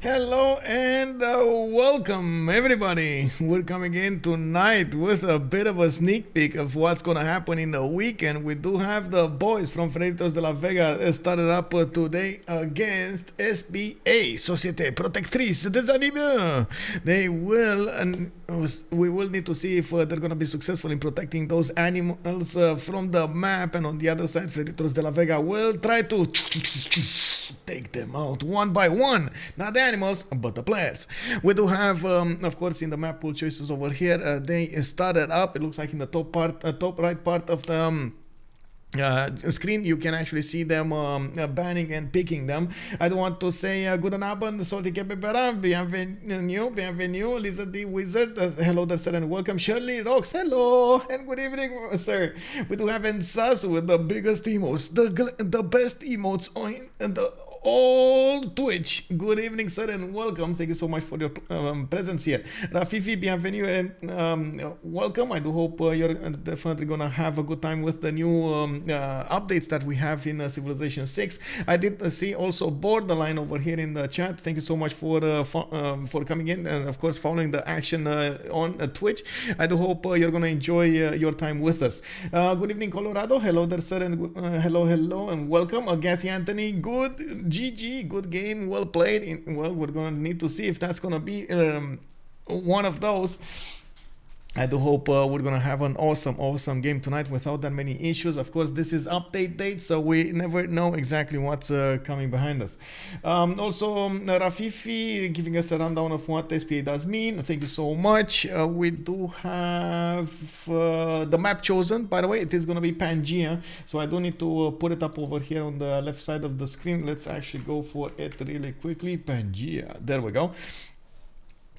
Hello and welcome everybody. We're coming in tonight with a bit of a sneak peek of what's gonna happen in the weekend. We do have the boys from Freritos de la Vega started up today against SPA, Société Protectrice des Animaux. They will, and we will need to see if they're gonna be successful in protecting those animals from the map. And on the other side, Freritos de la Vega will try to take them out one by one. Not the animals, but the players. We do have, of course, in the map pool choices over here. They started up. It looks like in the top right part of the screen, you can actually see them banning and picking them. I don't want to say guten Abend, sollte que bebera, bienvenue, Lizard the Wizard, hello there sir and welcome, Shirley Rocks, hello, and good evening sir. We do have Ensas with the biggest emotes, the best emotes on the all Twitch. Good evening sir and welcome, thank you so much for your presence here. Rafifi, bienvenue and welcome. I do hope you're definitely gonna have a good time with the new updates that we have in Civilization 6. I did see also Borderline over here in the chat. Thank you so much for coming in and of course following the action on Twitch. I do hope you're gonna enjoy your time with us. Good evening Colorado, hello there sir and hello and welcome. Gathi Anthony, good GG, good game, well played. Well, we're going to need to see if that's going to be one of those. I do hope we're going to have an awesome game tonight without that many issues. Of course, this is update date, so we never know exactly what's coming behind us. Also, Rafifi giving us a rundown of what SPA does mean. Thank you so much. We do have the map chosen. By the way, it is going to be Pangea, so I do need to put it up over here on the left side of the screen. Let's actually go for it really quickly. Pangea. There we go.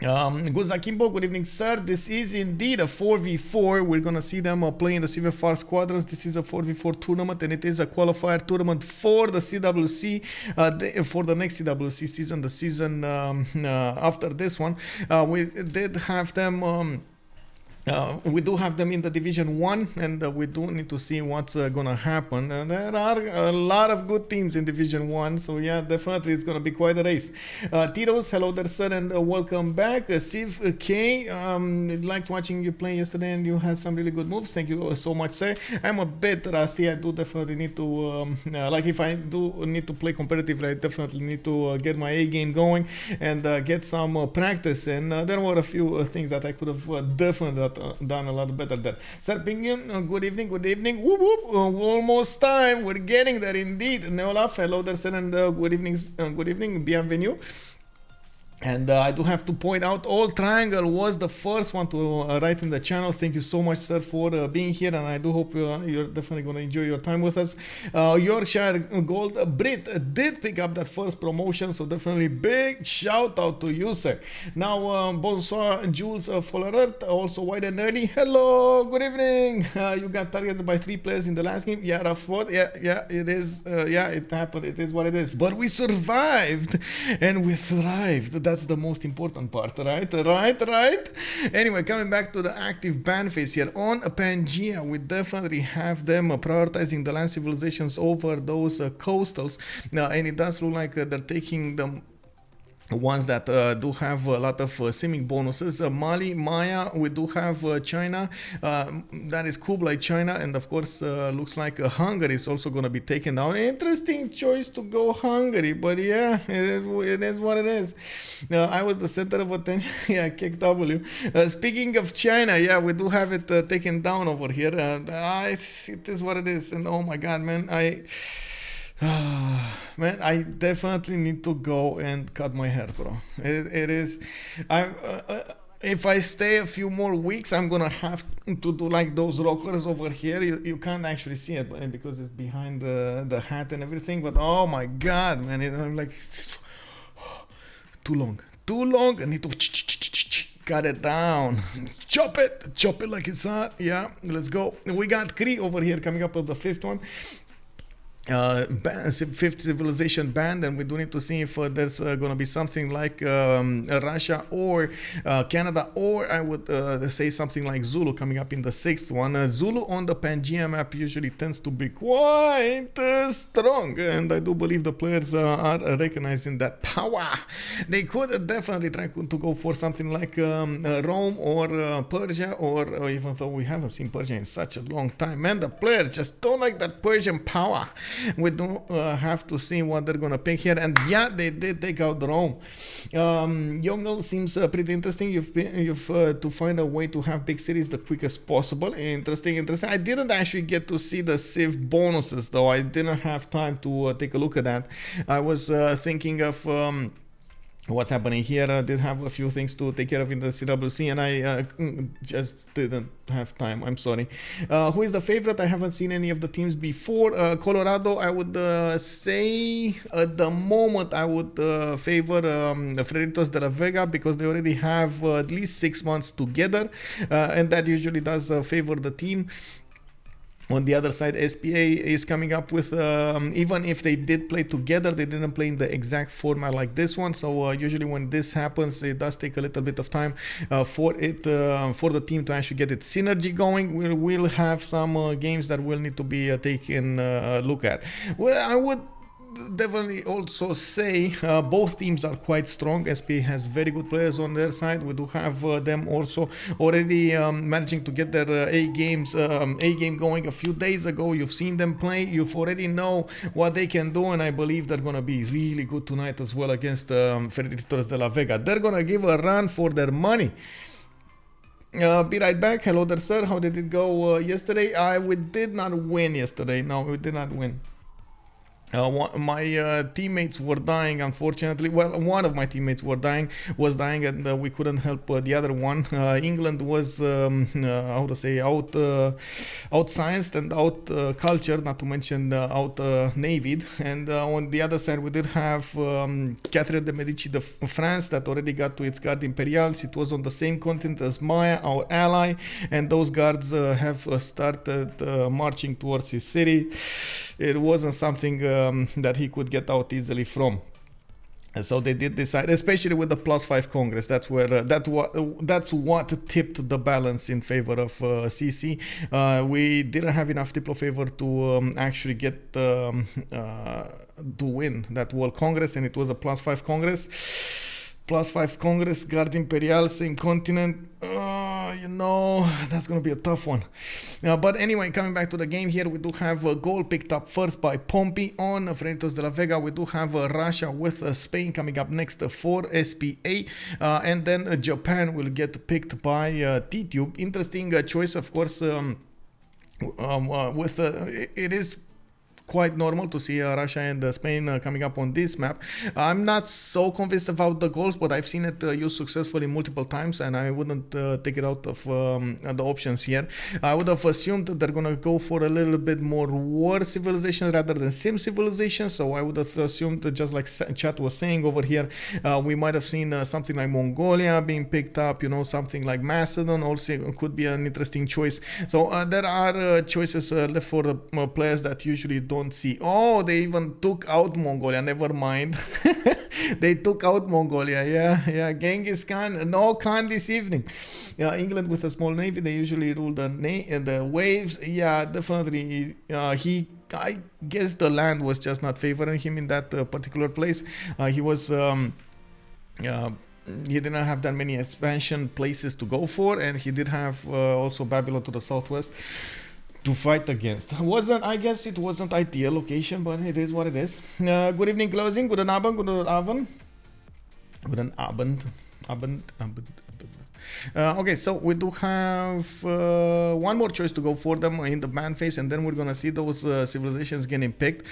Guzakimbo, good evening sir. This is indeed a 4v4. We're gonna see them playing the CivFR Squadrons. This is a 4v4 tournament and it is a qualifier tournament for the CWC, for the next CWC season, the season after this one. We did have them we do have them in the Division 1 and we do need to see what's gonna happen. There are a lot of good teams in Division 1, so yeah, definitely it's gonna be quite a race. Titots, hello there sir and welcome back. CivFR, liked watching you play yesterday and you had some really good moves. Thank you so much sir. I'm a bit rusty. I do definitely need to like if I do need to play competitively, I definitely need to get my A game going and get some practice, and there were a few things that I could have definitely done a lot better there. Sir Pinguin, good evening, whoop whoop, almost time, we're getting there indeed. Neolaf, hello there sir and good evening, bienvenue. And I do have to point out, All Triangle was the first one to write in the channel. Thank you so much, sir, for being here. And I do hope you're definitely going to enjoy your time with us. Yorkshire Gold Brit did pick up that first promotion. So definitely big shout out to you, sir. Now, bonsoir, Jules Follerert, also wide and early. Hello, good evening. You got targeted by 3 players in the last game. Yeah, rough spot. Yeah, it is. Yeah, it happened. It is what it is. But we survived and we thrived. That's the most important part, right? Anyway, coming back to the active ban phase here on Pangea, we definitely have them prioritizing the land civilizations over those coastals, and it does look like they're taking them ones that do have a lot of simming bonuses. Mali, Maya, we do have China, that is Kublai China, and of course looks like Hungary is also going to be taken down. Interesting choice to go Hungary, but yeah, it is what it is. I was the center of attention. Yeah, kick W. Speaking of China, yeah, we do have it taken down over here. It is what it is, and oh my god, man, man, I definitely need to go and cut my hair, bro. It is. If I stay a few more weeks, I'm gonna have to do like those rockers over here. You can't actually see it because it's behind the hat and everything. But oh my god, man, I'm like too long. I need to cut it down. Chop it like it's hot. Yeah, let's go. We got Kree over here coming up with the 5th one. fifth civilization band, and we do need to see if there's going to be something like Russia or Canada, or I would say something like Zulu coming up in the sixth one. Zulu on the Pangea map usually tends to be quite strong, and I do believe the players are recognizing that power. They could definitely try to go for something like Rome or Persia, or even though we haven't seen Persia in such a long time, man, the players just don't like that Persian power. We do have to see what they're gonna pick here, and yeah, they did take out Rome. Jungle seems pretty interesting. You've to find a way to have big cities the quickest possible. Interesting. I didn't actually get to see the Civ bonuses though. I didn't have time to take a look at that. I was thinking of what's happening here. I did have a few things to take care of in the CWC, and I just didn't have time. I'm sorry. Who is the favorite? I haven't seen any of the teams before. Colorado, I would say at the moment I would favor the Freritos de la Vega, because they already have at least 6 months together, and that usually does favor the team. On the other side, SPA is coming up with, even if they did play together, they didn't play in the exact format like this one. So usually when this happens, it does take a little bit of time for the team to actually get its synergy going. We'll have some games that will need to be taken a look at. Well, I would definitely also say both teams are quite strong. SPA has very good players on their side. We do have them also already managing to get their A game going a few days ago. You've seen them play. You've already know what they can do, and I believe they're gonna be really good tonight as well against Freritos de la Vega. They're gonna give a run for their money. Be right back. Hello there, sir. How did it go yesterday? We did not win yesterday. No, we did not win. My teammates were dying, unfortunately. Well, one of my teammates was dying, and we couldn't help the other one. England was, how to say, out-scienced and out-cultured, not to mention out-navied. And on the other side, we did have Catherine de Medici de France that already got to its Guard Imperials. It was on the same continent as Maya, our ally, and those guards have started marching towards his city. It wasn't something that he could get out easily from. And so they did decide, especially with the +5 Congress. That's where that's what tipped the balance in favor of CC. We didn't have enough Diplo favor to actually get to win that World Congress, and it was a +5 Congress. +5 Congress, Guard Imperial, same continent. You know, that's going to be a tough one. But anyway, coming back to the game here, we do have Gaul picked up first by Pompey on Freritos de la Vega. We do have Russia with Spain coming up next for SPA. And then Japan will get picked by Titiits. Interesting choice, of course. It is quite normal to see Russia and Spain coming up on this map. I'm not so convinced about the goals, but I've seen it used successfully multiple times, and I wouldn't take it out of the options here. I would have assumed that they're gonna go for a little bit more war civilizations rather than sim civilizations, so I would have assumed that, just like chat was saying over here, we might have seen something like Mongolia being picked up, you know, something like Macedon also could be an interesting choice. So there are choices left for the players that usually don't see. Oh, they even took out Mongolia. Never mind. They took out Mongolia. Yeah. Genghis Khan. No Khan this evening. England with a small navy. They usually rule the waves. Yeah, definitely. I guess the land was just not favoring him in that particular place. He was. He didn't have that many expansion places to go for, and he did have also Babylon to the southwest to fight against. I guess it wasn't ideal location, but it is what it is. Good evening, closing. Guten Abend. Okay, so we do have one more choice to go for them in the ban phase, and then we're gonna see those civilizations getting picked.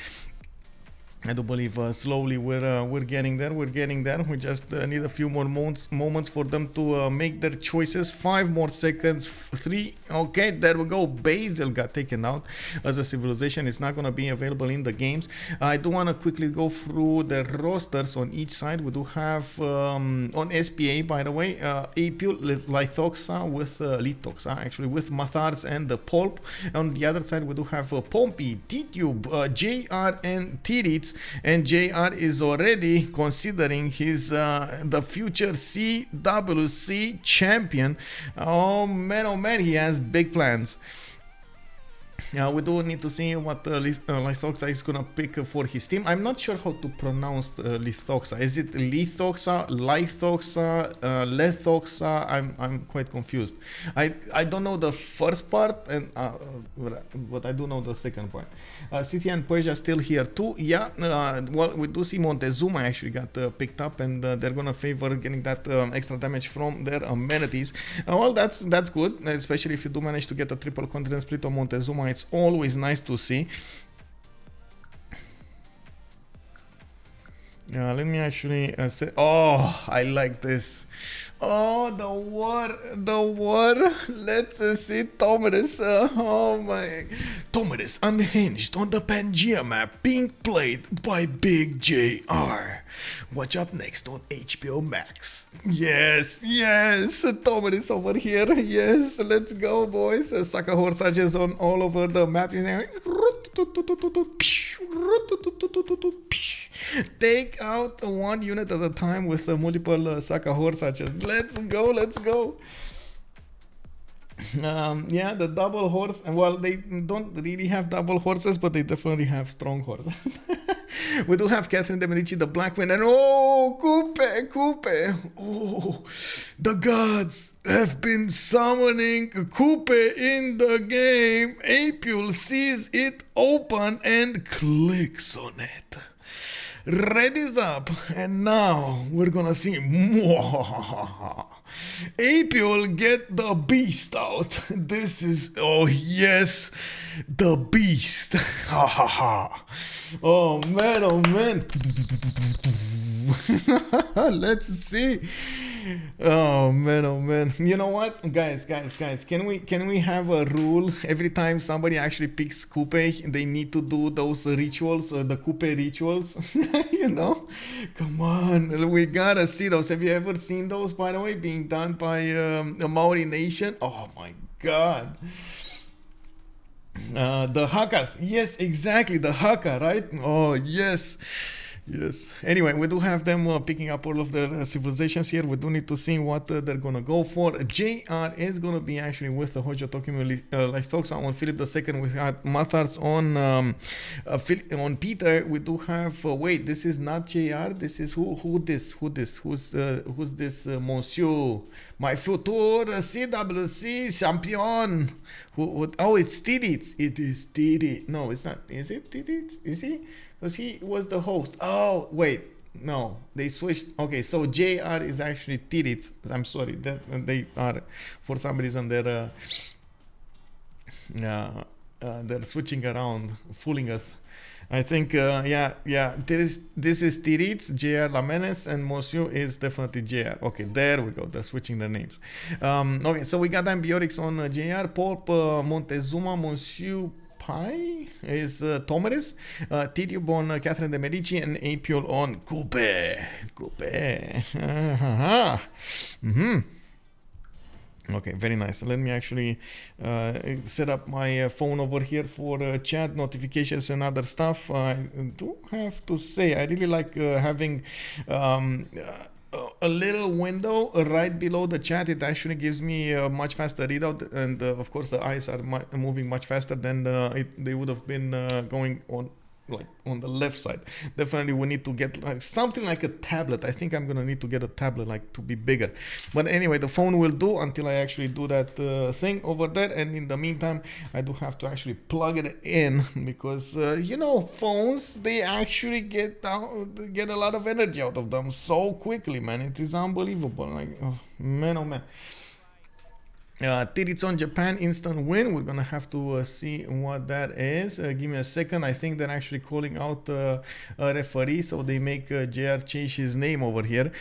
I do believe slowly we're getting there. We're getting there. We just need a few more moments for them to make their choices. 5 more seconds. 3. Okay, there we go. Basil got taken out as a civilization. It's not gonna be available in the games. I do want to quickly go through the rosters on each side. We do have on SPA, by the way, Apeul, Lythoxa with Lythoxa actually with Matharz and the Poolp. On the other side, we do have Pompey, Titiits, JR, and Titiits. And JR is already considering his the future CWC champion. Oh man, he has big plans. We do need to see what Lythoxa is gonna pick for his team. I'm not sure how to pronounce Lythoxa. Is it Lythoxa, Lythoxa, Lythoxa? I'm quite confused. I don't know the first part, and but I do know the second part. Scythia and Persia still here too. Yeah. Well, we do see Montezuma actually got picked up, and they're gonna favor getting that extra damage from their amenities. Well, that's good, especially if you do manage to get a triple continent split on Montezuma. It's always nice to see. Let me actually say, oh, I like this. Oh, the war. Let's see Thomas. Oh my. Thomas unhinged on the Pangea map, being played by Big JR. Watch up next on HBO Max. Yes, Thomas over here. Yes, let's go, boys. Sucker horses on all over the map. Take out one unit at a time with multiple Saka horses. Let's go. Yeah, the double horse. Well, they don't really have double horses, but they definitely have strong horses. We do have Catherine de Medici, the Black Queen, and oh, Coupe. Oh, the gods have been summoning Coupe in the game. Apeul sees it open and clicks on it. Ready's up, and now we're gonna see Apeul get the beast out. This is, oh yes, the beast. Oh man. Let's see. Oh man. You know what, guys? Can we have a rule? Every time somebody actually picks Coupe, they need to do those rituals, the Coupe rituals. You know, come on, we gotta see those. Have you ever seen those, by the way, being done by the Maori nation? Oh my god. The Hakas. Yes, exactly, the Haka, right? Oh yes. Anyway, we do have them picking up all of the civilizations here. We do need to see what they're gonna go for. JR is gonna be actually with the Hojo Tokyo Lythoxa on Philip II. We had Matharz on Peter. We do have wait, this is not JR. This is who's this Monsieur, my future CWC champion. Oh, it's Titiits. It is Titiits. No, it's not. Is it Titiits? Is he? Because he was the host. Oh, wait. No, they switched. Okay, so JR is actually Titiits. I'm sorry. They are, for some reason, they're switching around, fooling us. I think, yeah. This is Titiits, JR Lamenes, and Monsieur is definitely JR. Okay, there we go. They're switching their names. Okay, so we got Ambiotics on JR, Poolp, Montezuma, Monsieur Pi is Thomas, Titiub on Catherine de Medici, and Apeul on Coupe. Okay, very nice. Let me actually set up my phone over here for chat notifications and other stuff. I do have to say, I really like having a little window right below the chat. It actually gives me a much faster readout, and of course the eyes are moving much faster than they would have been going on, like on the left side. Definitely we need to get like something like a tablet. I think I'm gonna need to get a tablet, like, to be bigger. But anyway, the phone will do until I actually do that thing over there, and in the meantime I do have to actually plug it in, because you know, phones, they actually get a lot of energy out of them so quickly, man. It is unbelievable. Like, oh man. Titiits on Japan instant win. We're gonna have to see what that is. Give me a second. I think they're actually calling out a referee, so they make JR change his name over here.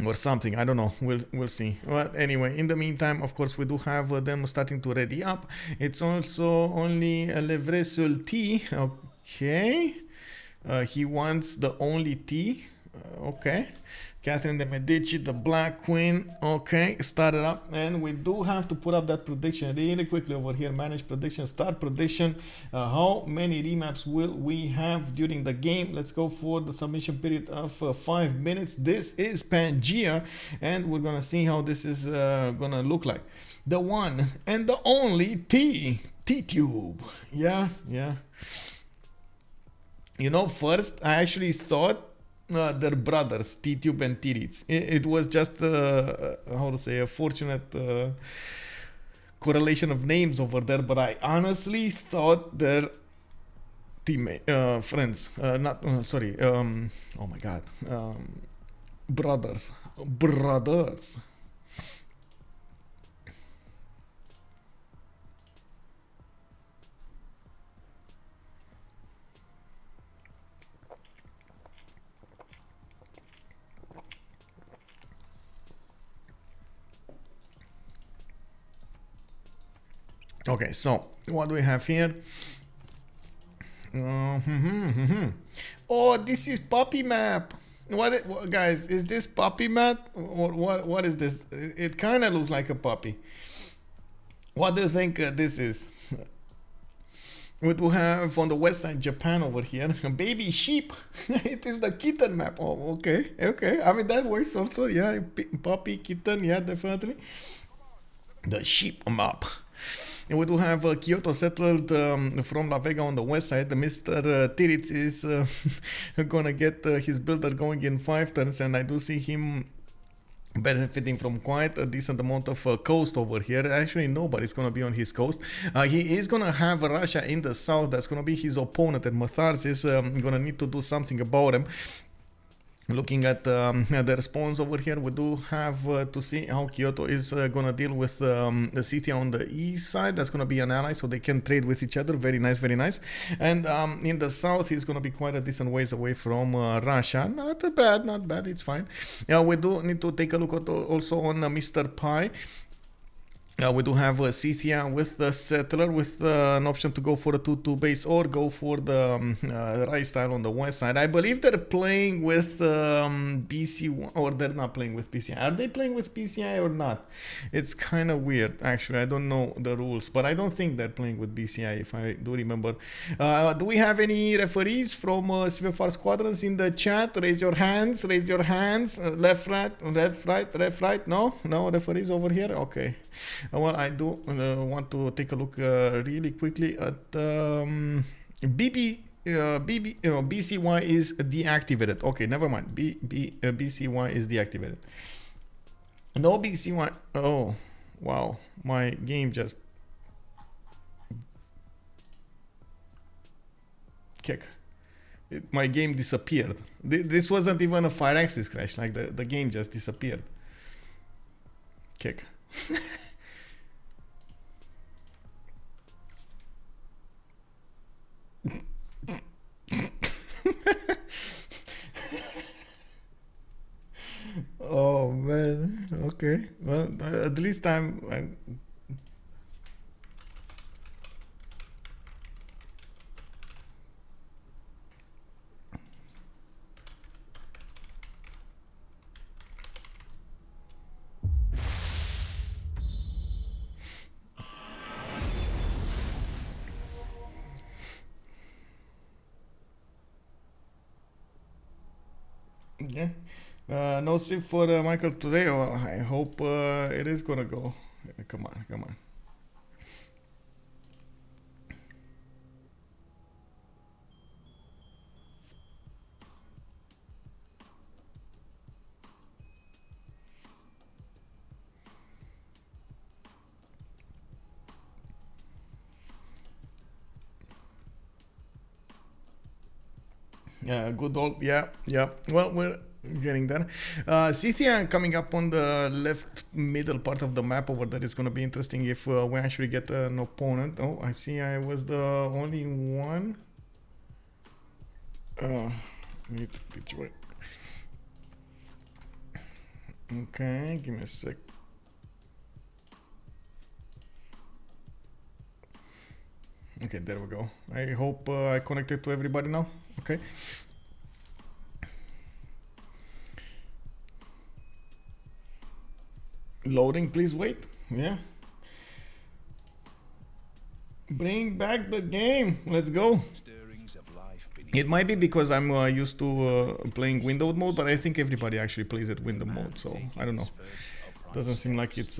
Or something, I don't know, we'll see. But anyway, in the meantime, of course, we do have them starting to ready up. It's also only Levresul T. Okay, he wants the only T. Okay, Catherine de Medici, the Black Queen. Okay, started up, and we do have to put up that prediction really quickly over here. Manage prediction, start prediction. How many remaps will we have during the game? Let's go for the submission period of 5 minutes. This is Pangea, and we're gonna see how this is gonna look like. The one and the only T-Tube. Yeah. You know, first I actually thought they're brothers, T-Tube and Titiits. It was just how to say, a fortunate correlation of names over there, but I honestly thought they're friends. Sorry. Oh my god. Brothers. Okay, so what do we have here? Oh, this is puppy map. What guys, is this puppy map or what is this? It kind of looks like a puppy. What do you think this is? We do have on the west side Japan over here, baby sheep. It is the kitten map. Oh, okay. I mean, that works also. Yeah, puppy, kitten. Yeah, definitely. The sheep map. And we do have Kyoto settled from La Vega on the west side. Mr. Titiits is gonna get his builder going in 5 turns, and I do see him benefiting from quite a decent amount of coast over here. Actually, nobody's gonna be on his coast. He is gonna have Russia in the south. That's gonna be his opponent, and Matharz is gonna need to do something about him. Looking at the response over here, we do have to see how Kyoto is gonna deal with the Scythia on the east side. That's gonna be an ally, so they can trade with each other. Very nice. And in the south, he's gonna be quite a decent ways away from Russia. Not bad. It's fine. We do need to take a look at also on Mr. Pi. We do have Scythia with the settler with an option to go for a 2-2 base or go for the right style on the west side. I believe they're playing with BC, or they're not playing with PCI. Are they playing with PCI or not? It's kind of weird, actually. I don't know the rules, but I don't think they're playing with BCI, if I do remember. Do we have any referees from CivFR Squadrons in the chat? Raise your hands. Left, right. No referees over here. Okay. Well, I do want to take a look really quickly at BCY is deactivated. Okay, never mind. BCY is deactivated. No BCY. Oh, wow. My game just my game disappeared. This wasn't even a 5-axis crash. Like the game just disappeared. Kick. Oh man, okay. Well, at least I'm yeah. No sip for Michael today. Well, I hope it is gonna go. Come on. Good old, yeah. Well, we're getting there. Scythia coming up on the left middle part of the map over there is going to be interesting if we actually get an opponent. Oh, I see I was the only one. Need to pitch away. Okay, give me a sec. Okay, there we go. I hope I connected to everybody now. Okay. Loading, please wait. Yeah. Bring back the game. Let's go. It might be because I'm used to playing windowed mode, but I think everybody actually plays it windowed mode, so I don't know. Doesn't seem like it's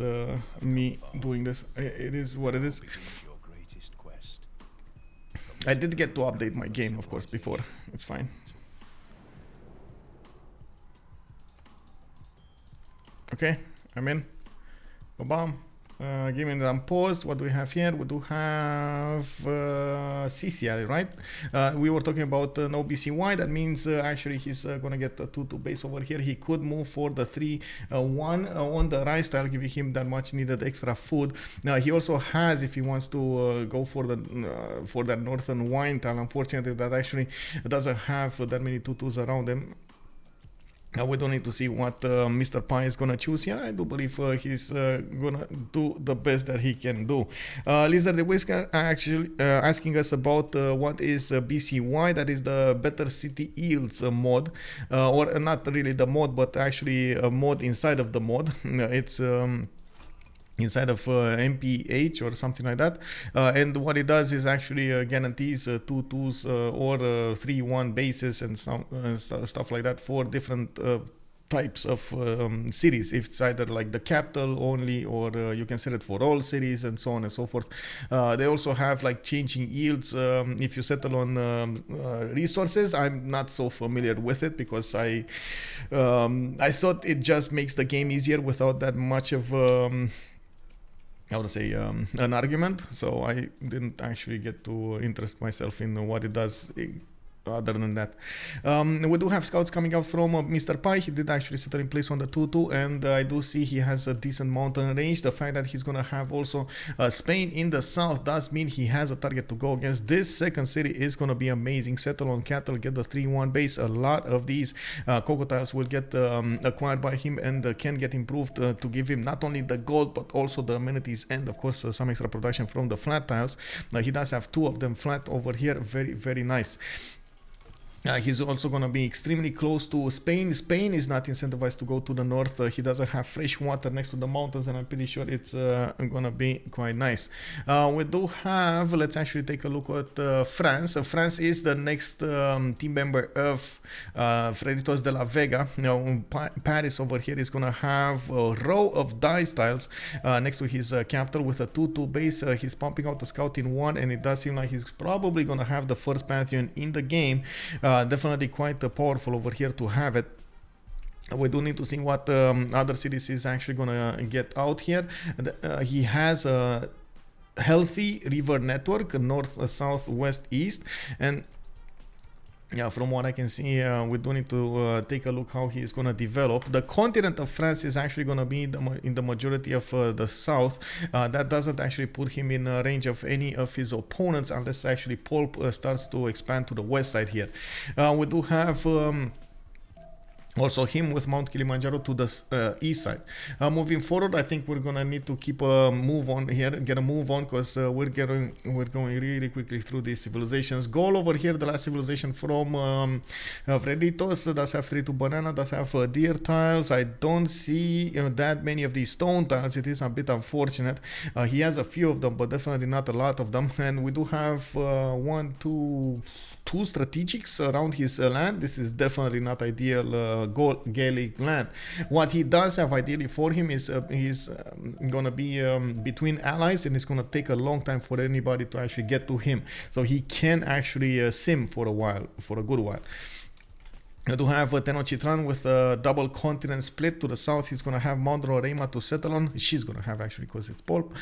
me doing this. It is what it is. I did get to update my game, of course, before. It's fine. Okay, I'm in. Ba-bam. Give me the unpaused. What do we have here? We do have Scythia, right? We were talking about no BCY. That means actually he's gonna get a 2-2 base over here. He could move for the 3-1 on the rice tile, giving him that much needed extra food. Now he also has, if he wants to go for that northern wine tile, unfortunately that actually doesn't have that many 2-2s around him. We don't need to see what Mr. Pi is gonna choose here. I do believe he's gonna do the best that he can do. Lizard the Whisker actually asking us about what is BCY. That is the Better City Yields mod, or not really the mod, but actually a mod inside of the mod. It's inside of MPH or something like that, and what it does is actually guarantees 2-2s or 3-1 bases and some stuff like that for different types of cities. If it's either like the capital only, or you can set it for all cities and so on and so forth. They also have like changing yields if you settle on resources. I'm not so familiar with it because I thought it just makes the game easier without that much of I would say an argument, so I didn't actually get to interest myself in what it does other than that. We do have scouts coming out from Mr. Pi. He did actually settle in place on the 2-2, and I do see he has a decent mountain range. The fact that he's gonna have also Spain in the south does mean he has a target to go against. This second city is gonna be amazing. Settle on cattle, get the 3-1 base. A lot of these cocotiles will get acquired by him and can get improved to give him not only the gold but also the amenities and of course some extra production from the flat tiles. He does have 2 of them flat over here. Very, very nice. He's also going to be extremely close to Spain. Spain is not incentivized to go to the north. He doesn't have fresh water next to the mountains, and I'm pretty sure it's going to be quite nice. We do have, let's actually take a look at France. France is the next team member of Freritos de la Vega. Now, Paris over here is going to have a row of dice tiles next to his capital with a 2-2 base. He's pumping out the scout in 1, and it does seem like he's probably going to have the first Pantheon in the game. Definitely quite powerful over here to have it. We do need to see what other cities is actually gonna get out here. He has a healthy river network, north, south, west, east, and yeah, from what I can see, we do need to take a look how he is going to develop. The continent of France is actually going to be in the majority of the south. That doesn't actually put him in range of any of his opponents unless actually Poolp starts to expand to the west side here. We do have also him with Mount Kilimanjaro to the east side. Moving forward, I think we're gonna need to keep a move on here, get a move on, because we're going really quickly through these civilizations. Gaul over here, the last civilization from Freritos, does have 3-2 banana, does have deer tiles. I don't see that many of these stone tiles. It is a bit unfortunate. He has a few of them, but definitely not a lot of them. And we do have two strategics around his land. This is definitely not ideal Gaelic land. What he does have ideally for him is he's gonna be between allies, and it's gonna take a long time for anybody to actually get to him. So he can actually sim for a while, for a good while. I do have Tenochtitlan with a double continent split. To the south, he's going to have Mount Roraima to settle on. She's going to have actually, because it's Poolp.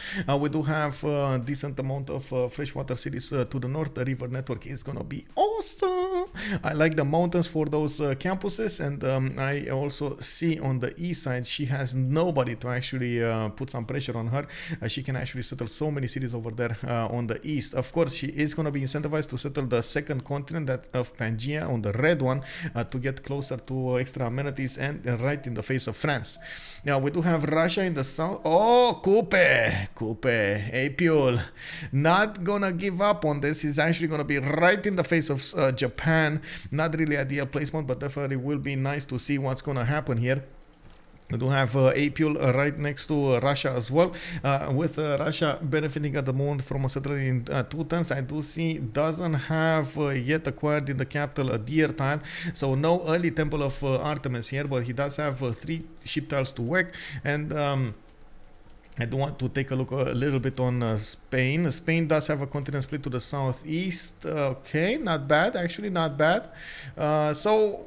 We do have a decent amount of freshwater cities to the north. The river network is going to be awesome. I like the mountains for those campuses, and I also see on the east side she has nobody to actually put some pressure on her. She can actually settle so many cities over there on the east. Of course, she is going to be incentivized to settle the second continent, that of Pangaea, on the red one, to get closer to extra amenities and right in the face of France. Now we do have Russia in the south. Oh, Apeul, not gonna give up on this. He's actually gonna be right in the face of Japan. Not really ideal placement, but definitely will be nice to see what's gonna happen here. We do have Apeul right next to Russia as well, with Russia benefiting at the moment from a settlement in 2 turns. I do see doesn't have yet acquired in the capital a deer tile, so no early temple of Artemis here, but he does have 3 ship tiles to work. And I do want to take a look a little bit on Spain. Spain does have a continent split to the southeast. Okay, not bad, actually not bad. So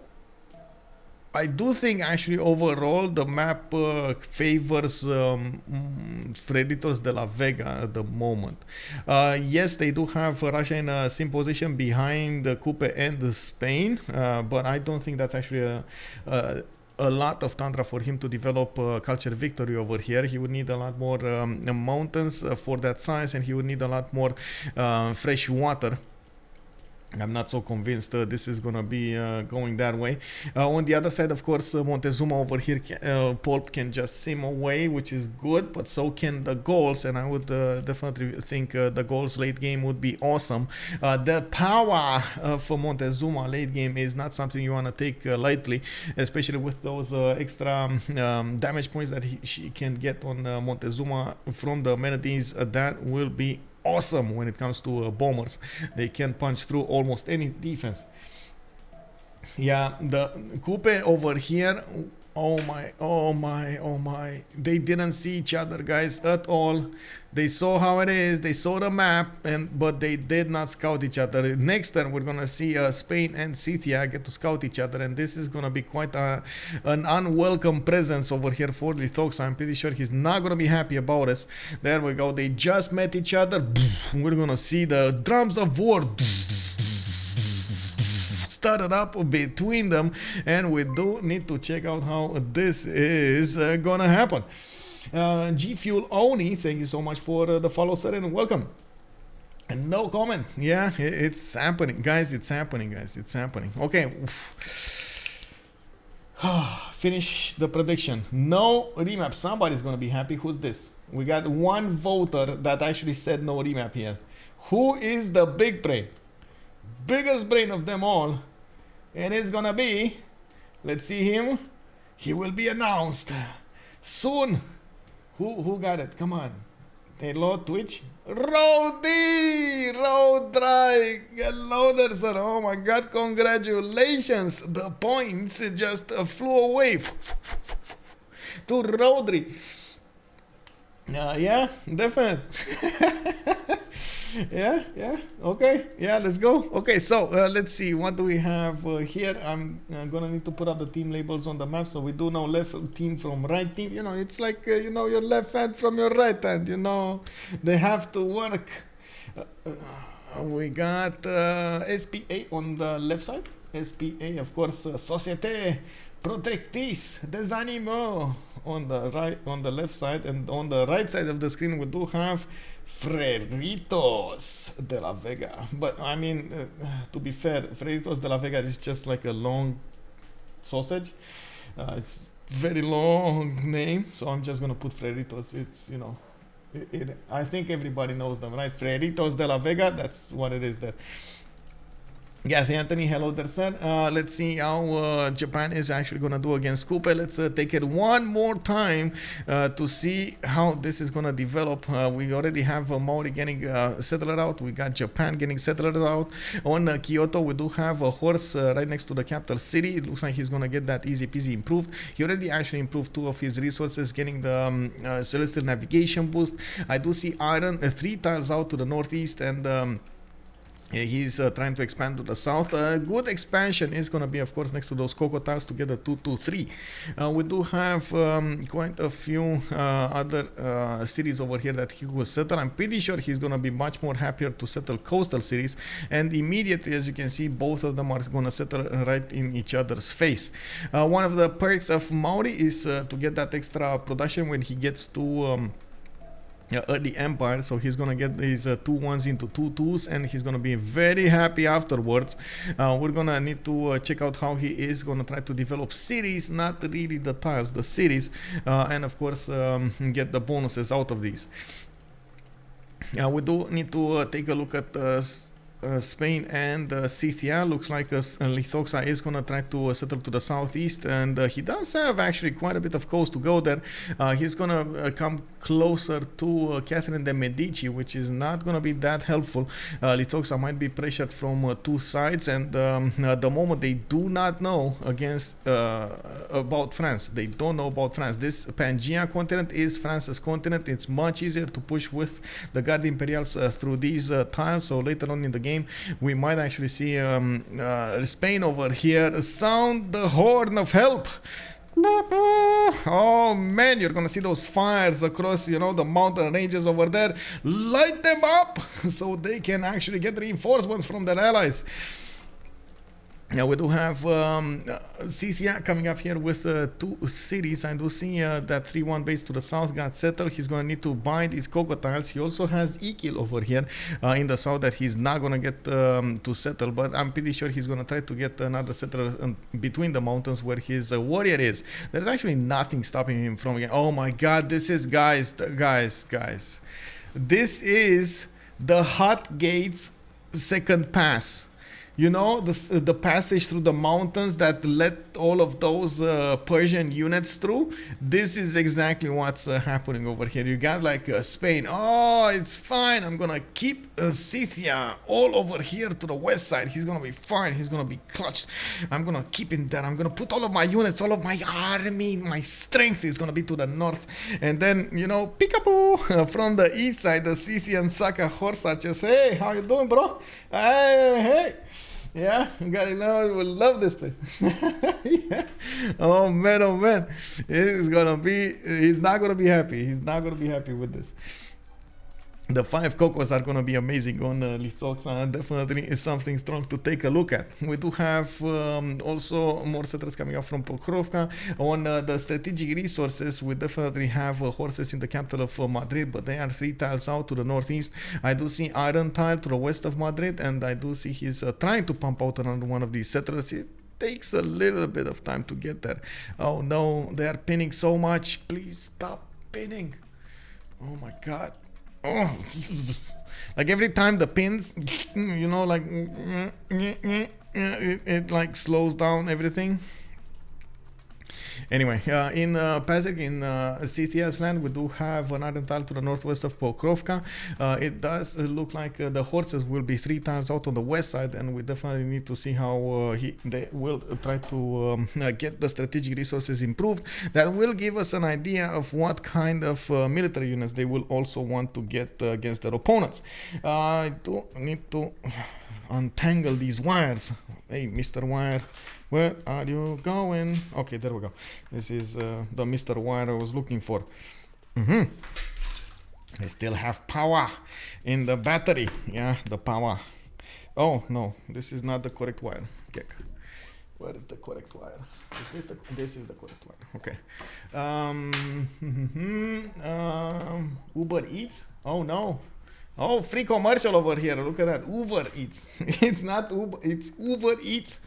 I do think actually overall the map favors Freritos de la Vega at the moment. Yes, they do have Russia in a same position behind the Coupe and Spain, but I don't think that's actually a lot of tundra for him to develop culture victory over here. He would need a lot more mountains for that size, and he would need a lot more fresh water. I'm not so convinced this is gonna be going that way. On the other side, of course, Montezuma over here, Poolp can just sim away, which is good, but so can the Gauls, and I would definitely think the Gauls late game would be awesome. The power for Montezuma late game is not something you want to take lightly, especially with those extra damage points that she can get on Montezuma from the amenities. That will be awesome when it comes to bombers. They can punch through almost any defense. Yeah, the Coupe over here, oh my, they didn't see each other, guys, at all. They saw how it is, they saw the map, but they did not scout each other. Next turn we're gonna see Spain and Scythia get to scout each other, and this is gonna be quite an unwelcome presence over here for Lythoxa. I'm pretty sure he's not gonna be happy about us. There we go, they just met each other. We're gonna see the drums of war started up between them, and we do need to check out how this is gonna happen. G Fuel Oni, thank you so much for the follow, sir, and welcome. And no comment. Yeah, it's happening, guys. It's happening, guys. It's happening. Okay. Finish the prediction. No remap. Somebody's gonna be happy. Who's this? We got one voter that actually said no remap here. Who is the big brain? Biggest brain of them all. And it's gonna be, let's see him. He will be announced soon. Who got it? Come on. Hello, Twitch. Rowdy! Roadrike! Hello there, sir. Oh my god, congratulations. The points just flew away to Rodri. Yeah, definitely. yeah, okay, yeah, let's go. Okay, so let's see, what do we have here? I'm gonna need to put up the team labels on the map, so we do know left team from right team. You know, it's like you know, your left hand from your right hand, you know, they have to work. We got SPA on the left side. SPA, of course, Société Protectrice des Animaux on the right, on the left side, and on the right side of the screen we do have Freritos de la Vega. But I mean, to be fair, Freritos de la Vega is just like a long sausage. It's very long name, so I'm just gonna put Freritos. It's, you know, I think everybody knows them, right? Freritos de la Vega, that's what it is there. Yes, Anthony, hello there, sir. Let's see how Japan is actually going to do against Coupe. Let's take it one more time to see how this is going to develop. We already have Maori getting settled out. We got Japan getting settled out. On Kyoto, we do have a horse right next to the capital city. It looks like he's going to get that easy peasy improved. He already actually improved 2 of his resources, getting the celestial navigation boost. I do see iron 3 tiles out to the northeast, and He's trying to expand to the south. Good expansion is going to be, of course, next to those cocoa tiles to get a 2-2-3. We do have quite a few other cities over here that he will settle. I'm pretty sure he's going to be much more happier to settle coastal cities. And immediately, as you can see, both of them are going to settle right in each other's face. One of the perks of Maori is to get that extra production when he gets to early empire, so he's gonna get these 2-1s into 2-2s, and he's gonna be very happy afterwards. We're gonna need to check out how he is gonna try to develop cities, not really the tiles, the cities, and of course get the bonuses out of these. We do need to take a look at Spain and Scythia. Looks like Lythoxa is gonna try to settle to the southeast, and he does have actually quite a bit of coast to go there. He's gonna come closer to Catherine de Medici, which is not gonna be that helpful. Lythoxa might be pressured from two sides, and at the moment they do not know about France. They don't know about France. This Pangea continent is France's continent. It's much easier to push with the Guard Imperials through these tiles, so later on in the game we might actually see Spain over here sound the horn of help. Oh man, you're gonna see those fires across, you know, the mountain ranges over there. Light them up so they can actually get reinforcements from their allies. Now we do have Scythia coming up here with two cities. I do see that 3-1 base to the south got settled. He's going to need to buy these cocoa tiles. He also has Apeul over here in the south that he's not going to get to settle, but I'm pretty sure he's going to try to get another settler between the mountains where his warrior is. There's actually nothing stopping him from getting... Oh my god, this is, guys, this is the Hot Gates second pass. You know, the passage through the mountains that let all of those Persian units through. This is exactly what's happening over here. You got like Spain. Oh, it's fine. I'm gonna keep Scythia all over here to the west side. He's gonna be fine. He's gonna be clutched. I'm gonna keep him there. I'm gonna put all of my units, all of my army, my strength is gonna be to the north. And then, you know, peekaboo from the east side, the Scythian Saka Horsa just, hey, how you doing, bro? Hey. Yeah, you gotta know, we love this place. Yeah. Oh man, he's not gonna be happy. He's not gonna be happy with this. The 5 cocos are going to be amazing on Lythoxa. Definitely is something strong to take a look at. We do have also more settlers coming up from Pokrovka. On the strategic resources, we definitely have horses in the capital of Madrid, but they are 3 tiles out to the northeast. I do see iron tile to the west of Madrid, and I do see he's trying to pump out another one of these settlers. It takes a little bit of time to get there. Oh no, they are pinning so much. Please stop pinning. Oh my god. Oh, like every time the pins, you know, like it like slows down everything. Anyway, in Pazek, in Scythia's land, we do have an iron tile to the northwest of Pokrovka. It does look like the horses will be 3 tiles out on the west side, and we definitely need to see how they will try to get the strategic resources improved. That will give us an idea of what kind of military units they will also want to get against their opponents. I do need to untangle these wires. Hey, Mr. Wire, where are you going? Okay, there we go. This is the Mr. Wire I was looking for. I still have power in the battery. Yeah, the power. Oh, no, this is not the correct wire. Okay. Where is the correct wire? This is the correct wire. Okay. Uber Eats? Oh, no. Oh, free commercial over here. Look at that. Uber Eats. It's not Uber. It's Uber Eats.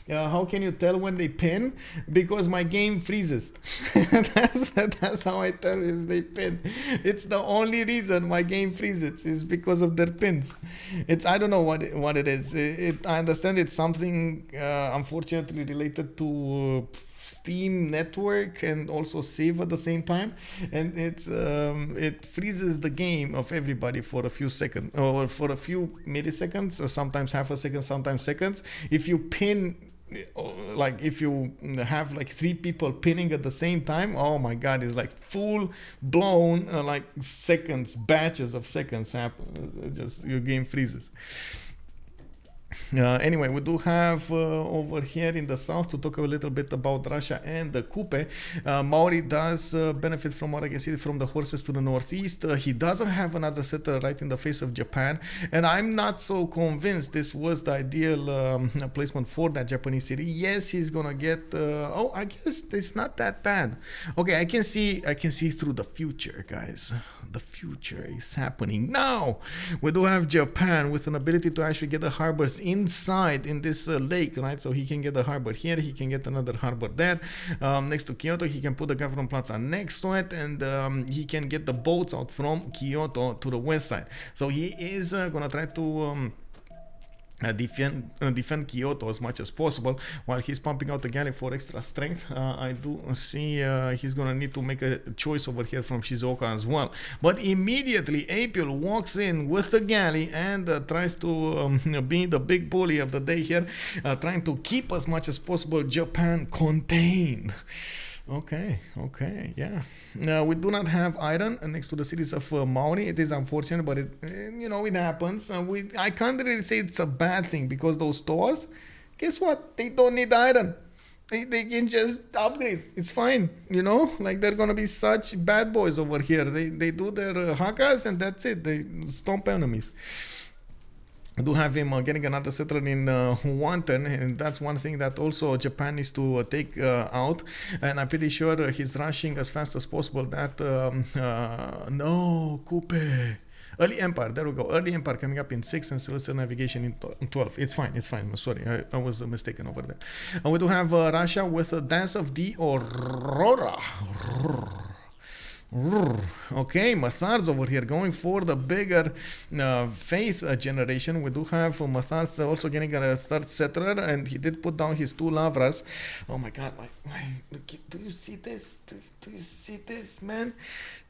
How can you tell when they pin? Because my game freezes. that's how I tell if they pin. It's the only reason my game freezes is because of their pins. I don't know what it is. I understand it's something unfortunately related to Steam network and also Civ at the same time, and it freezes the game of everybody for a few seconds or for a few milliseconds, sometimes half a second, sometimes seconds. If you pin, like if you have like 3 people pinning at the same time, oh my god, it's like full blown like seconds, batches of seconds happen. Just your game freezes. Anyway, we do have over here in the south to talk a little bit about Russia and the Kupe. Maori does benefit from what I can see from the horses to the northeast. He doesn't have another settler right in the face of Japan, and I'm not so convinced this was the ideal placement for that Japanese city. Yes, he's gonna get. Oh, I guess it's not that bad. Okay, I can see through the future, guys. The future is happening now. We do have Japan with an ability to actually get the harbors inside in this lake, right? So he can get the harbor here, he can get another harbor there. Next to Kyoto, he can put the government plaza next to it, and he can get the boats out from Kyoto to the west side. So he is gonna try to defend Kyoto as much as possible while he's pumping out the galley for extra strength. I do see he's gonna need to make a choice over here from Shizuoka as well. But immediately Apeul walks in with the galley and tries to be the big bully of the day here, trying to keep as much as possible Japan contained. Okay, yeah. Now we do not have iron next to the cities of Maori. It is unfortunate, but it it happens. I can't really say it's a bad thing because those stores, guess what? They don't need iron. They can just upgrade. It's fine, like they're gonna be such bad boys over here. They do their hakas and that's it. They stomp enemies. I do have him getting another settler in Wanton, and that's one thing that also Japan needs to take out, and I'm pretty sure he's rushing as fast as possible that no, Kupe. Early Empire, there we go. Early Empire coming up in 6 and Celestial Navigation in 12. It's fine. Sorry, I was mistaken over there. And we do have Russia with a Dance of the Aurora. Okay, Matharz over here going for the bigger faith generation. We do have Matharz also getting a third settler, and he did put down his 2 lavras. Oh my god, do you see this? Do you see this, man?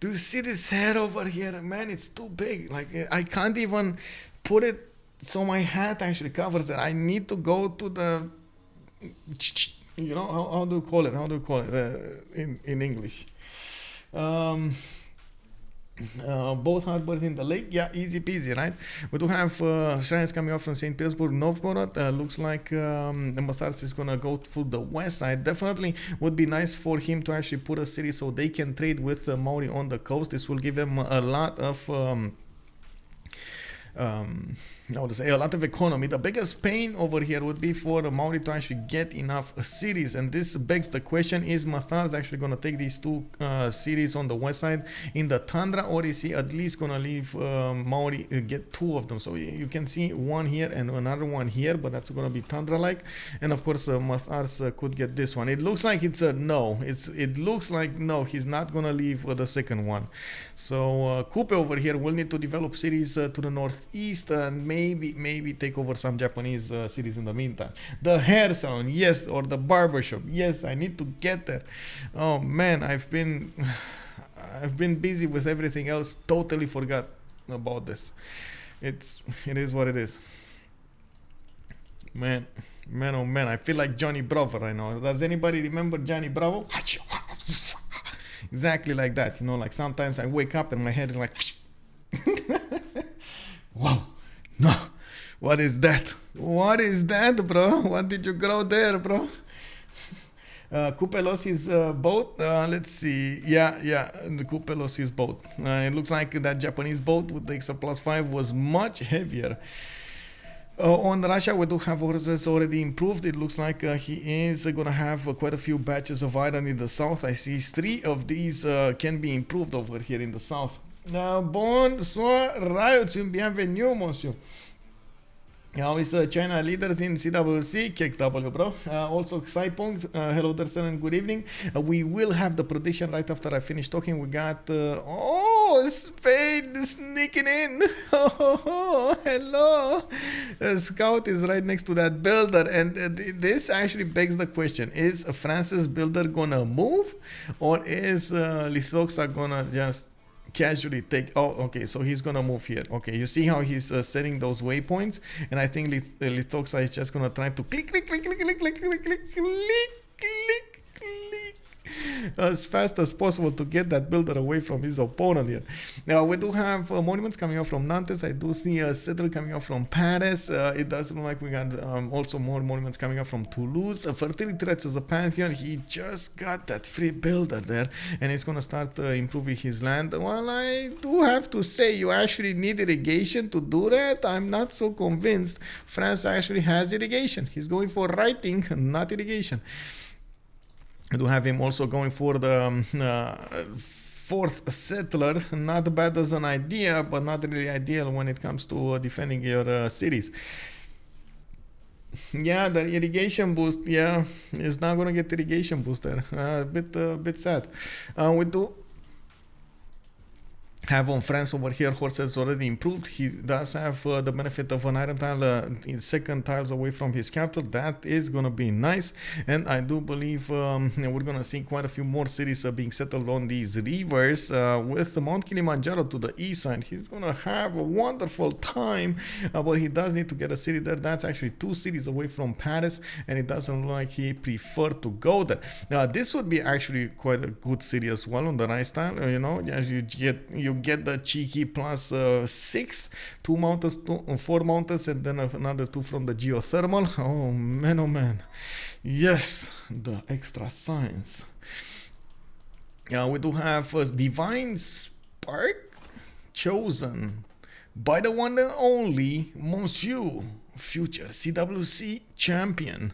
Do you see this head over here? Man, it's too big. Like, I can't even put it so my hat actually covers it. I need to go to the, how do you call it? How do you call it in English? Both harbors in the lake, yeah, easy peasy, right? We do have shrines coming out from St. Petersburg, Novgorod. Looks like Matharz is gonna go through the west side. Definitely would be nice for him to actually put a city so they can trade with Maori on the coast. This will give them a lot of a lot of economy. The biggest pain over here would be for the Maori to actually get enough cities, and this begs the question: is Matharz actually going to take these 2 cities on the west side in the tundra, or is he at least going to leave Maori get 2 of them? So you can see one here and another one here, but that's going to be tundra-like, and of course Matharz could get this one. It looks like it's a no. It looks like no. He's not going to leave the second one. So Kupe over here will need to develop cities to the northeast and maybe take over some Japanese cities in the meantime. The hair salon, yes, or the barbershop, yes, I need to get there. Oh man, I've been busy with everything else, totally forgot about this. It is what it is. Man, oh man, I feel like Johnny Bravo right now. Does anybody remember Johnny Bravo? Exactly like that, like sometimes I wake up and my head is like whoa. No, what is that? What is that, bro? What did you grow there, bro? Kupe lost his boat. Let's see. Yeah, the Kupe lost his boat. It looks like that Japanese boat with the extra +5 was much heavier. On Russia, we do have horses already improved. It looks like he is going to have quite a few batches of iron in the south. I see 3 of these can be improved over here in the south. Bonsoir, riots, bienvenue, monsieur. How is China leaders in CWC? KW, bro. Also, Xaipong, hello there, sir, and good evening. We will have the prediction right after I finish talking. We got, Spain sneaking in. Hello. Scout is right next to that builder, and this actually begs the question: is France's builder gonna move, or is Lythoxa gonna just casually take? Okay, so he's gonna move here. Okay, you see how he's setting those waypoints, and I think Lythoxa is just gonna try to click. as fast as possible to get that builder away from his opponent here. Now we do have monuments coming out from Nantes. I do see a settler coming out from Paris. It does look like we got also more monuments coming out from Toulouse. For Titiits as a pantheon, he just got that free builder there, and he's gonna start improving his land. Well, I do have to say, you actually need irrigation to do that. I'm not so convinced. France actually has irrigation. He's going for writing, not irrigation. I do have him also going for the fourth settler. Not bad as an idea, but not really ideal when it comes to defending your cities. Yeah, the irrigation boost, yeah, is not gonna get irrigation boost there. A bit sad. We do have on France over here, horses already improved. He does have the benefit of an iron tile second tiles away from his capital. That is gonna be nice, and I do believe we're gonna see quite a few more cities being settled on these rivers. With Mount Kilimanjaro to the east side, he's gonna have a wonderful time, but he does need to get a city there. That's actually 2 cities away from Paris, and it doesn't look like he preferred to go there. This would be actually quite a good city as well on the right style. You know, as you get the cheeky plus 6, 2 mountains, 4 mountains, and then another 2 from the geothermal. Oh man, yes, the extra science. We do have Divine Spark chosen by the one and only Monsieur future CWC champion.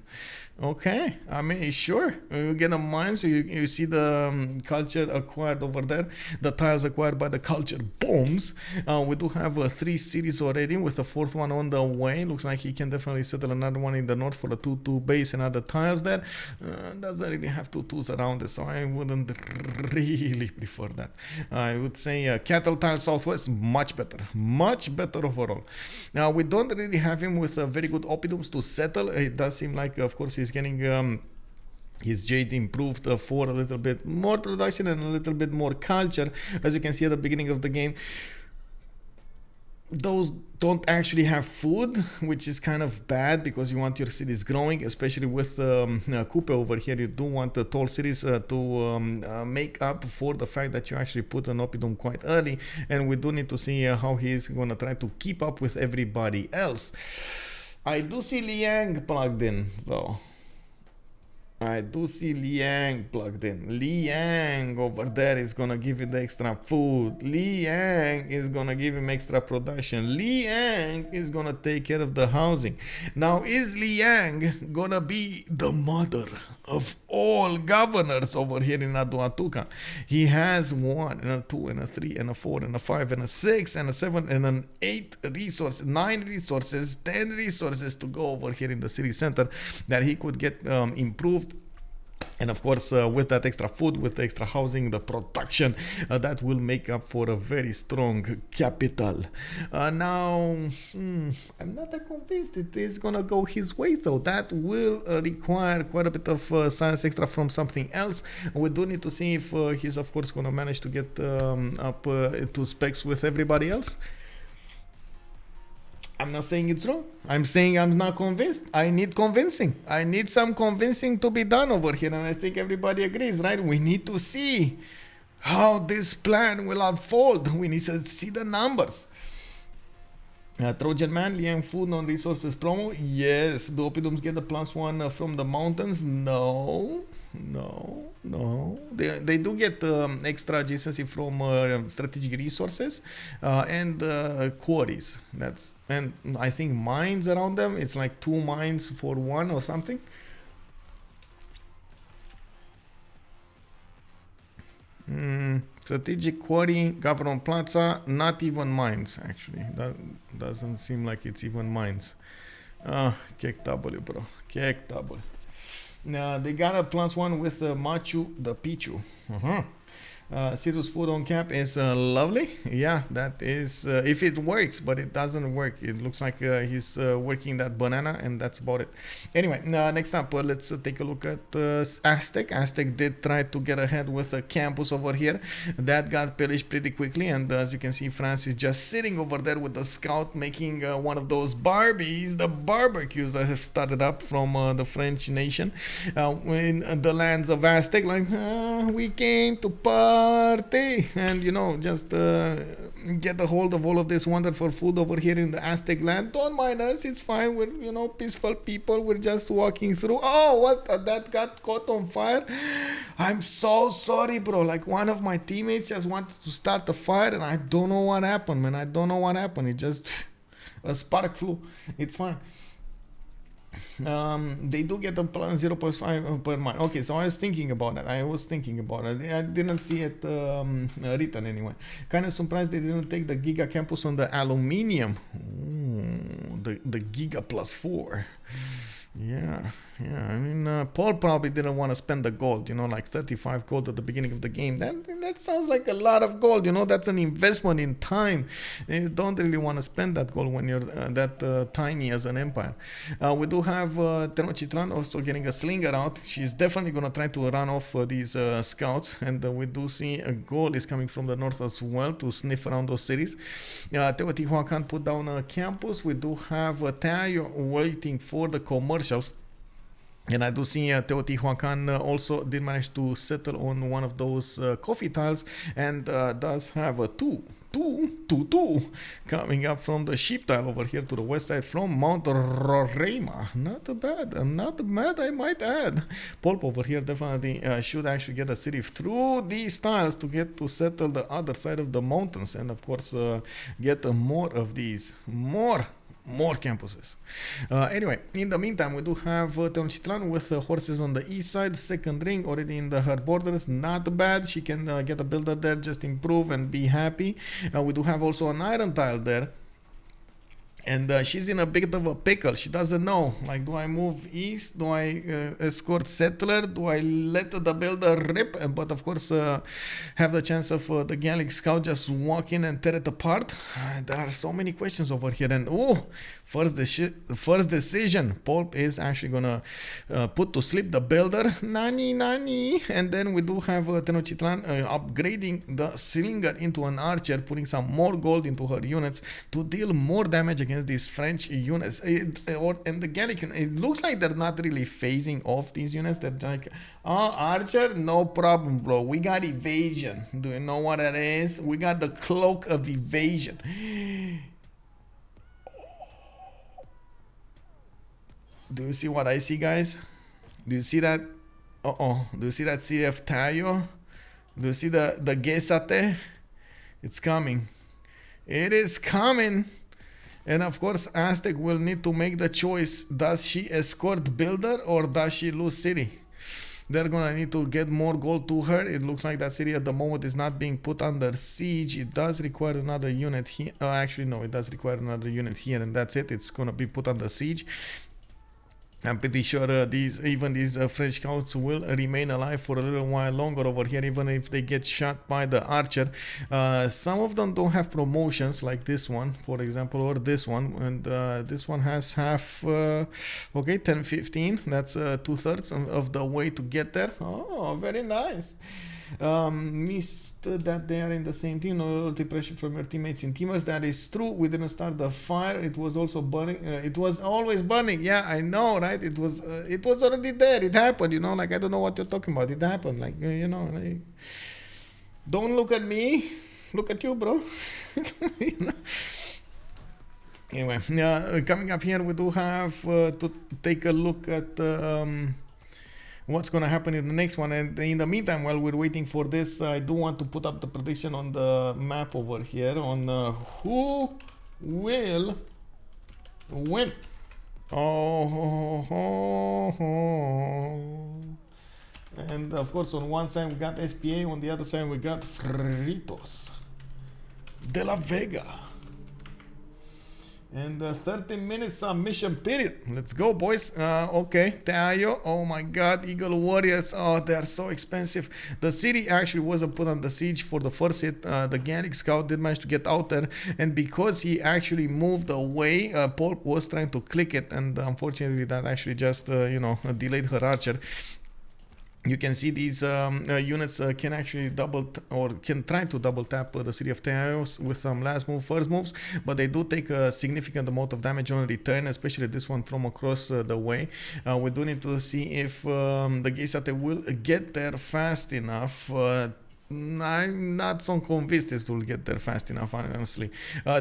Okay, I mean, sure, you get a mine, so you see the culture acquired over there, the tiles acquired by the culture bombs. We do have 3 cities already, with the 4th one on the way. Looks like he can definitely settle another one in the north for a 2-2 base and other tiles there. Doesn't really have 2 2s around it, so I wouldn't really prefer that. I would say cattle tile southwest, much better overall. Now we don't really have him with very good oppidums to settle. It does seem like, of course, he's getting his jade improved for a little bit more production and a little bit more culture. As you can see at the beginning of the game, those don't actually have food, which is kind of bad because you want your cities growing, especially with Coupe over here. You do want the tall cities to make up for the fact that you actually put an oppidum quite early, and we do need to see how he's going to try to keep up with everybody else. I do see Liang plugged in though. I do see Liang plugged in. Liang over there is gonna give you the extra food. Liang is gonna give him extra production. Liang is gonna take care of the housing. Now, is Liang gonna be the mother of all governors over here in Aduatuca? He has 1 and a 2 and a 3 and a 4 and a 5 and a 6 and a 7 and an 8 resources, 9 resources, 10 resources to go over here in the city center that he could get improved. And of course, with that extra food, with the extra housing, the production, that will make up for a very strong capital. Now, I'm not that convinced it is gonna go his way though. That will require quite a bit of science extra from something else. We do need to see if he's of course gonna manage to get up to specs with everybody else. I'm not saying it's wrong. I'm saying I'm not convinced. I need convincing. I need some convincing to be done over here. And I think everybody agrees, right? We need to see how this plan will unfold. We need to see the numbers. Trojan Man, Liang Food, non-resources promo. Yes. Do oppidums get the +1 from the mountains? No. They do get extra adjacency from strategic resources and quarries. And I think mines around them. It's like 2 mines for 1 or something. Strategic quarry, government plaza, not even mines actually. That doesn't seem like it's even mines. Kek W, bro. Kek W. Now they got a +1 with Machu the Pichu. Citrus food on cap is lovely. Yeah, that is if it works, but it doesn't work. It looks like he's working that banana, and that's about it. Anyway, next up, let's take a look at Aztec. Aztec did try to get ahead with a campus over here. That got pillaged pretty quickly, and as you can see, France is just sitting over there with the scout, making one of those Barbies, the barbecues that have started up from the French nation in the lands of Aztec. Like, we came to party, and you know, just get a hold of all of this wonderful food over here in the Aztec land. Don't mind us, it's fine. We're, you know, peaceful people. We're just walking through. Oh, what? That got caught on fire. I'm so sorry, bro. Like, one of my teammates just wanted to start the fire, and I don't know what happened, man. I don't know what happened. It just a spark flew. It's fine. They do get a plus 0.5 per mile. Okay, so I was thinking about that. I didn't see it written anyway. Kind of surprised they didn't take the Giga Campus on the aluminium. Ooh, the Giga +4. Yeah. I mean, Poolp probably didn't want to spend the gold, you know, like 35 gold at the beginning of the game. That sounds like a lot of gold, you know. That's an investment in time. You don't really want to spend that gold when you're that tiny as an empire. We do have Tenochtitlan also getting a slinger out. She's definitely going to try to run off these scouts, and we do see a Gaul is coming from the north as well to sniff around those cities. Teotihuacan put down a campus. We do have Tayo waiting for the commercials. And I do see Teotihuacan also did manage to settle on one of those coffee tiles, and does have a two coming up from the sheep tile over here to the west side from Mount Roraima. Not bad, I might add. Poolp over here definitely should actually get a city through these tiles to get to settle the other side of the mountains, and of course get more of these. More campuses. Anyway, in the meantime, we do have Tenochtitlan with horses on the east side, second ring already in her borders. Not bad. She can get a builder there, just improve and be happy. We do have also an iron tile there. And she's in a bit of a pickle. She doesn't know, like, do I move east? Do I escort settler? Do I let the builder rip? But of course, have the chance of the Gallic scout just walk in and tear it apart. There are so many questions over here. And first decision, Poolp is actually gonna put to sleep the builder. Nani. And then we do have Tenochtitlan upgrading the slinger into an archer, putting some more gold into her units to deal more damage against these French units, and the Gallic. It looks like they're not really phasing off these units. They're like, archer, no problem, bro. We got evasion. Do you know what that is? We got the cloak of evasion. Do you see what I see, guys? Do you see that? Do you see that CF Tayo? Do you see the Gesate? It's coming. It is coming. And of course, Aztec will need to make the choice. Does she escort builder or does she lose city? They're gonna need to get more gold to her. It looks like that city at the moment is not being put under siege. It does require another unit here. Actually, no, it does require another unit here, and that's it. It's gonna be put under siege. I'm pretty sure these French scouts will remain alive for a little while longer over here, even if they get shot by the archer. Some of them don't have promotions, like this one, for example, or this one. And this one has half, 10-15. That's 2/3 of the way to get there. Oh, very nice. Missed that they are in the same team. No loyalty pressure from your teammates in teamers. That is true. We didn't start the fire. It was also burning. It was always burning. Yeah, I know, right? It was already there. It happened, you know. Like, I don't know what you're talking about. It happened. Like, you know, like, don't look at me. Look at you, bro. You know? Anyway, coming up here, we do have to take a look at what's going to happen in the next one. And in the meantime, while we're waiting for this, I do want to put up the prediction on the map over here on who will win. And of course, on one side we got SPA, on the other side we got Freritos de la Vega. And 30 minutes mission period. Let's go, boys. Okay, Tayo. Oh my god, Eagle Warriors. Oh, they are so expensive. The city actually wasn't put on the siege for the first hit. The Gallic scout did manage to get out there. And because he actually moved away, Poolp was trying to click it. And unfortunately, that actually just, delayed her archer. You can see these units can actually can try to double tap the city of Teaios with some first moves, but they do take a significant amount of damage on return, especially this one from across the way. We do need to see if the Geisate will get there fast enough. I'm not so convinced this will get there fast enough, honestly.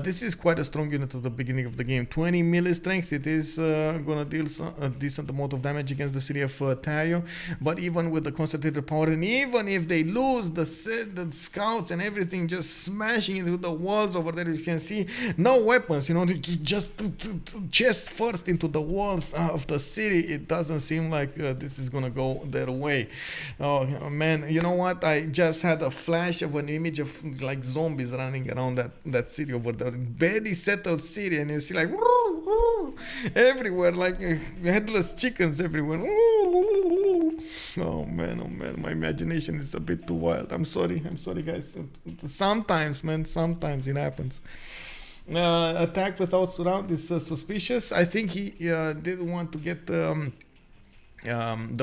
This is quite a strong unit at the beginning of the game. 20 melee strength. It is gonna deal a decent amount of damage against the city of Tayo. But even with the concentrated power, and even if they lose the scouts and everything just smashing into the walls over there, you can see no weapons, just chest first into the walls of the city. It doesn't seem like this is gonna go their way. Oh man, you know what? I just had a flash of an image of like zombies running around that city over there, barely settled city, and you see like everywhere, like headless chickens everywhere. Oh man, my imagination is a bit too wild. I'm sorry guys. Sometimes it happens. Attack without surround is suspicious. I think he did want to get the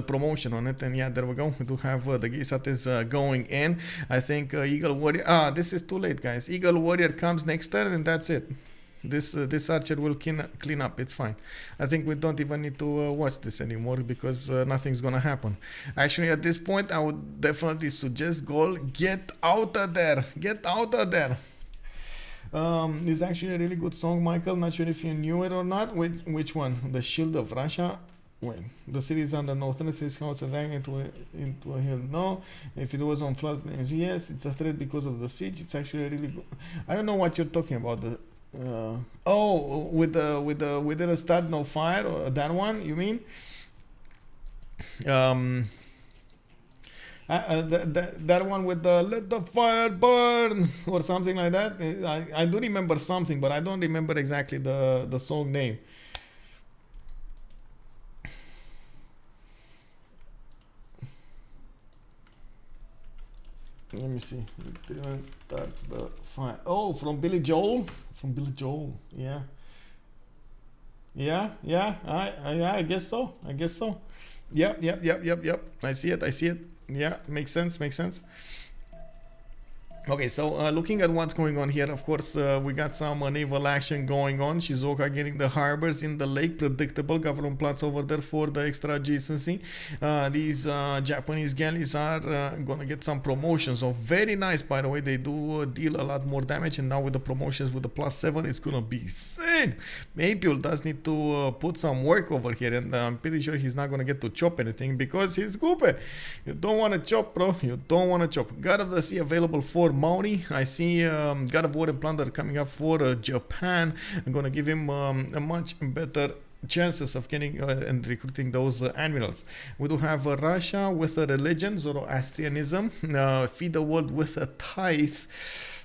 promotion on it, and yeah, there we go. We do have the Geisates going in. I think Eagle Warrior. This is too late, guys. Eagle Warrior comes next turn, and that's it. This archer will clean up. It's fine. I think we don't even need to watch this anymore because nothing's gonna happen. Actually, at this point, I would definitely suggest Gaul, get out of there. Get out of there. It's actually a really good song, Michael. Not sure if you knew it or not. Which one? The Shield of Russia. Wait, the city is under no threat. Its scouts are lying into a hill. No, if it was on floodplains, yes, it's a threat because of the siege. It's actually really good. I don't know what you're talking about. With the start no fire, or that one you mean? That one with the let the fire burn or something like that. I do remember something, but I don't remember exactly the song name. Let me see. Start the fire. Oh, from Billy Joel. From Billy Joel. Yeah. I guess so. Yep. I see it. Yeah, makes sense. Okay, so looking at what's going on here, of course, we got some naval action going on. Shizuoka getting the harbors in the lake, predictable government plots over there for the extra adjacency. These Japanese galleys are gonna get some promotions. So very nice, by the way. They do deal a lot more damage, and now with the promotions with the +7, it's gonna be insane. Apeul does need to put some work over here, and I'm pretty sure he's not gonna get to chop anything because he's Goope. You don't want to chop, bro. You don't want to chop. God of the Sea available for Maori. I see God of War and Plunder coming up for Japan. I'm gonna give him a much better chances of getting and recruiting those admirals. We do have Russia with a religion, Zoroastrianism. Feed the world with a tithe.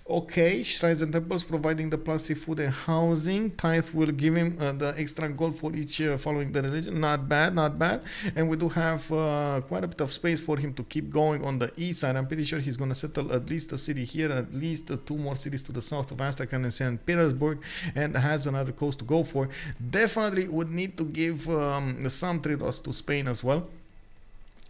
Okay, shrines and temples providing the +3 food and housing. Tithe will give him the extra gold for each following the religion. Not bad. And we do have quite a bit of space for him to keep going on the east side. I'm pretty sure he's going to settle at least a city here, at least 2 more cities to the south of Astrakhan and St. Petersburg, and has another coast to go for. Definitely would need to give some Tritos to Spain as well.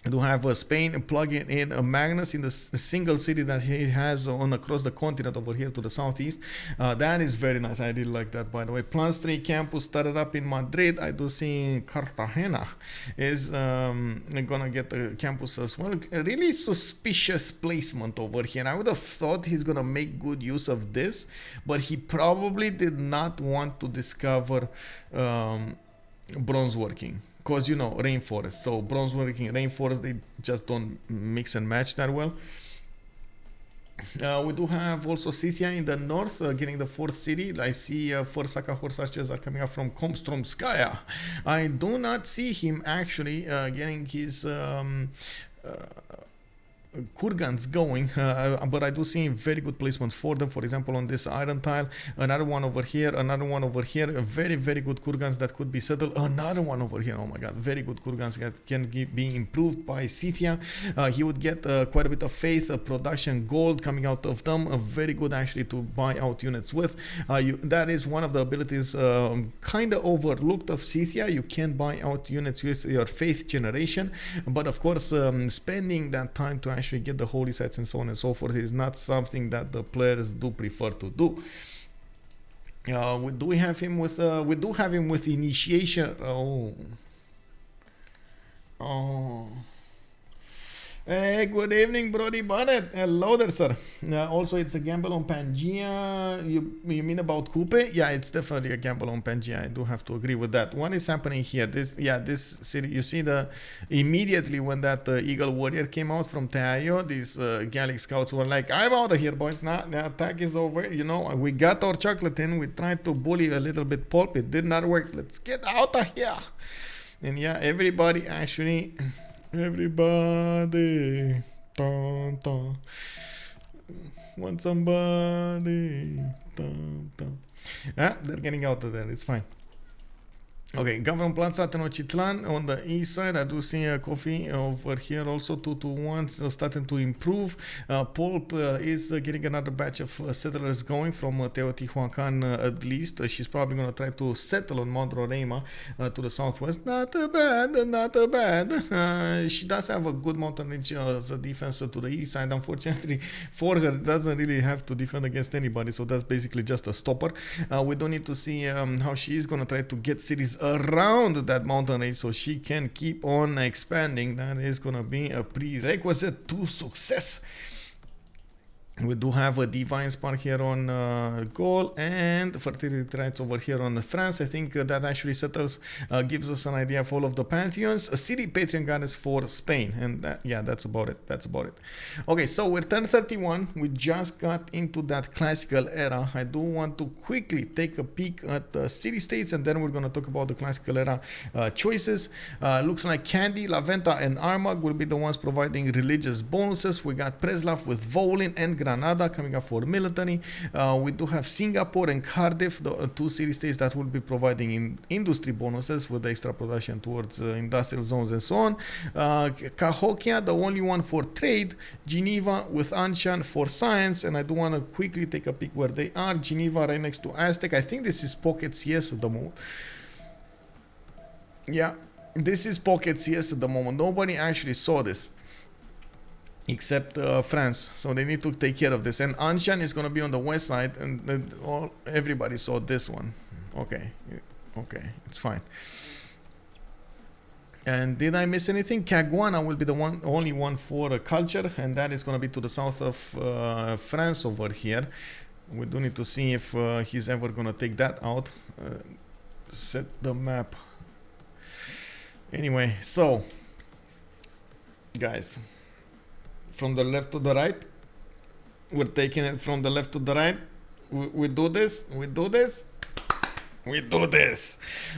We do have Spain plugging in Magnus in the single city that he has on across the continent over here to the southeast. That is very nice. I really like that, by the way. +3 campus started up in Madrid. I do see Cartagena is gonna get the campus as well. A really suspicious placement over here. I would have thought he's gonna make good use of this, but he probably did not want to discover bronze working. Because, rainforest. So bronze working, rainforest, they just don't mix and match that well. We do have also Scythia in the north, getting the 4th city. I see 4 Saka horse archers are coming up from Komstromskaya. I do not see him actually getting his kurgans going, but I do see very good placements for them. For example, on this iron tile, another one over here, another one over here, very good kurgans that could be settled, another one over here. Oh my god, very good kurgans that can be improved by Scythia. He would get quite a bit of faith, production gold coming out of them, very good actually to buy out units with. That is one of the abilities kind of overlooked of Scythia. You can buy out units with your faith generation, but of course spending that time to actually get the holy sites and so on and so forth is not something that the players do prefer to do. We do have him with initiation. Hey, good evening, Brody Bonnet. Hello there, sir. Also, it's a gamble on Pangea. You mean about Coupe? Yeah, it's definitely a gamble on Pangea. I do have to agree with that. What is happening here? This city, you see immediately when that Eagle Warrior came out from Teayo, these Gallic scouts were like, I'm out of here, boys. Now the attack is over. You know, we got our chocolate in. We tried to bully a little bit Poolp. It did not work. Let's get out of here. And yeah, everybody actually... Everybody, dun, dun. Want somebody, dun, dun. They're getting out of there, it's fine. Okay, Government Plaza Tenochtitlan on the east side. I do see a coffee over here also. 221 starting to improve. Poolp is getting another batch of settlers going from Teotihuacan at least. She's probably going to try to settle on Mount Roraima to the southwest. Not bad. She does have a good mountain range as a defense to the east side. Unfortunately for her, doesn't really have to defend against anybody, so that's basically just a stopper. We do need to see how she is going to try to get cities around that mountain range so she can keep on expanding. That is gonna be a prerequisite to success. We do have a divine spark here on Gaul and fertility rights over here on France. I think that actually settles, gives us an idea of all of the pantheons. A city patron goddess for Spain, and that's about it. Okay, so we're turn 31. We just got into that classical era. I do want to quickly take a peek at the city states, and then we're going to talk about the classical era choices. Looks like Candy, Laventa, and Armagh will be the ones providing religious bonuses. We got Preslav with Volin and Granada coming up for military. We do have Singapore and Cardiff, the two city states that will be providing industry bonuses with extra production towards industrial zones and so on. Cahokia, the only one for trade. Geneva with Anshan for science, and I do want to quickly take a peek where they are. Geneva right next to Aztec. I think this is Pocket CS at the moment. Yeah, this is Pocket CS at the moment. Nobody actually saw this except France, so they need to take care of this. And Anshan is going to be on the west side, and everybody saw this one. Okay, it's fine. And did I miss anything? Caguana will be the only one for culture, and that is going to be to the south of France over here. We do need to see if he's ever going to take that out. Set the map. Anyway, so guys, from the left to the right, we're taking it from the left to the right. We do this.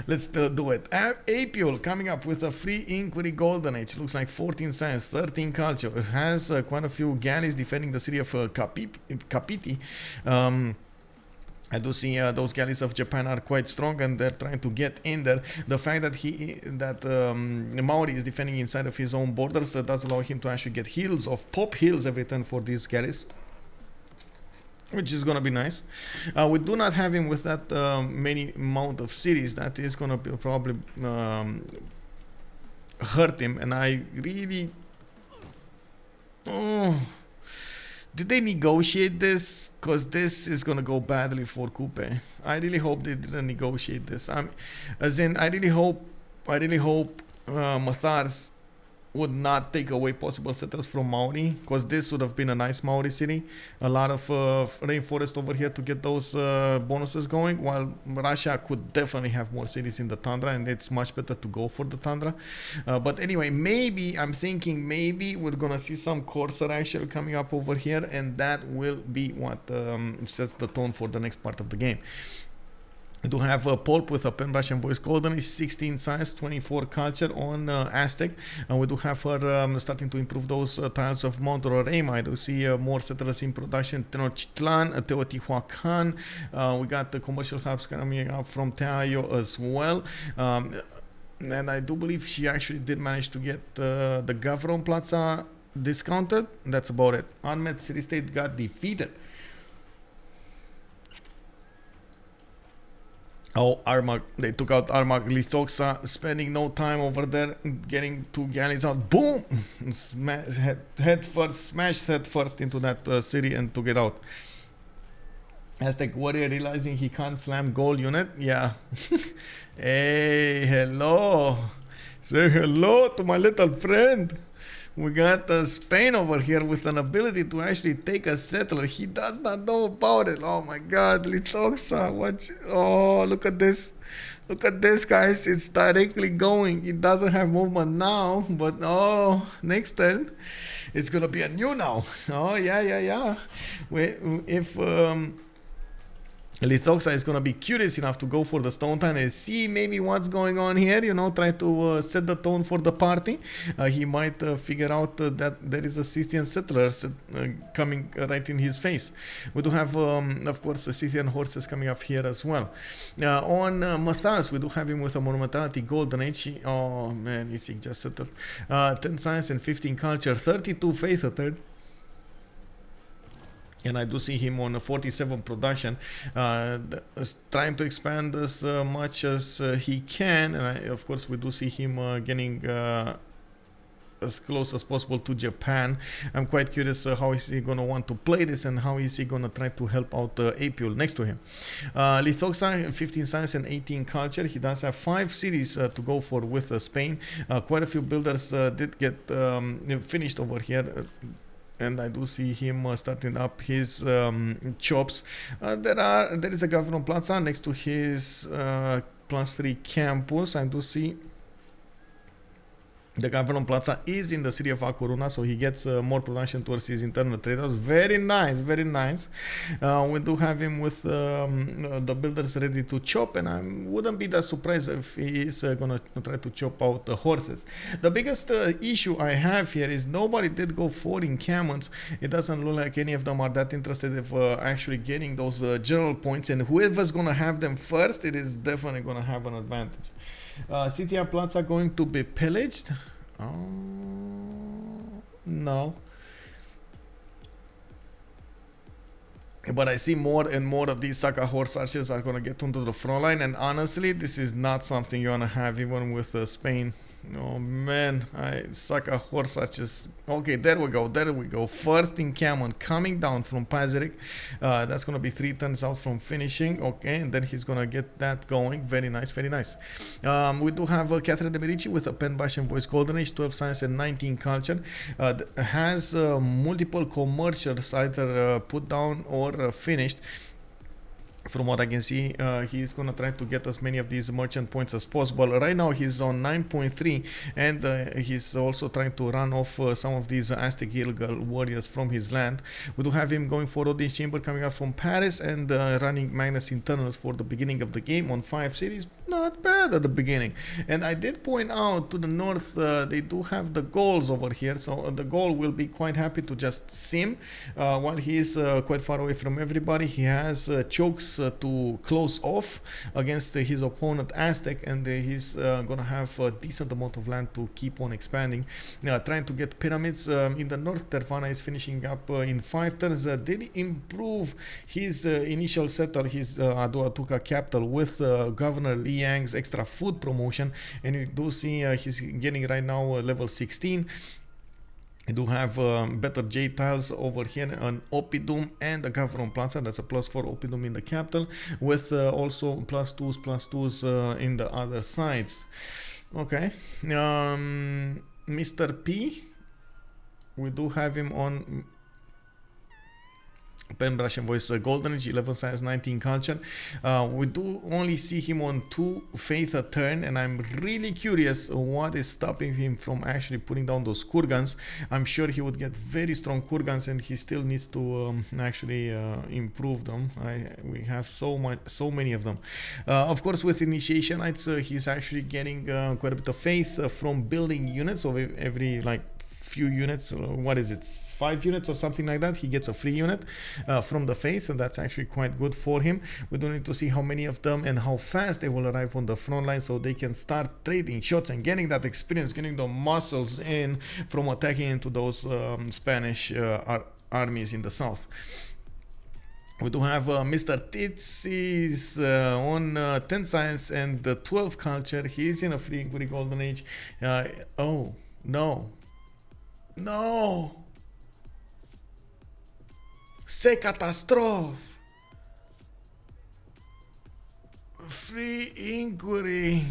Let's do it. Apeul coming up with a free inquiry golden age. Looks like 14 science, 13 culture. It has quite a few galleys defending the city of Kapiti. I do see those galleys of Japan are quite strong, and they're trying to get in there. The fact that Maori is defending inside of his own borders does allow him to actually get pop heals every turn for these galleys, which is gonna be nice. We do not have him with that many amount of cities. That is gonna be probably hurt him, and I really... did they negotiate this? Because this is gonna go badly for Coupe. I really hope they didn't negotiate this. I really hope Matharz would not take away possible settlers from Maori, because this would have been a nice Maori city. A lot of rainforest over here to get those bonuses going, while Russia could definitely have more cities in the tundra, and it's much better to go for the tundra. But anyway, I'm thinking maybe we're gonna see some Corsair action coming up over here, and that will be what sets the tone for the next part of the game. We do have Poolp with a pen brush and voice golden age, 16 size, 24 culture on Aztec, and we do have her starting to improve those tiles of Mount Roraima. I do see more settlers in production, Tenochtitlan, Teotihuacan. We got the commercial hubs coming up from Teayo as well. And I do believe she actually did manage to get the Gavron Plaza discounted. That's about it. Unmet city state got defeated. Oh, Armag, they took out Armag. Lythoxa, spending no time over there, getting two galleys out. Boom! Head first, smashed head first into that city and took it out. Aztec warrior realizing he can't slam Gaul unit. Yeah. Hey, hello. Say hello to my little friend. We got Spain over here with an ability to actually take a settler. He does not know about it. Oh my god, Lythoxa. Oh, look at this. Look at this, guys. It's directly going. It doesn't have movement now, but oh, next turn, it's gonna be a new now. Oh, yeah. If Lythoxa is going to be curious enough to go for the stone time and see maybe what's going on here, you know, try to set the tone for the party. He might figure out that there is a Scythian settler coming right in his face. We do have, of course, the Scythian horses coming up here as well. On Matharz, we do have him with a monumentality golden age. Oh man, he's just settled. 10 science and 15 culture, 32 faith a third. And I do see him on a 47 production, trying to expand as much as he can. And of course, we do see him getting as close as possible to Japan. I'm quite curious how is he going to want to play this and how is he going to try to help out Apeul next to him. Lythoxa, 15 science and 18 culture. He does have 5 cities to go for with Spain. Quite a few builders did get finished over here. And I do see him starting up his chops. There is a Gavron Plaza next to his +3 campus. I do see the Gavron Plaza is in the city of A Coruña, so he gets more production towards his internal traders. Very nice, very nice. We do have him with the builders ready to chop, and I wouldn't be that surprised if he is going to try to chop out the horses. The biggest issue I have here is nobody did go for encampments. It doesn't look like any of them are that interested in actually getting those general points, and whoever's going to have them first, it is definitely going to have an advantage. Scythia Plaza going to be pillaged? Oh, no. But I see more and more of these Saka horse archers are going to get onto the front line, and honestly, this is not something you want to have even with Spain. Oh man, Saka horse archers. Okay, there we go. First encampment coming down from Pazeric. That's going to be 3 turns out from finishing. Okay, and then he's going to get that going. Very nice, very nice. We do have Catherine de Medici with a pen bash and voice golden age, 12 science and 19 culture. Has multiple commercials either put down or finished. From what I can see, he's gonna try to get as many of these merchant points as possible. Right now he's on 9.3, and he's also trying to run off some of these Aztec illegal warriors from his land. We do have him going for Odin's Chamber coming up from Paris, and running Magnus Internals for the beginning of the game on 5 cities. Not bad at the beginning. And I did point out to the north, they do have the Gauls over here, so the Gaul will be quite happy to just sim while he's quite far away from everybody. He has chokes to close off against his opponent Aztec, and he's gonna have a decent amount of land to keep on expanding, trying to get pyramids in the north. Tervana is finishing up in 5 turns. Did improve his initial settler, his Aduatuca capital, with Governor Li Yang's extra food promotion, and you do see he's getting right now level 16. I do have better J tiles over here, an Oppidum and a Gavron Plaza. That's a +4 Oppidum in the capital, with also +2s in the other sides. Okay, Mr. P, we do have him on Pen Brush and Voice Golden Age, 11 Science, 19 Culture. We do only see him on 2 Faith a turn, and I'm really curious what is stopping him from actually putting down those Kurgans. I'm sure he would get very strong Kurgans, and he still needs to actually improve them. We have so many of them. Of course, with Initiation Knights, he's actually getting quite a bit of faith from building units. So every like few units, what is it, 5 units or something like that, he gets a free unit from the faith, and that's actually quite good for him. We do need to see how many of them and how fast they will arrive on the front line, so they can start trading shots and getting that experience, getting the muscles in from attacking into those Spanish armies in the south. We do have Mr. Titiits on 10 science and 12 culture. He's in a free inquiry golden age. Oh no, c'est catastrophe. Free inquiry,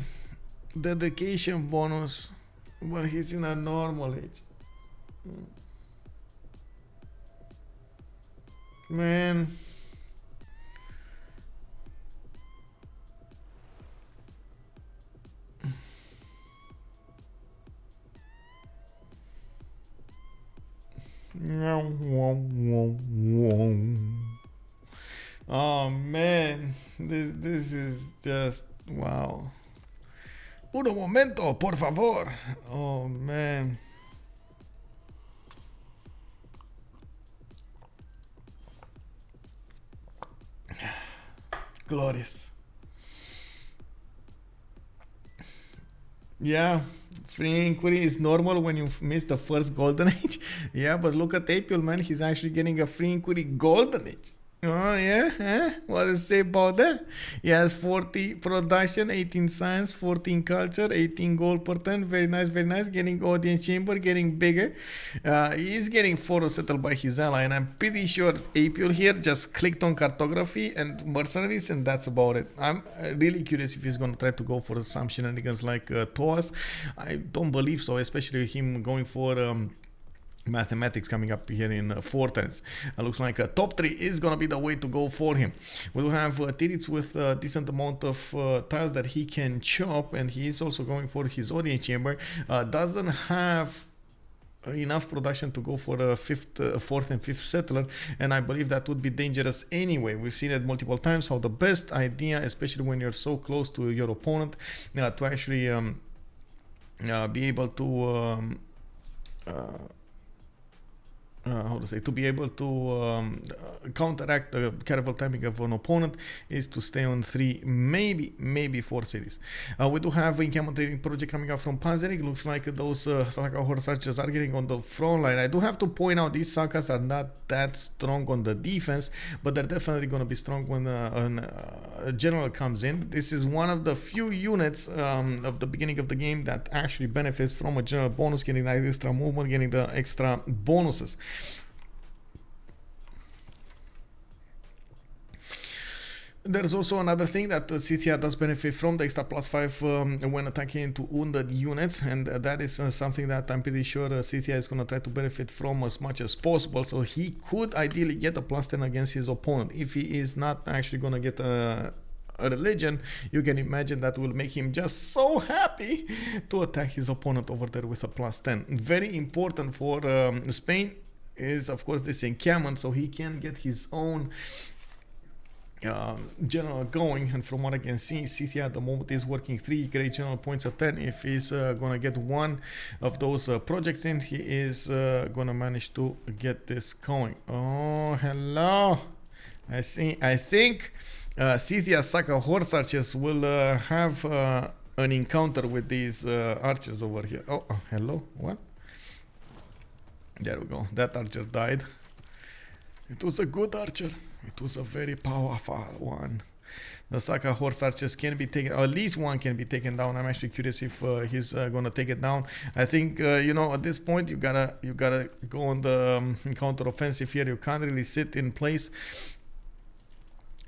dedication bonus, but he's in a normal age. Man. Oh man, this is just wow. Un momento, por favor. Oh man. Glorious. Yeah, free inquiry is normal when you miss the first golden age. Yeah, but look at Apeul, man. He's actually getting a free inquiry golden age. Oh yeah, huh? What do you say about that? He has 40 production, 18 science, 14 culture, 18 gold per turn. Very nice, very nice. Getting audience chamber, getting bigger. He's getting photo settled by his ally, and I'm pretty sure Apeul here just clicked on cartography and mercenaries, and that's about it. I'm really curious if he's gonna try to go for some shenanigans like Toas. I don't believe so, especially him going for mathematics coming up here in 4 turns. Looks like top 3 is gonna be the way to go for him. We do have Titiits with a decent amount of tiles that he can chop, and he is also going for his audience chamber. Doesn't have enough production to go for a 4th and 5th settler, and I believe that would be dangerous anyway. We've seen it multiple times how the best idea, especially when you're so close to your opponent, to actually be able to to be able to counteract the careful timing of an opponent is to stay on 3, maybe 4 cities. We do have encampment trading project coming up from Panzerich. Looks like those Saka horse archers are getting on the front line. I do have to point out these Sakas are not that strong on the defense, but they're definitely going to be strong when a general comes in. This is one of the few units of the beginning of the game that actually benefits from a general bonus, getting that extra movement, getting the extra bonuses. There's also another thing that Scythia does benefit from, the extra +5 when attacking into wounded units, and that is something that I'm pretty sure Scythia is going to try to benefit from as much as possible, so he could ideally get a +10 against his opponent. If he is not actually going to get a religion, you can imagine that will make him just so happy to attack his opponent over there with a +10. Very important for Spain is of course this encampment, so he can get his own general going, and from what I can see, Scythia at the moment is working 3 great general points a turn. If he's gonna get one of those projects in, he is gonna manage to get this going. Oh, hello. I think Scythia Saka horse archers will have an encounter with these archers over here. Oh, hello. What? There we go. That archer died. It was a good archer. It was a very powerful one. The Saka horse archers can be taken, or at least one can be taken down. I'm actually curious if he's gonna take it down. I think you know, at this point you gotta go on the counter offensive here. You can't really sit in place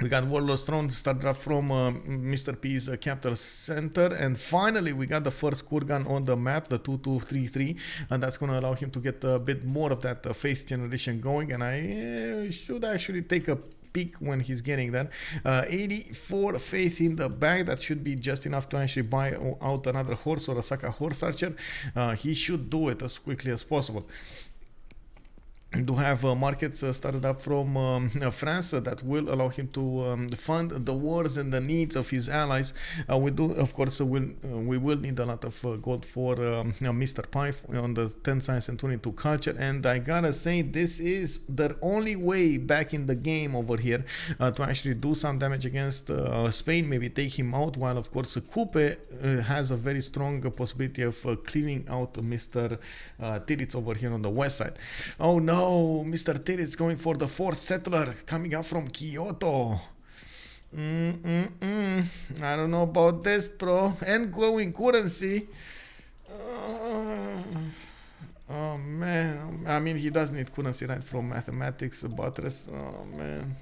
We got Warlord's Throne started up from Mr. P's capital center, and finally we got the first Kurgan on the map, the 2233, and that's going to allow him to get a bit more of that faith generation going, and I should actually take a peek when he's getting that. 84 faith in the bag, that should be just enough to actually buy out another horse or a Saka horse archer. He should do it as quickly as possible. Do have markets started up from France that will allow him to fund the wars and the needs of his allies. We do, of course, we will need a lot of gold for Mr. Pi on the 10 science and 22 culture, and I gotta say this is the only way back in the game over here to actually do some damage against Spain, maybe take him out, while of course Coupe has a very strong possibility of cleaning out Mr. Titiits over here on the west side. Oh no, Mr. Titiits going for the fourth settler coming up from Kyoto. I don't know about this, bro. And going currency. Oh man, I mean he does need currency right from mathematics, Matharz. Oh man,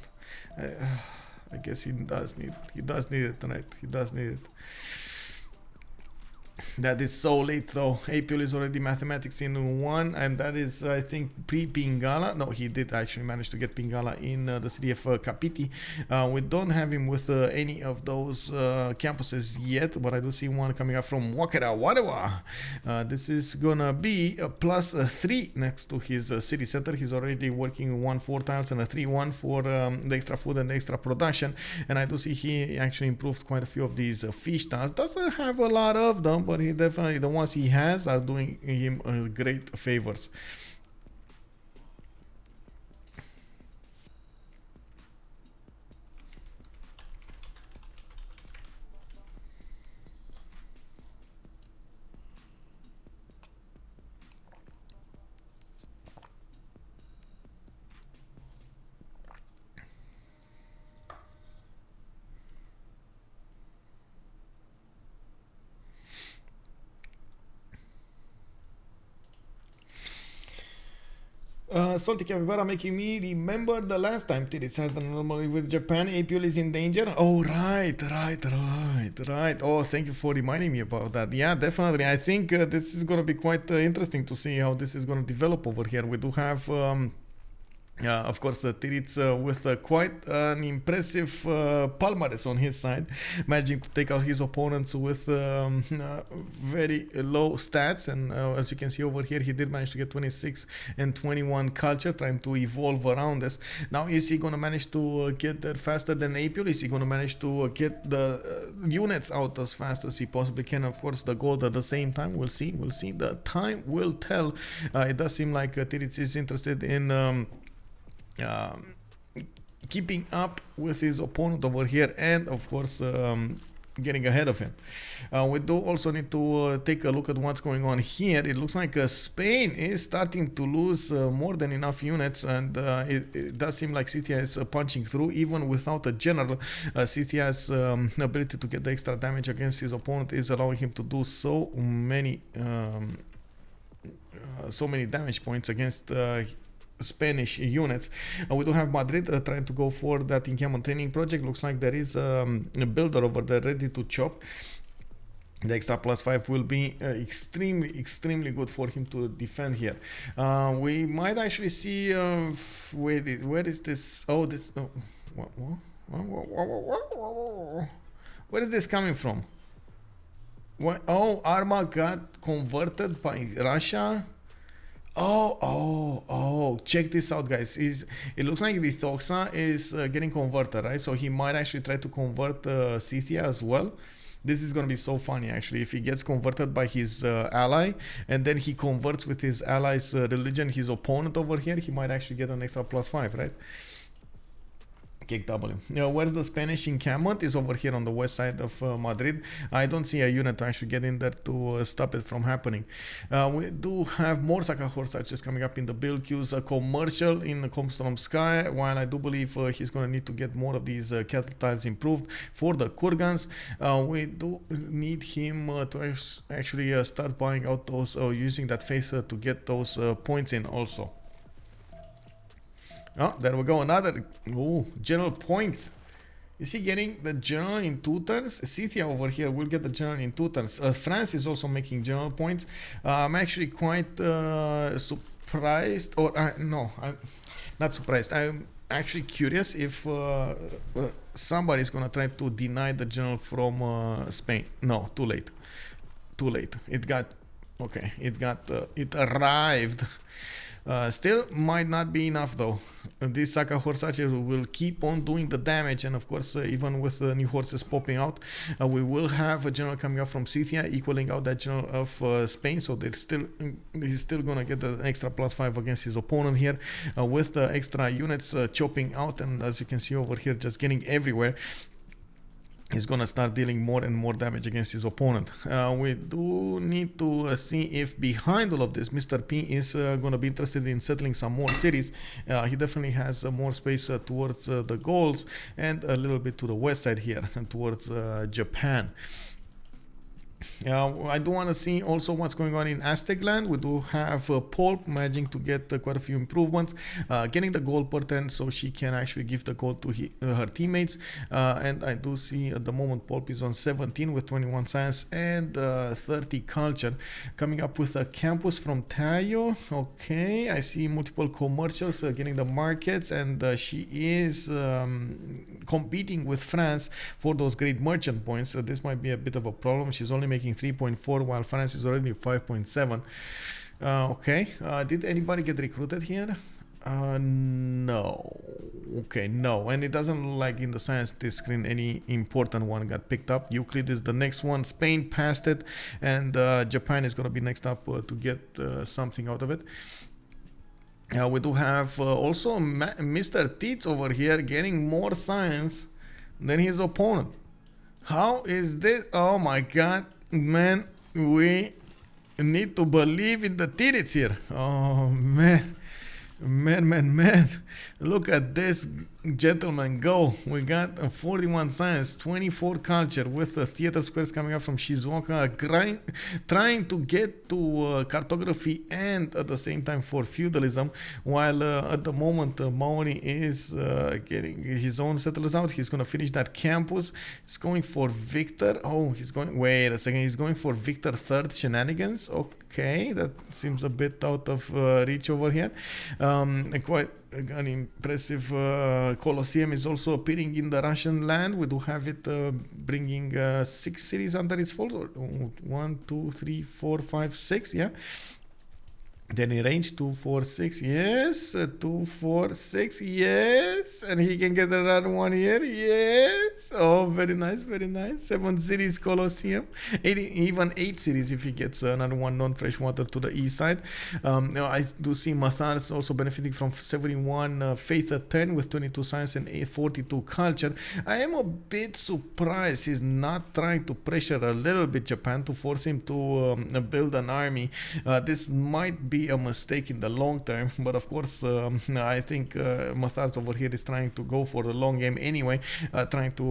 I guess he does need it, right? He does need it. That is so late though. Apeul is already mathematics in 1, and that is, I think, pre-Pingala. No, he did actually manage to get Pingala in the city of Kapiti. We don't have him with any of those campuses yet, but I do see one coming up from Wakera Wadawa. This is gonna be a +3 next to his city center. He's already working 1-4 tiles and a 3-1 for the extra food and the extra production, and I do see he actually improved quite a few of these fish tiles. Doesn't have a lot of them, but he definitely, the ones he has are doing him great favors. Salty Capybara making me remember the last time Titiits had normally with Japan. Apeul is in danger. Oh, right. Oh, thank you for reminding me about that. Yeah, definitely. I think this is going to be quite interesting to see how this is going to develop over here. We do have... of course, Titiits with quite an impressive palmarès on his side, managing to take out his opponents with very low stats, and as you can see over here, he did manage to get 26 and 21 culture, trying to evolve around this. Now, is he going to manage to get there faster than Apeul? Is he going to manage to get the units out as fast as he possibly can? Of course, the gold at the same time. We'll see. The time will tell. It does seem like Titiits is interested in keeping up with his opponent over here, and of course getting ahead of him. We do also need to take a look at what's going on here. It looks like Spain is starting to lose more than enough units, and it does seem like Scythia is punching through even without a general. Scythia's ability to get the extra damage against his opponent is allowing him to do so many damage points against Spanish units. We do have Madrid trying to go for that encampment training project. Looks like there is a builder over there ready to chop. The extra +5 will be extremely good for him to defend here. We might actually see where is this? Oh, this. Oh, where is this coming from? What? Oh, Arma got converted by Russia. Oh, check this out, guys. It looks like Lythoxa is getting converted, right? So he might actually try to convert Scythia as well. This is going to be so funny, actually. If he gets converted by his ally, and then he converts with his ally's religion, his opponent over here, he might actually get an extra +5, right? Kick W. Where's the Spanish encampment? Is over here on the west side of Madrid. I don't see a unit to actually get in there to stop it from happening. We do have more Saka horse archers coming up in the build queues. A commercial in the Comstorm Sky, while I do believe he's going to need to get more of these cattle tiles improved for the Kurgans. We do need him to actually start buying out those, using that faith to get those points in also. Oh, there we go, another general points. Is he getting the general in 2 turns? Scythia over here will get the general in 2 turns. France is also making general points. I'm actually quite surprised, or no, I'm not surprised. I'm actually curious if somebody's gonna try to deny the general from Spain. No, too late. Too late. It got okay. It arrived. Still might not be enough though. These Saka horse archers will keep on doing the damage, and of course even with the new horses popping out, we will have a general coming up from Scythia equaling out that general of Spain, so he's still gonna get the extra +5 against his opponent here, with the extra units chopping out, and as you can see over here, just getting everywhere. He's gonna start dealing more and more damage against his opponent. We do need to see if behind all of this Mr. P is gonna be interested in settling some more cities. He definitely has more space towards the Gauls, and a little bit to the west side here and towards Japan. I do want to see also what's going on in Aztec land. We do have Poolp managing to get quite a few improvements, getting the gold per turn so she can actually give the gold to her teammates, and I do see at the moment Poolp is on 17 with 21 science and 30 culture, coming up with a campus from Tayo. Okay, I see multiple commercials getting the markets, and she is competing with France for those great merchant points. So this might be a bit of a problem. She's only making 3.4 while France is already 5.7. Okay, did anybody get recruited here? No. Okay, no, and it doesn't look like in the science screen any important one got picked up. Euclid is the next one. Spain passed it, and Japan is going to be next up to get something out of it. We do have also Mr. Titiits over here getting more science than his opponent. How is this? Oh my god, man, we need to believe in the Titiits here. Oh man. Man, look at this gentleman go. We got a 41 science, 24 culture, with the theater squares coming up from Shizuoka, trying to get to cartography and at the same time for feudalism, while at the moment Maori is getting his own settlers out. He's going to finish that campus. He's going for Victor. Oh, wait a second, he's going for Victor third shenanigans. Okay, that seems a bit out of reach over here. Quite an impressive Colosseum is also appearing in the Russian land. We do have it bringing 6 cities under its fold. 1, 2, 3, 4, 5, 6, yeah. Then in range 2, 4, 6, yes. 2, 4, 6, yes. And he can get another one here, yes. Oh, very nice, very nice. 7 cities Colosseum, even 8 cities if he gets another one non-freshwater to the east side. I do see Matharz also benefiting from 71 faith at 10 with 22 science and 42 culture. I am a bit surprised he's not trying to pressure a little bit Japan to force him to build an army. This might be a mistake in the long term, but of course I think Matharz over here is trying to go for the long game anyway, trying to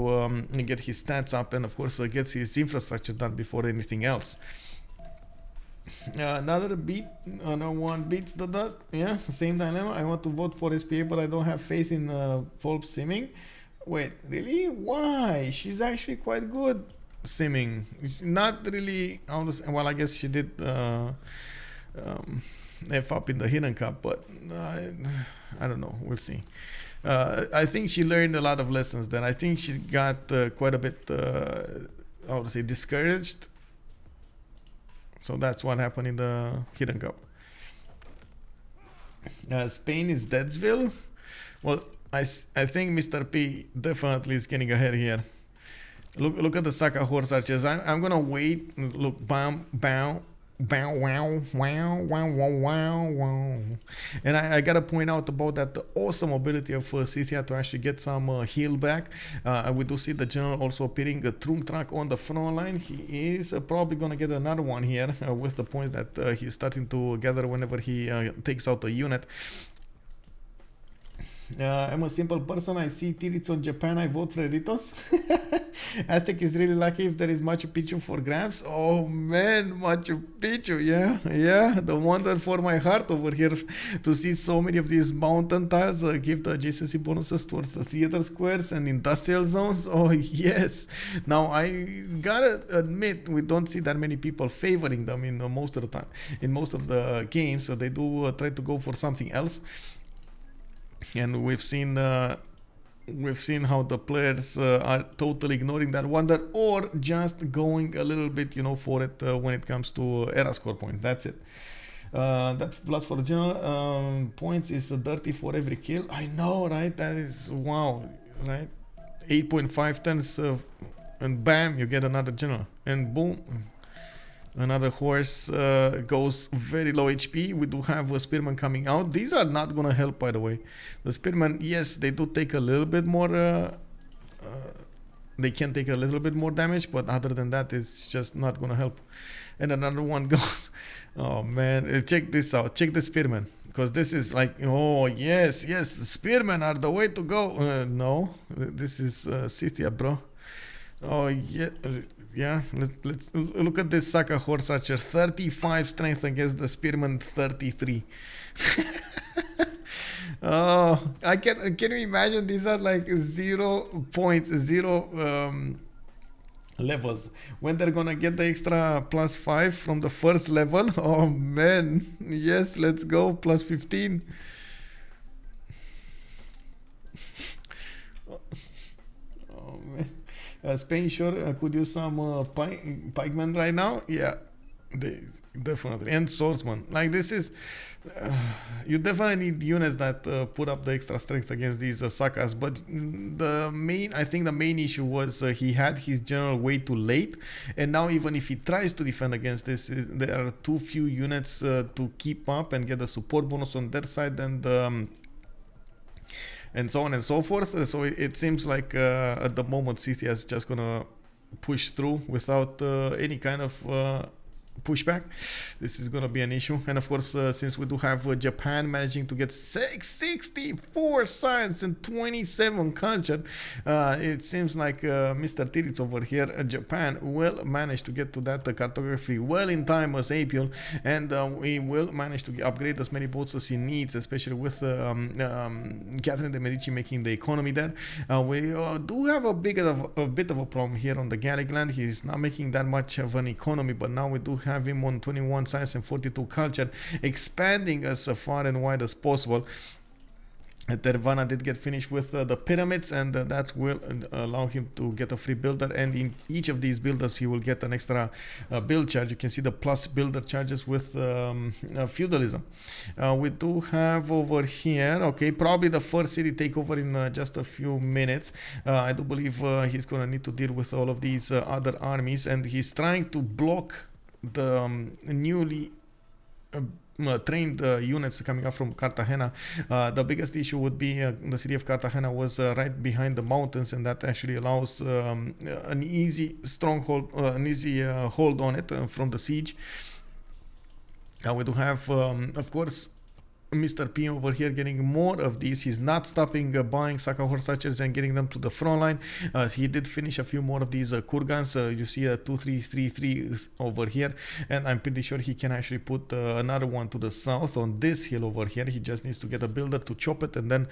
get his stats up and of course get his infrastructure done before anything else. Another one beats the dust. Yeah, same dilemma. I want to vote for SPA, but I don't have faith in Poolp simming. Wait, really? Why? She's actually quite good simming. It's not really. Well, I guess she did F up in the Hidden Cup, but I don't know. We'll see. I think she learned a lot of lessons then. I think she got quite a bit, discouraged. So that's what happened in the Hidden Cup. Spain is Deadsville. Well, I think Mr. P definitely is getting ahead here. Look at the Saka horse archers. I'm gonna wait. Look, bam, bam. Bow, wow, wow, wow, wow, wow, wow. And I gotta point out about that the awesome ability of Scythia to actually get some heal back. We do see the general also appearing a Trunk track on the front line. He is probably gonna get another one here with the points that he's starting to gather whenever he takes out a unit. I'm a simple person. I see Titiits on Japan. I vote Freritos. Aztec is really lucky if there is Machu Picchu for grabs. Oh man, Machu Picchu. Yeah. The wonder for my heart over here to see so many of these mountain tiles give the adjacency bonuses towards the theater squares and industrial zones. Oh yes. Now I gotta admit we don't see that many people favoring them in most of the time. In most of the games, they do try to go for something else. And we've seen how the players are totally ignoring that wonder or just going a little bit, for it when it comes to era score points. That's it. That plus for general points is 30 for every kill. I know, right? That is wow, right? 8.5 turns and bam, you get another general, and boom. Another horse goes very low HP. We do have a spearman coming out. These are not going to help, by the way. The spearman, yes, they do take a little bit more. They can take a little bit more damage, but other than that, it's just not going to help. And another one goes. Oh man, check this out. Check the spearman. Because this is like, oh yes, the spearmen are the way to go. No, this is Scythia, bro. Oh yeah, let's look at this Saka horse archer. 35 strength against the spearman 33. Oh, can you imagine? These are like 0 points, 0 levels. When they're gonna get the extra +5 from the first level. Oh man, yes, let's go +15. Oh man. Spain sure could use some pikemen right now. Yeah, they definitely, and swordsman. Like this is you definitely need units that put up the extra strength against these Sakas. But I think the main issue was he had his general way too late, and now even if he tries to defend against this, there are too few units to keep up and get the support bonus on their side, and so on and so forth. So it seems like at the moment Scythia is just gonna push through without any kind of pushback. This is gonna be an issue. And of course, since we do have Japan managing to get 664 science and 27 culture, it seems like Mr. Titiits over here, Japan, will manage to get to that cartography well in time as Apeul, and we will manage to upgrade as many boats as he needs, especially with Catherine de Medici making the economy there. We do have a bit of a problem here on the Gallic land. He's not making that much of an economy, but now we do have him on 21 science and 42 culture, expanding as far and wide as possible. Tervana did get finished with the pyramids, and that will allow him to get a free builder, and in each of these builders he will get an extra build charge. You can see the plus builder charges with feudalism. We do have over here, okay, probably the first city takeover in just a few minutes. I do believe he's gonna need to deal with all of these other armies, and he's trying to block the newly trained units coming up from Cartagena. The biggest issue would be the city of Cartagena was right behind the mountains, and that actually allows an easy stronghold, an easy hold on it from the siege. We do have, of course, Mr. P over here getting more of these. He's not stopping buying Saka horse archers and getting them to the front line. He did finish a few more of these kurgans. You see a 2-3-3-3 over here, and I'm pretty sure he can actually put another one to the south on this hill over here. He just needs to get a builder to chop it and then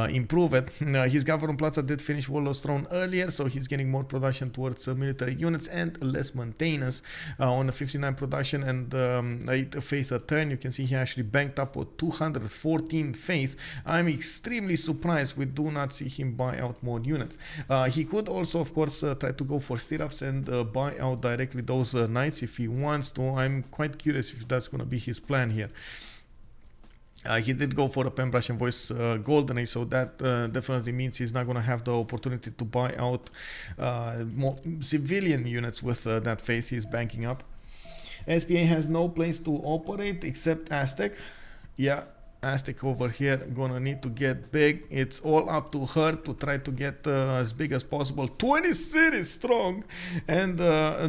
improve it. His Gavron Plaza did finish Warlord's Throne earlier, so he's getting more production towards military units and less maintenance on a 59 production and 8 faith a turn. You can see he actually banked up with 214 faith. I'm extremely surprised we do not see him buy out more units. He could also, of course, try to go for stirrups and buy out directly those knights if he wants to. I'm quite curious if that's going to be his plan here. He did go for a pen brush and voice golden age, so that definitely means he's not going to have the opportunity to buy out more civilian units with that faith he's banking up. SPA has no place to operate except Aztec. Yeah, Aztec over here gonna need to get big. It's all up to her to try to get as big as possible. 20 cities strong, and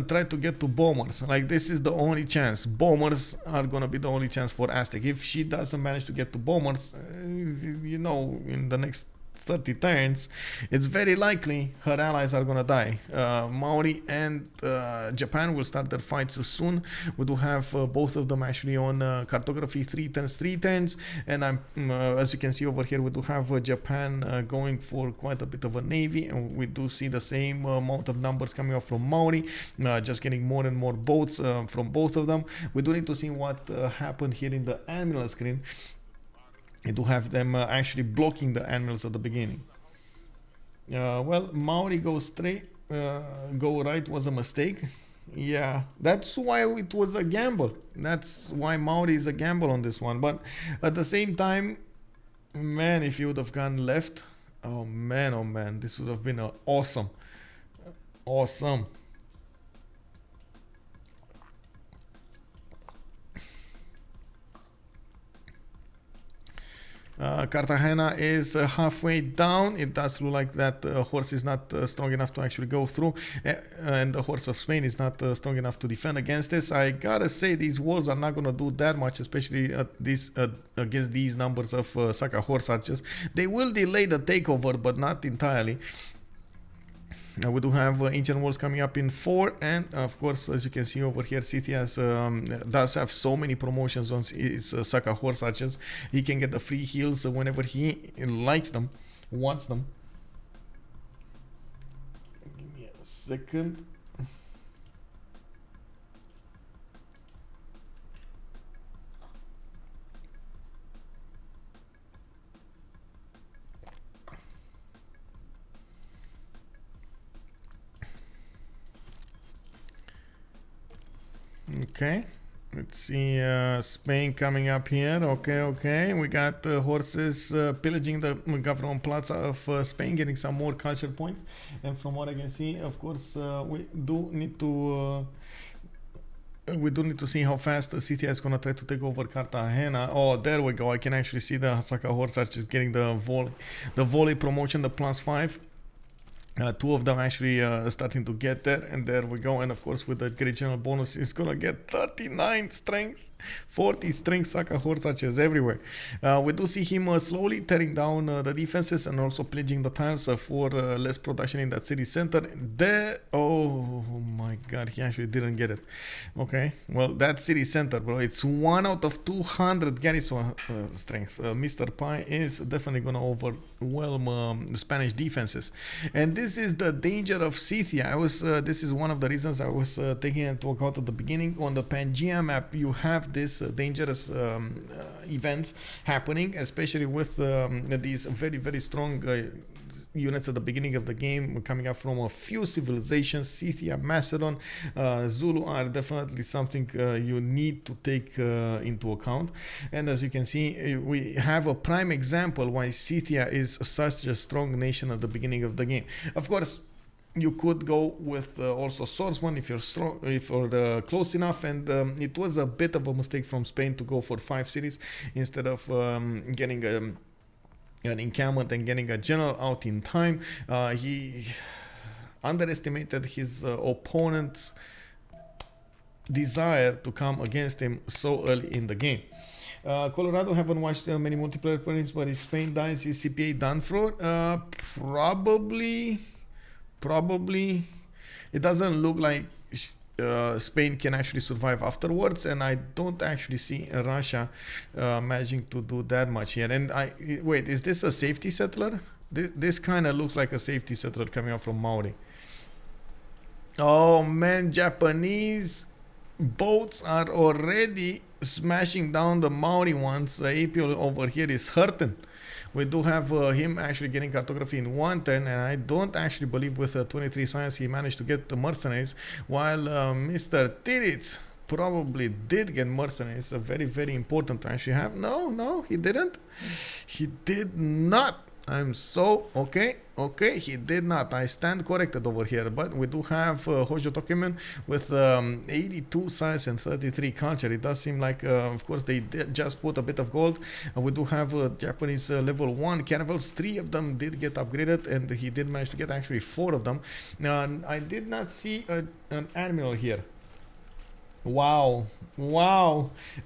try to get to bombers. Like, this is the only chance. Bombers are gonna be the only chance for Aztec. If she doesn't manage to get to bombers, you know, in the next 30 turns, it's very likely her allies are gonna die. Maori and Japan will start their fights soon. We do have both of them actually on cartography 3 turns, and as you can see over here, we do have Japan going for quite a bit of a navy, and we do see the same amount of numbers coming up from Maori, just getting more and more boats from both of them. We do need to see what happened here in the admiral screen. You do have them actually blocking the admirals at the beginning. Well, Maori go straight, go right was a mistake. Yeah, that's why it was a gamble. That's why Maori is a gamble on this one. But at the same time, man, if you would have gone left, oh man, this would have been awesome. Awesome. Cartagena is halfway down. It does look like that horse is not strong enough to actually go through, and the horse of Spain is not strong enough to defend against this. I gotta say, these walls are not gonna do that much, especially against these numbers of Saka horse archers. They will delay the takeover, but not entirely. We do have ancient walls coming up in 4, and of course, as you can see over here, Scythia does have so many promotions on his Saka horse archers. He can get the free heals whenever he likes them, wants them. Give me a second. Okay, let's see, Spain coming up here. Okay, we got horses pillaging the government plaza of Spain, getting some more culture points. And from what I can see, of course, we do need to see how fast Scythia is gonna try to take over Cartagena. Oh, there we go. I can actually see the Saka horse archers getting the volley promotion, the +5. 2 of them actually starting to get there, and there we go. And of course, with the great general bonus, it's gonna get 39 strength, 40 strength Saka horse archers everywhere. We do see him slowly tearing down the defenses and also pillaging the tiles for less production in that city center. There, oh my god, he actually didn't get it. Okay, well, that city center, bro, it's 1 out of 200 garrison strength. Mr. Pi is definitely gonna overwhelm the Spanish defenses, and this is the danger of Scythia. This is one of the reasons I was taking into account at the beginning. On the Pangea map, you have this dangerous events happening, especially with these very strong units at the beginning of the game coming up from a few civilizations. Scythia, Macedon, Zulu are definitely something you need to take into account. And as you can see, we have a prime example why Scythia is such a strong nation at the beginning of the game. Of course, you could go with also swordsman if you're strong, if you're close enough, and it was a bit of a mistake from Spain to go for 5 cities instead of getting an encampment and getting a general out in time. He underestimated his opponent's desire to come against him so early in the game. Colorado haven't watched many multiplayer points, but if Spain dies, is CPA done for? Probably. It doesn't look like Spain can actually survive afterwards, and I don't actually see Russia managing to do that much here. And wait, is this a safety settler? This kind of looks like a safety settler coming out from Maori. Oh man, Japanese boats are already smashing down the Maori ones. Apeul over here is hurting. We do have him actually getting cartography in 1 turn, and I don't actually believe with 23 science he managed to get the mercenaries, while Mr. Titiits probably did get mercenaries. Very important to actually have. No, he didn't. He did not. Okay, he did not. I stand corrected over here, but we do have Hojo Tokemen with 82 science and 33 culture. It does seem like, of course, they did just put a bit of gold. We do have Japanese level 1 carnivals. 3 of them did get upgraded, and he did manage to get actually 4 of them. I did not see an admiral here. Wow,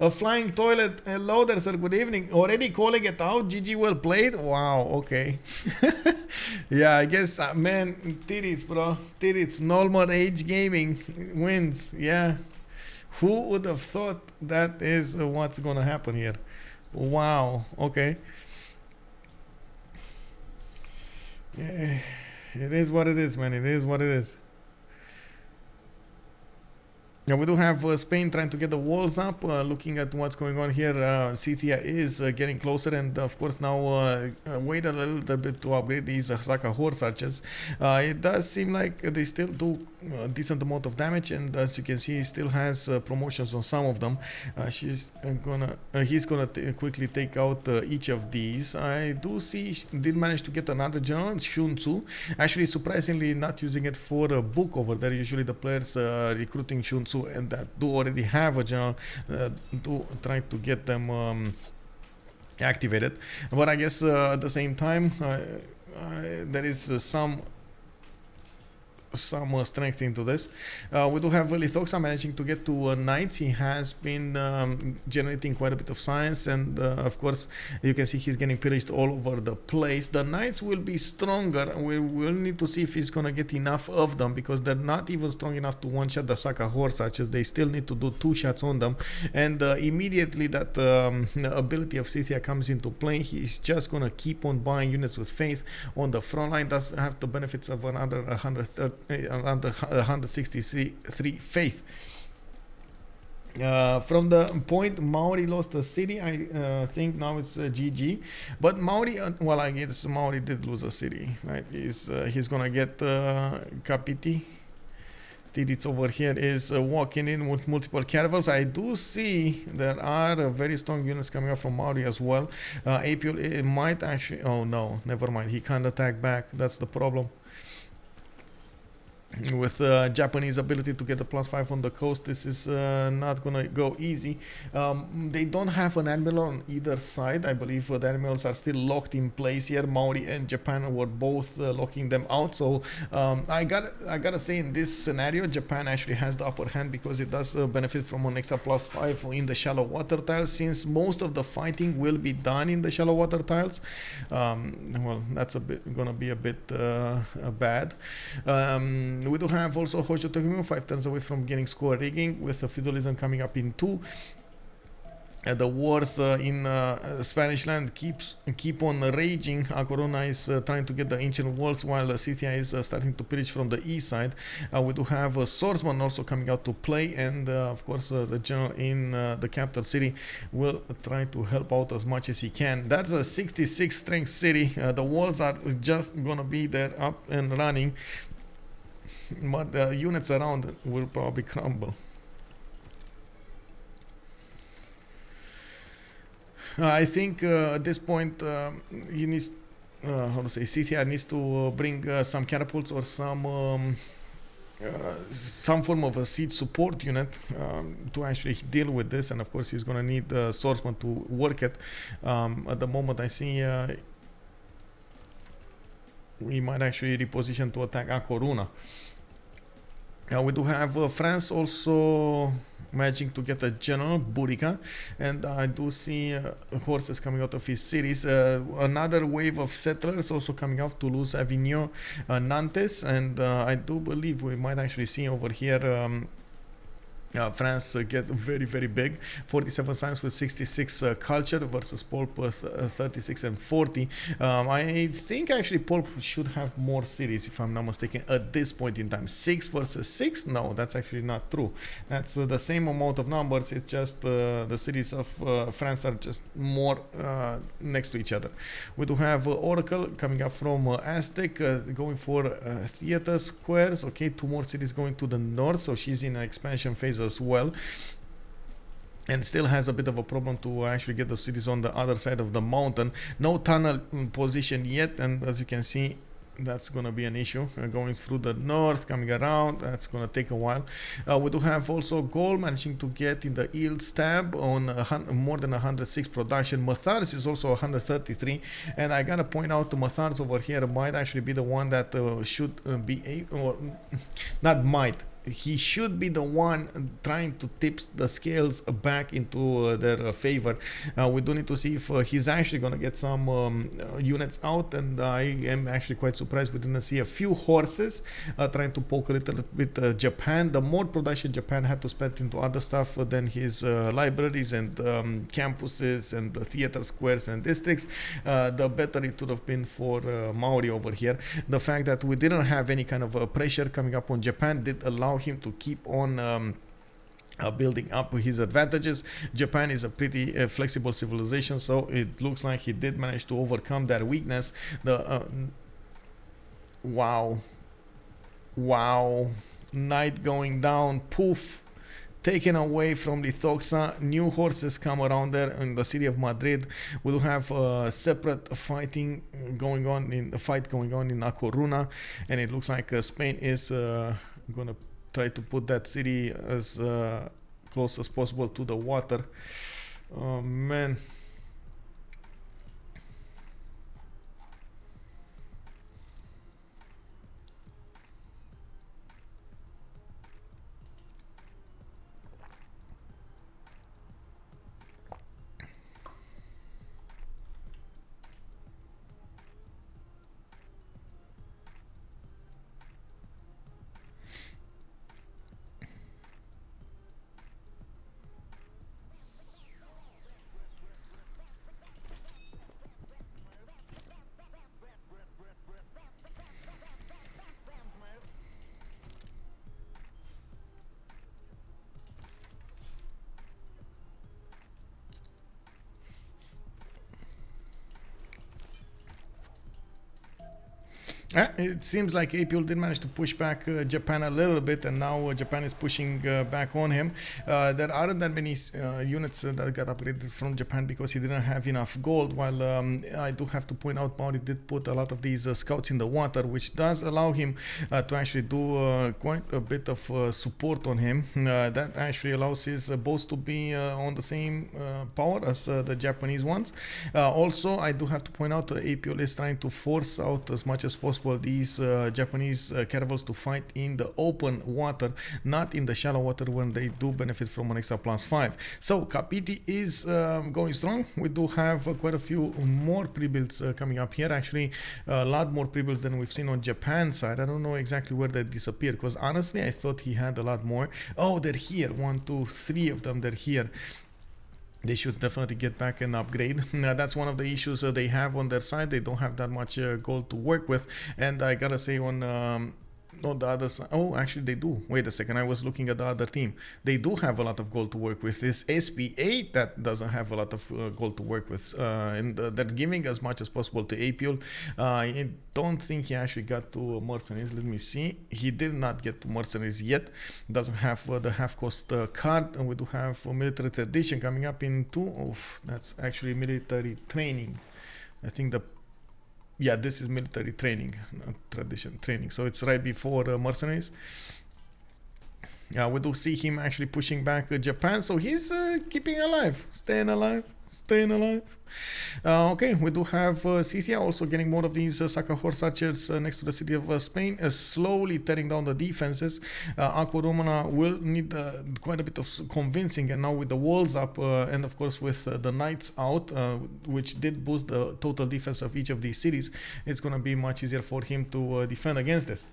a flying toilet. Hello there, sir, good evening. Already calling it out. GG, well played. Wow, okay. Yeah, I guess, man, Titiits, bro. Titiits, normal age gaming wins. Yeah, who would have thought that is what's gonna happen here? Wow, okay. Yeah, it is what it is, man. It is what it is. Yeah, we do have Spain trying to get the walls up. Looking at what's going on here, Scythia is getting closer, and of course now wait a little bit to upgrade these Saka horse archers. It does seem like they still do a decent amount of damage, and as you can see, he still has promotions on some of them. He's gonna quickly take out each of these. I do see did manage to get another general, Shun Tzu. Actually, surprisingly, not using it for a book over there. Usually the players recruiting Shun Tzu and that do already have a general do try to get them activated, but I guess at the same time there is some strength into this. We do have Lythoxa managing to get to knights. He has been generating quite a bit of science, and of course you can see he's getting pillaged all over the place. The knights will be stronger. We will need to see if he's gonna get enough of them, because they're not even strong enough to one-shot the Saka horse archers. They still need to do 2 shots on them, and immediately that ability of Scythia comes into play, he's just gonna keep on buying units with faith on the front line. Does have the benefits of another 163 faith. From the point Maori lost the city, I think now it's GG. But Maori, well, I guess Maori did lose a city, right? He's gonna get Kapiti. Titiits over here is walking in with multiple caravels. I do see there are very strong units coming up from Maori as well. Apeul, it might actually, oh no, never mind. He can't attack back. That's the problem. With Japanese ability to get a +5 on the coast, this is not gonna go easy. They don't have an admiral on either side. I believe the admirals are still locked in place here. Maori and Japan were both locking them out. So I gotta say, in this scenario, Japan actually has the upper hand, because it does benefit from an extra +5 in the shallow water tiles, since most of the fighting will be done in the shallow water tiles. Well, that's gonna be a bit bad. We do have also Hojo Tokemen 5 turns away from getting score rigging, with the feudalism coming up in 2. The wars in Spanish land keep on raging. A Corona is trying to get the ancient walls, while Scythia is starting to pillage from the east side. We do have a swordsman also coming out to play, and of course the general in the capital city will try to help out as much as he can. That's a 66 strength city. The walls are just gonna be there up and running, but the units around it will probably crumble. I think at this point he needs, how to say, CTR needs to bring some catapults or some form of a siege support unit to actually deal with this, and of course he's gonna need swordsman to work it. At the moment I see we might actually reposition to attack A Coruna. We do have France also managing to get a general, Burica, and I do see horses coming out of his cities. Another wave of settlers also coming out: Toulouse, Avignon, Nantes, and I do believe we might actually see over here France get very, very big. 47 science with 66 culture versus Poolp 36 and 40. I think actually Poolp should have more cities, if I'm not mistaken, at this point in time. 6 versus 6? No, that's actually not true. That's the same amount of numbers. It's just the cities of France are just more next to each other. We do have Oracle coming up from Aztec, going for theater squares. Okay, 2 more cities going to the north, so she's in an expansion phase as well. and still has a bit of a problem to actually get the cities on the other side of the mountain. No tunnel in position yet, and as you can see, that's gonna be an issue. Going through the north, coming around, that's gonna take a while. We do have also Gaul managing to get in the yield stab on more than 106 production. Matharz is also 133, and I gotta point out the Matharz over here might actually be the one that should be or not might. He should be the one trying to tip the scales back into their favor. We do need to see if he's actually going to get some units out, and I am actually quite surprised we didn't see a few horses trying to poke a little bit Japan. The more production Japan had to spend into other stuff than his libraries and campuses and theater squares and districts, the better it would have been for Maori over here. The fact that we didn't have any kind of pressure coming up on Japan did allow him to keep on building up his advantages. Japan is a pretty flexible civilization, so it looks like he did manage to overcome that weakness. The wow, night going down, poof, taken away from Lythoxa. New horses come around there in the city of Madrid. We do have separate fighting going on in A Coruña, and it looks like Spain is gonna try to put that city as close as possible to the water. Oh man. It seems like Apeul did manage to push back Japan a little bit, and now Japan is pushing back on him. There aren't that many units that got upgraded from Japan because he didn't have enough gold, while I do have to point out Maori did put a lot of these scouts in the water, which does allow him to actually do quite a bit of support on him. That actually allows his boats to be on the same power as the Japanese ones. Also, I do have to point out Apeul is trying to force out as much as possible these Japanese caravels to fight in the open water, not in the shallow water, when they do benefit from an extra +5. So Kapiti is going strong. We do have quite a few more pre-builds coming up here, actually a lot more pre-builds than we've seen on Japan's side. I don't know exactly where they disappeared, because honestly I thought he had a lot more. Oh, they're here, 1, 2, 3 of them, they're here. They should definitely get back and upgrade. That's one of the issues they have on their side. They don't have that much gold to work with, and I gotta say on the other side, oh, actually they do. Wait a second, I was looking at the other team. They do have a lot of gold to work with. This SP8 that doesn't have a lot of gold to work with, and they're giving as much as possible to Apeul. I don't think he actually got to mercenaries. Let me see. He did not get to mercenaries yet. Doesn't have the half cost card, and we do have military tradition coming up in 2. Oof, that's actually military training. I think this is military training, not tradition training. So it's right before mercenaries. Yeah, we do see him actually pushing back Japan. So he's keeping alive, staying alive. Okay, we do have Scythia also getting more of these Saka horse archers next to the city of Spain, slowly tearing down the defenses. A Coruña will need quite a bit of convincing, and now with the walls up and of course with the knights out, which did boost the total defense of each of these cities, it's going to be much easier for him to defend against this.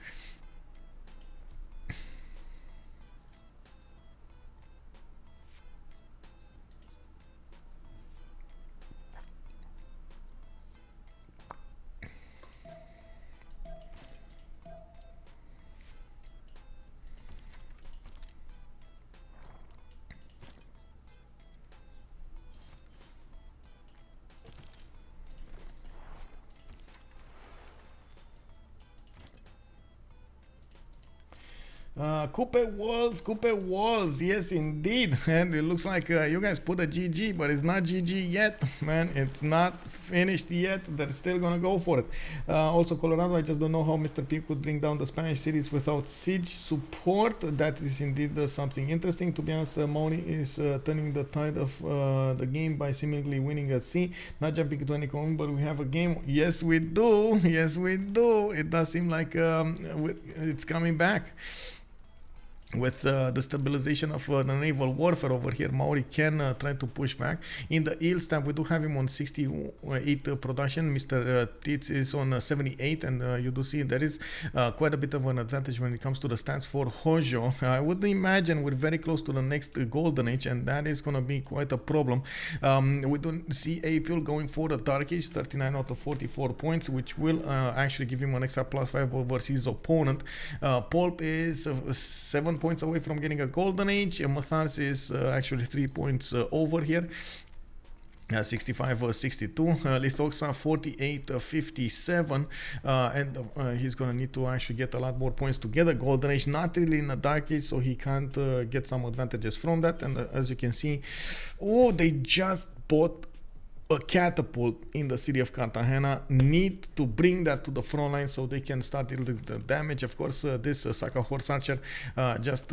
Coupe Walls, yes indeed. And it looks like you guys put a GG, but it's not GG yet, man. It's not finished yet. They're still gonna go for it. Also, Colorado, I just don't know how Mr. P could bring down the Spanish cities without siege support. That is indeed something interesting. To be honest, Maori is turning the tide of the game by seemingly winning at sea. Not jumping to any comment, but we have a game. Yes, we do. Yes, we do. It does seem like it's coming back. With the stabilization of the naval warfare over here, Maori can try to push back. In the eel stamp, we do have him on 68 production. Mr. Titiits is on 78, and you do see there is quite a bit of an advantage when it comes to the stats for Hojo. I would imagine we're very close to the next golden age, and that is going to be quite a problem. We do see Apeul going for the dark age, 39 out of 44 points, which will actually give him an extra +5 over his opponent. Poolp is 7 points away from getting a golden age. Matharz is actually 3 points over here. 65-62. Lythoxa 48-57, and he's gonna need to actually get a lot more points to get a golden age. Not really in a dark age, so he can't get some advantages from that. And as you can see, oh, they just bought a catapult in the city of Cartagena. Need to bring that to the front line so they can start dealing the damage. Of course, this Saka horse archer just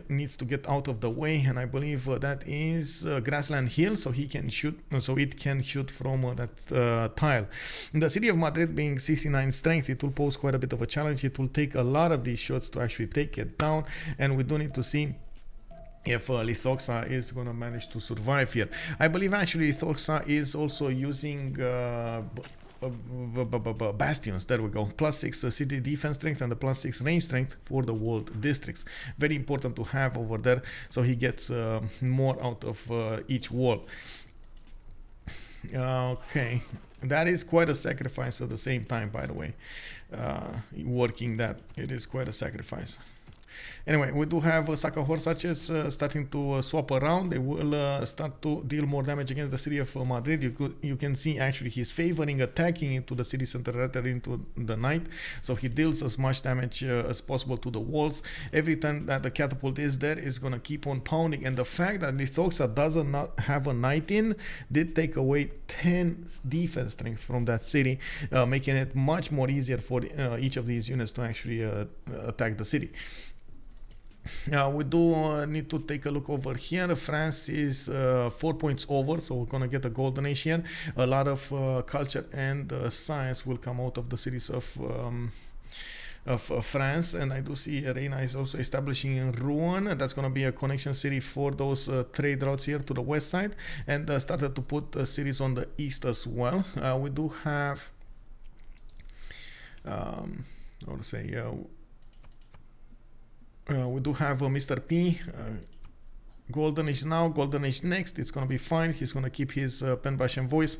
needs to get out of the way, and I believe that is grassland hill, so he can shoot. So it can shoot from that tile. In the city of Madrid, being 69 strength, it will pose quite a bit of a challenge. It will take a lot of these shots to actually take it down, and we do need to see if Lythoxa is going to manage to survive here. I believe actually Lythoxa is also using bastions. There we go. +6 city defense strength and the +6 range strength for the walled districts. Very important to have over there, so he gets more out of each wall. Okay. That is quite a sacrifice at the same time, by the way. Working that, it is quite a sacrifice. Anyway, we do have Saka horse archers starting to swap around. They will start to deal more damage against the city of Madrid. You can see actually he's favoring attacking into the city center rather into the night, so he deals as much damage as possible to the walls. Every time that the catapult is there, is gonna keep on pounding, and the fact that Lythoxa doesn't not have a knight in did take away 10 defense strength from that city, making it much more easier for each of these units to actually attack the city. We do need to take a look over here. France is 4 points over, so we're gonna get a golden age here. A lot of culture and science will come out of the cities of France, and I do see Reina is also establishing in Rouen. That's gonna be a connection city for those trade routes here to the west side, and started to put cities on the east as well. We do have I would say we do have Mr. P. Golden Age now, Golden Age next. It's gonna be fine. He's gonna keep his pen bash and voice.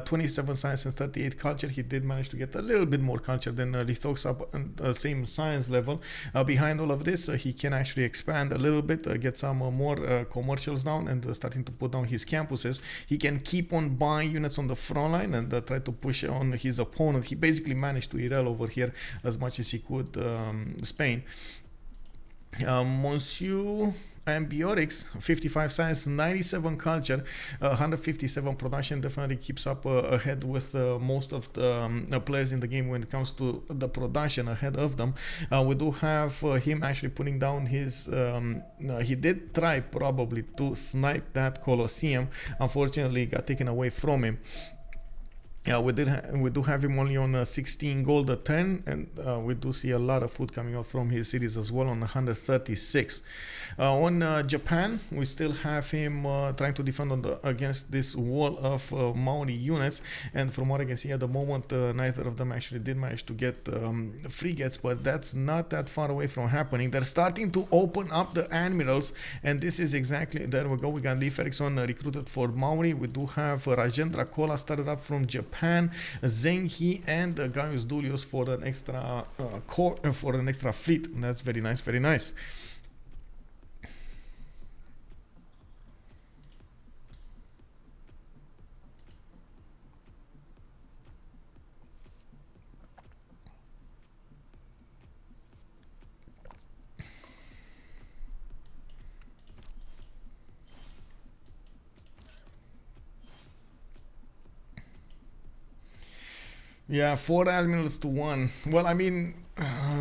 27 science and 38 culture. He did manage to get a little bit more culture than Lythoxa, same science level. Behind all of this, he can actually expand a little bit, get some more commercials down, and starting to put down his campuses. He can keep on buying units on the front line and try to push on his opponent. He basically managed to derail over here as much as he could Spain. Monsieur Ambiorix, 55 science, 97 culture, 157 production, definitely keeps up ahead with most of the players in the game when it comes to the production ahead of them. We do have him actually putting down his he did try probably to snipe that Colosseum, unfortunately got taken away from him. We do have him only on 16 gold a turn, and we do see a lot of food coming out from his cities as well on 136. On Japan, we still have him trying to defend against this wall of Maori units, and from what I can see at the moment, neither of them actually did manage to get frigates, but that's not that far away from happening. They're starting to open up the admirals, and this is exactly, there we go, we got Leif Erikson recruited for Maori. We do have Rajendra Kola started up from Japan, Zheng He and Gaius Dulius for an extra for an extra fleet. And that's very nice, very nice. Yeah, 4 admirals to 1. Well, I mean,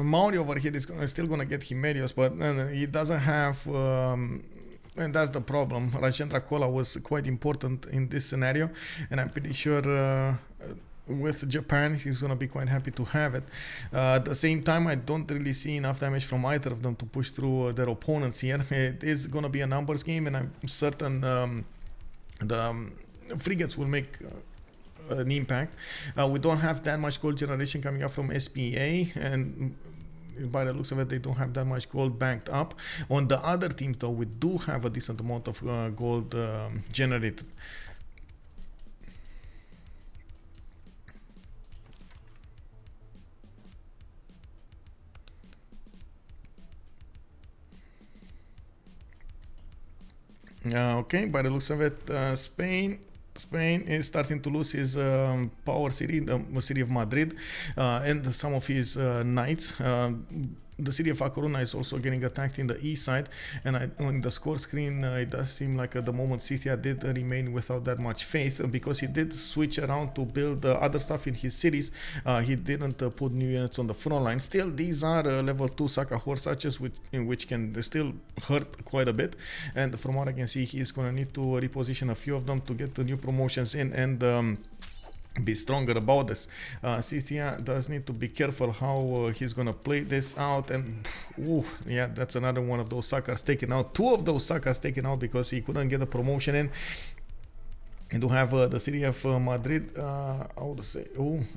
Maori over here is still gonna get Himerios, but he doesn't have. And that's the problem. Rajendra Kola was quite important in this scenario, and I'm pretty sure with Japan he's gonna be quite happy to have it. At the same time, I don't really see enough damage from either of them to push through their opponents here. It is gonna be a numbers game, and I'm certain the frigates will make an impact. We don't have that much gold generation coming up from SPA, and by the looks of it, they don't have that much gold banked up. On the other team, though, we do have a decent amount of gold generated. Okay, by the looks of it, Spain is starting to lose his power city, the city of Madrid, and some of his knights. The city of A Coruña is also getting attacked in the east side, and on the score screen it does seem like at the moment Scythia did remain without that much faith, because he did switch around to build other stuff in his cities. He didn't put new units on the front line. Still, these are level 2 Saka horse archers, which can still hurt quite a bit, and from what I can see, he's gonna need to reposition a few of them to get the new promotions in and be stronger about this. Scythia does need to be careful how he's gonna play this out, and yeah, that's another one of those suckers taken out. 2 of those suckers taken out because he couldn't get a promotion in. And to have the city of Madrid, I would say,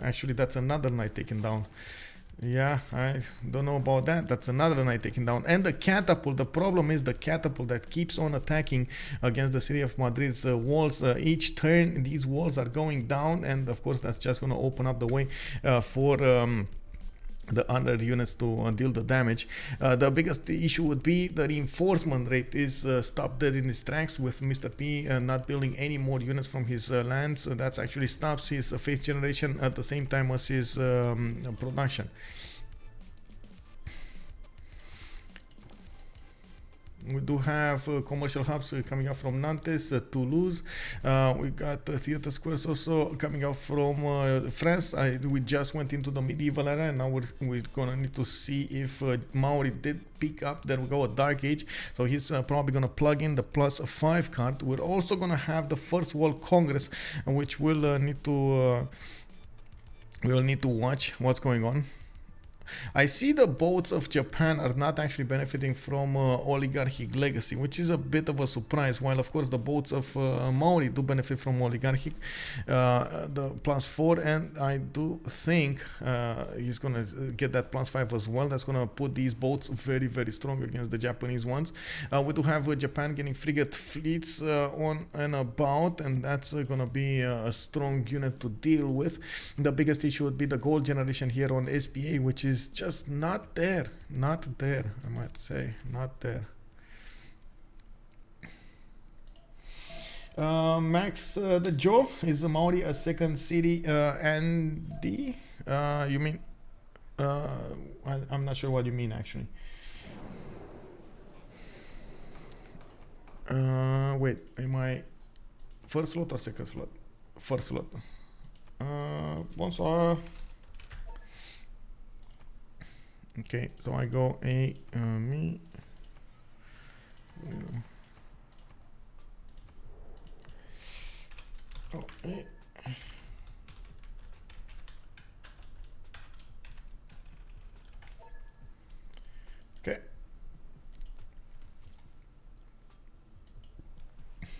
actually that's another knight taken down. Yeah, I don't know about that. That's another knight taken down. And the catapult, the problem is the catapult that keeps on attacking against the city of Madrid's walls. Each turn, these walls are going down, and of course that's just going to open up the way for the under units to deal the damage. The biggest issue would be the reinforcement rate is stopped dead in his tracks with Mr. P not building any more units from his lands. That actually stops his faith generation at the same time as his production. We do have commercial hubs coming up from Nantes, Toulouse. We got theater squares also coming out from France. We just went into the medieval era, and now we're gonna need to see if Maori did pick up. There we go, a Dark Age. So he's probably gonna plug in the +5 card. We're also gonna have the First World Congress, which we'll need to watch what's going on. I see the boats of Japan are not actually benefiting from oligarchic legacy, which is a bit of a surprise, while of course the boats of Maori do benefit from oligarchic, the +4, and I do think he's gonna get that +5 as well. That's gonna put these boats very, very strong against the Japanese ones. We do have Japan getting frigate fleets on and about, and that's gonna be a strong unit to deal with. The biggest issue would be the gold generation here on SPA, which is just not there, I might say, not there. Max the Joe, is the Maori a second city? Andy, you mean? I'm not sure what you mean actually. Wait, am I first slot or second slot? First slot. Bonsoir. Okay, so I go me. Okay. Okay.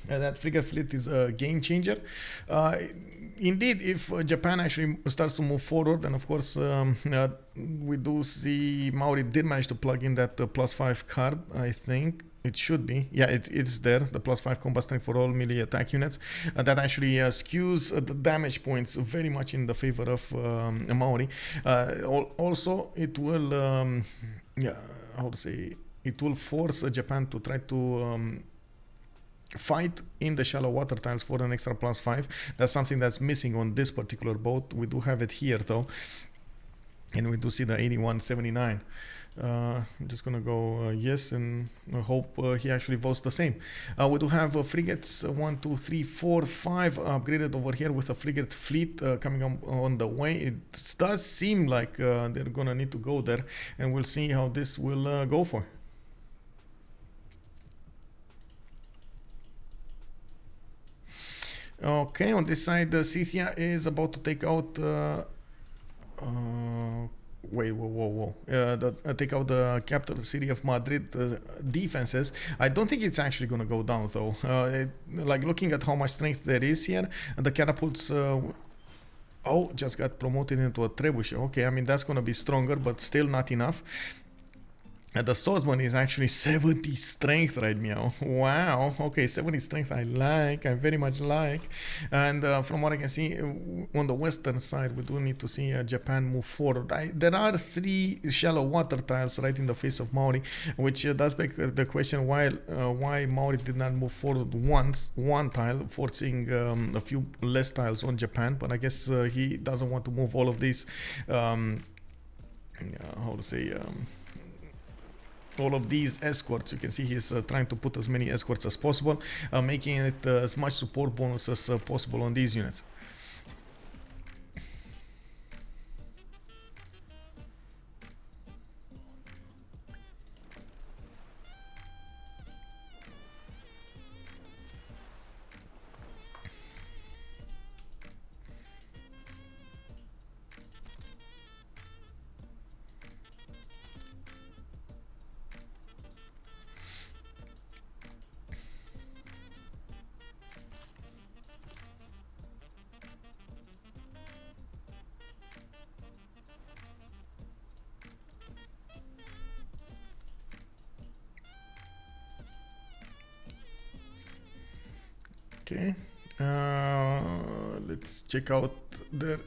That frigate fleet is a game changer. Indeed, if Japan actually starts to move forward, then of course we do see Maori did manage to plug in that +5 card. I think it should be. Yeah, it's there. The +5 combat strength for all melee attack units. That actually skews the damage points very much in the favor of Maori. Also, it will, how to say, it will force Japan to try to fight in the shallow water tiles for an extra +5. That's something that's missing on this particular boat. We do have it here though. And we do see the 8179. I'm just gonna go yes, and I hope he actually votes the same. We do have frigates 1, 2, 3, 4, 5 upgraded over here with a frigate fleet coming on the way. It does seem like they're gonna need to go there, and we'll see how this will go for. Okay, on this side, Scythia is about to take out. Wait, whoa. Take out the capital city of Madrid defenses. I don't think it's actually going to go down, though. Like, looking at how much strength there is here, the catapults. Just got promoted into a trebuchet. Okay, I mean, that's going to be stronger, but still not enough. And the swordsman is actually 70 strength right now. Wow. Okay, 70 strength I very much like. And from what I can see, on the western side, we do need to see Japan move forward. There are 3 shallow water tiles right in the face of Maori, which does beg the question why Maori did not move forward one tile, forcing a few less tiles on Japan. But I guess he doesn't want to move all of these, all of these escorts. You can see he's trying to put as many escorts as possible, making it as much support bonus as possible on these units. Okay, let's check out their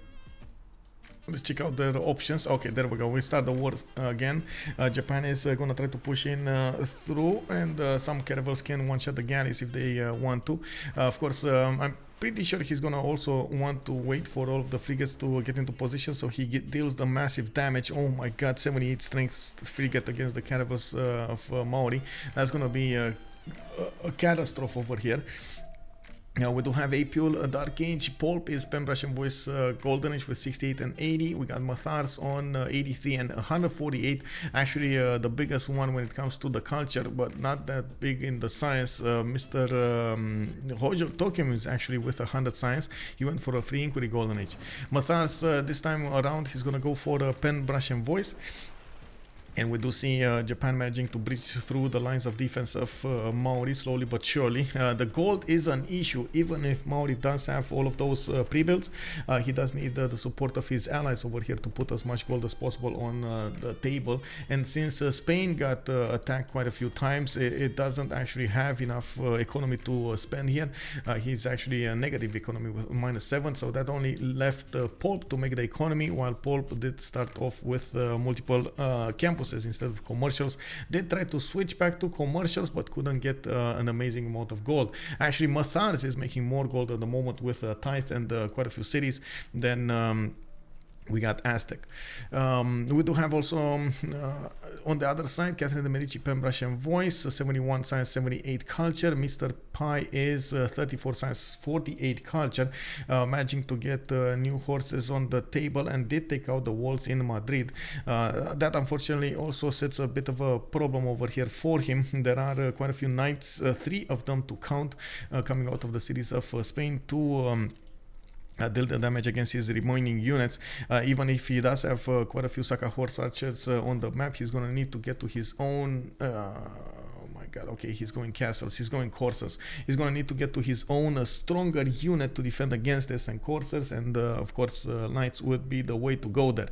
options. Okay, there we go. We start the war again. Japan is gonna try to push in through, and some caravels can one-shot the galleys if they want to. Of course, I'm pretty sure he's gonna also want to wait for all of the frigates to get into position, so he deals the massive damage. Oh my god, 78 strength frigate against the caravels of Maori. That's gonna be a catastrophe over here. Now we do have Apeul, Dark Age, Poolp is Pembrush and Voice Golden Age with 68 and 80. We got Matharz on 83 and 148. Actually the biggest one when it comes to the culture, but not that big in the science. Mr. Hojo Tokim is actually with 100 science. He went for a free inquiry Golden Age. Matharz this time around he's gonna go for Pen, Brush and Voice. And we do see Japan managing to breach through the lines of defense of Maori slowly but surely. The gold is an issue, even if Maori does have all of those pre-builds. He does need the support of his allies over here to put as much gold as possible on the table. And since Spain got attacked quite a few times, it doesn't actually have enough economy to spend here. He's actually a negative economy with -7, so that only left Poolp to make the economy, while Poolp did start off with multiple campuses instead of commercials. They tried to switch back to commercials but couldn't get an amazing amount of gold. Actually, Matharz is making more gold at the moment with Tithe and quite a few cities than we got Aztec. We do have also on the other side Catherine de Medici, Pembrush and Voice, 71 science, 78 culture. Mr. Pi is 34 science, 48 culture, managing to get new horses on the table and did take out the walls in Madrid. That unfortunately also sets a bit of a problem over here for him. There are quite a few knights, 3 of them to count, coming out of the cities of Spain to deal the damage against his remaining units. Even if he does have quite a few Saka horse archers on the map, he's gonna need to get to his own God, okay, he's going castles, he's going coursers. He's going to need to get to his own stronger unit to defend against this, and coursers and of course knights would be the way to go there.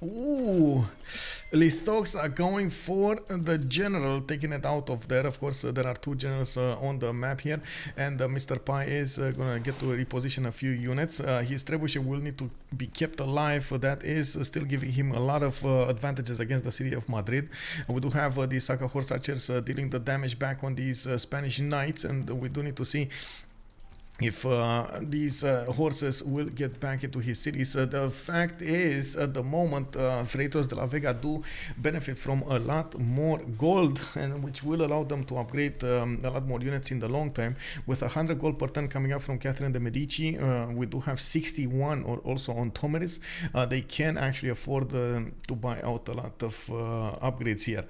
Ooh, Lythoxa going for the general, taking it out of there. Of course, there are two generals on the map here, and Mr. Pi is gonna get to reposition a few units. His trebuchet will need to be kept alive. That is still giving him a lot of advantages against the city of Madrid. We do have the Saka horse archers dealing the damage back on these Spanish knights, and we do need to see if these horses will get back into his cities. The fact is, at the moment, Freritos de la Vega do benefit from a lot more gold, and which will allow them to upgrade a lot more units in the long term. With 100 gold per turn coming up from Catherine de Medici, we do have 61 or also on Tomeris. They can actually afford to buy out a lot of upgrades here.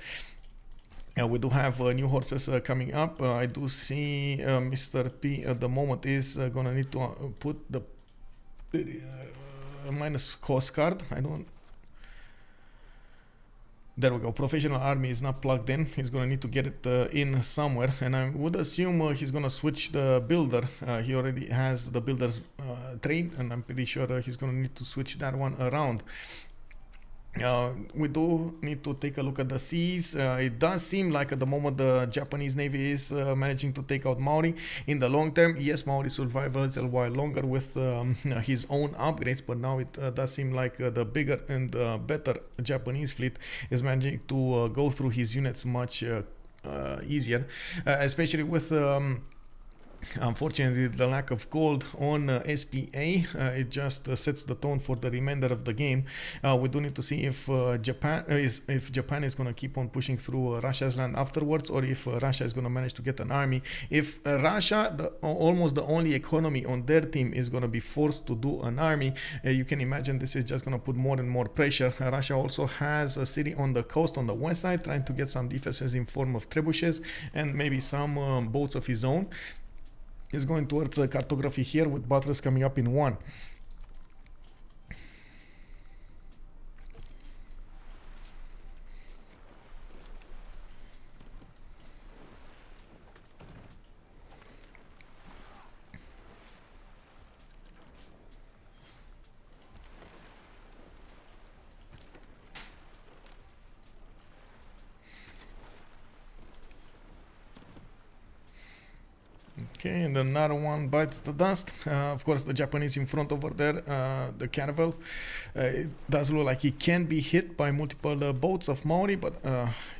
We do have new horses coming up. I do see Mr. P at the moment is gonna need to put the minus cost card. I don't. There we go. Professional army is not plugged in. He's gonna need to get it in somewhere, and I would assume he's gonna switch the builder. He already has the builders trained, and I'm pretty sure he's gonna need to switch that one around. We do need to take a look at the seas. It does seem like at the moment the Japanese Navy is managing to take out Maori. In the long term, yes, Maori survive a little while longer with his own upgrades, but now it does seem like the bigger and better Japanese fleet is managing to go through his units much easier, especially with unfortunately the lack of gold on SPA. It just sets the tone for the remainder of the game. We do need to see if Japan is going to keep on pushing through Russia's land afterwards, or if Russia is going to manage to get an army. If Russia, almost the only economy on their team, is going to be forced to do an army, you can imagine this is just going to put more and more pressure. Russia also has a city on the coast on the west side trying to get some defenses in form of trebuchets and maybe some boats of his own. Is going towards cartography here with Matharz coming up in 1. Okay, and another one bites the dust. Of course, the Japanese in front over there, the caravel, it does look like he can be hit by multiple boats of Maori, but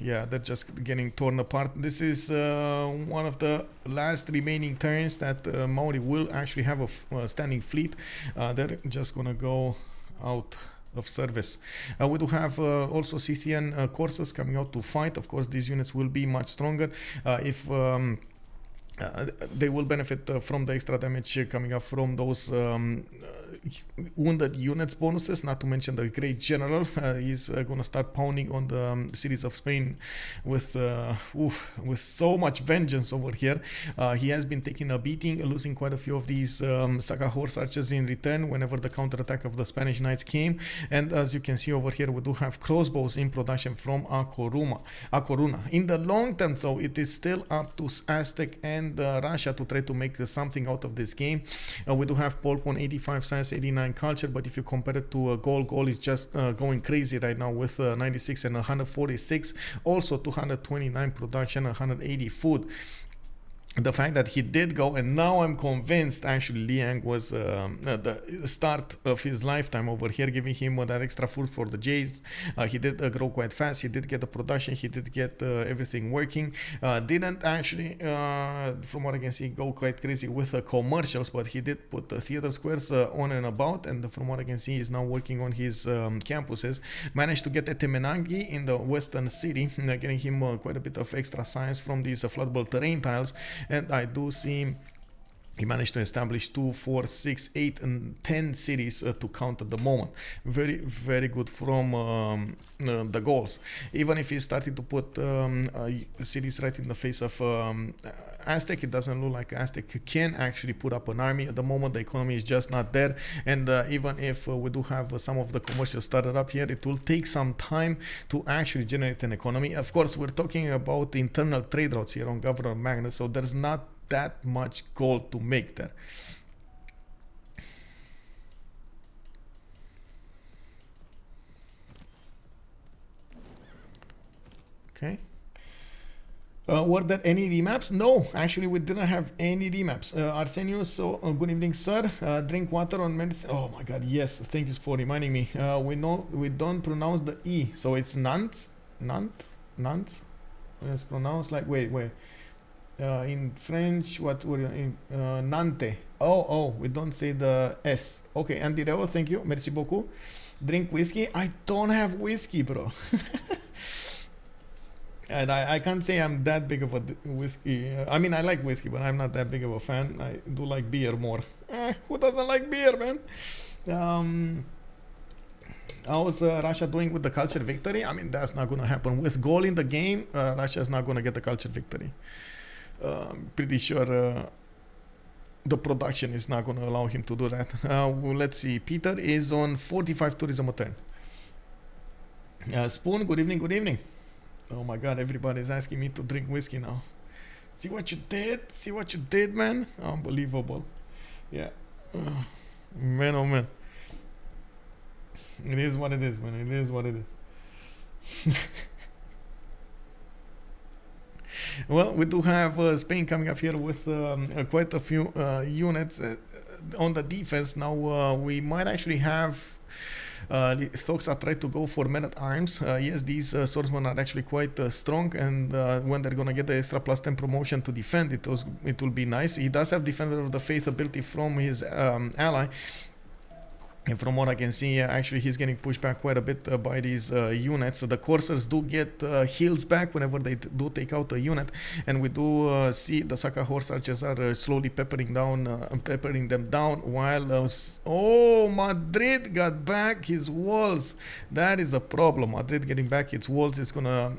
yeah, they're just getting torn apart. This is one of the last remaining turns that Maori will actually have a standing fleet. They're just gonna go out of service. We do have also Scythian courses coming out to fight. Of course, these units will be much stronger if they will benefit from the extra damage coming up from those wounded units bonuses, not to mention the great general. He's going to start pounding on the cities of Spain with so much vengeance over here. He has been taking a beating, losing quite a few of these Saka horse archers in return whenever the counterattack of the Spanish knights came. And as you can see over here, we do have crossbows in production from A Coruna. In the long term, though, it is still up to Aztec and Russia to try to make something out of this game. We do have Poolp on 85 science, 89 culture, but if you compare it to Gaul is just going crazy right now with 96 and 146, also 229 production, 180 food. The fact that he did go, and now I'm convinced actually Liang was the start of his lifetime over here, giving him that extra food for the Jades. He did grow quite fast. He did get the production. He did get everything working. Didn't actually, from what I can see, go quite crazy with commercials, but he did put theater squares on and about, and from what I can see, he's now working on his campuses. Managed to get Etemenangi in the western city, getting him quite a bit of extra science from these floodable terrain tiles. And I do see he managed to establish 2, 4, 6, 8, and 10 cities to count at the moment. Very, very good from the goals. Even if he started to put cities right in the face of Aztec, it doesn't look like Aztec can actually put up an army. At the moment, the economy is just not there. And even if we do have some of the commercials started up here, it will take some time to actually generate an economy. Of course, we're talking about internal trade routes here on Governor Magnus, so there's not that much gold to make there. Okay. Were there any remaps? No, actually we didn't have any remaps. Arsenius, so good evening, sir. Drink water on medicine. Oh my God, yes. Thank you for reminding me. We don't pronounce the e, so it's Nant, Nant. It's pronounced like wait. In French, what were you in Nante? Oh, we don't say the S. Okay, Andy Reo, thank you. Merci beaucoup. Drink whiskey. I don't have whiskey, bro. And I can't say I'm that big of a whiskey. I mean, I like whiskey, but I'm not that big of a fan. I do like beer more. Who doesn't like beer, man? How's Russia doing with the culture victory? I mean, that's not going to happen. With Gaul in the game, Russia is not going to get the culture victory. Pretty sure the production is not going to allow him to do that. Well, let's see. Peter is on 45 tourism a turn. Spoon, good evening, good evening. Oh my God, everybody's asking me to drink whiskey now. See what you did? See what you did, man? Unbelievable. Yeah. Man, oh man. It is what it is, man. It is what it is. Well, we do have Spain coming up here with quite a few units on the defense. Now, we might actually have Lythoxa try to go for men-at-arms. Yes, these swordsmen are actually quite strong, and when they're gonna get the extra +10 promotion to defend, it will be nice. He does have Defender of the Faith ability from his ally. And from what I can see, actually he's getting pushed back quite a bit by these units. So the coursers do get heals back whenever they do take out a unit, and we do see the Saka horse archers are slowly peppering them down. While Madrid got back his walls. That is a problem. Madrid getting back its walls is gonna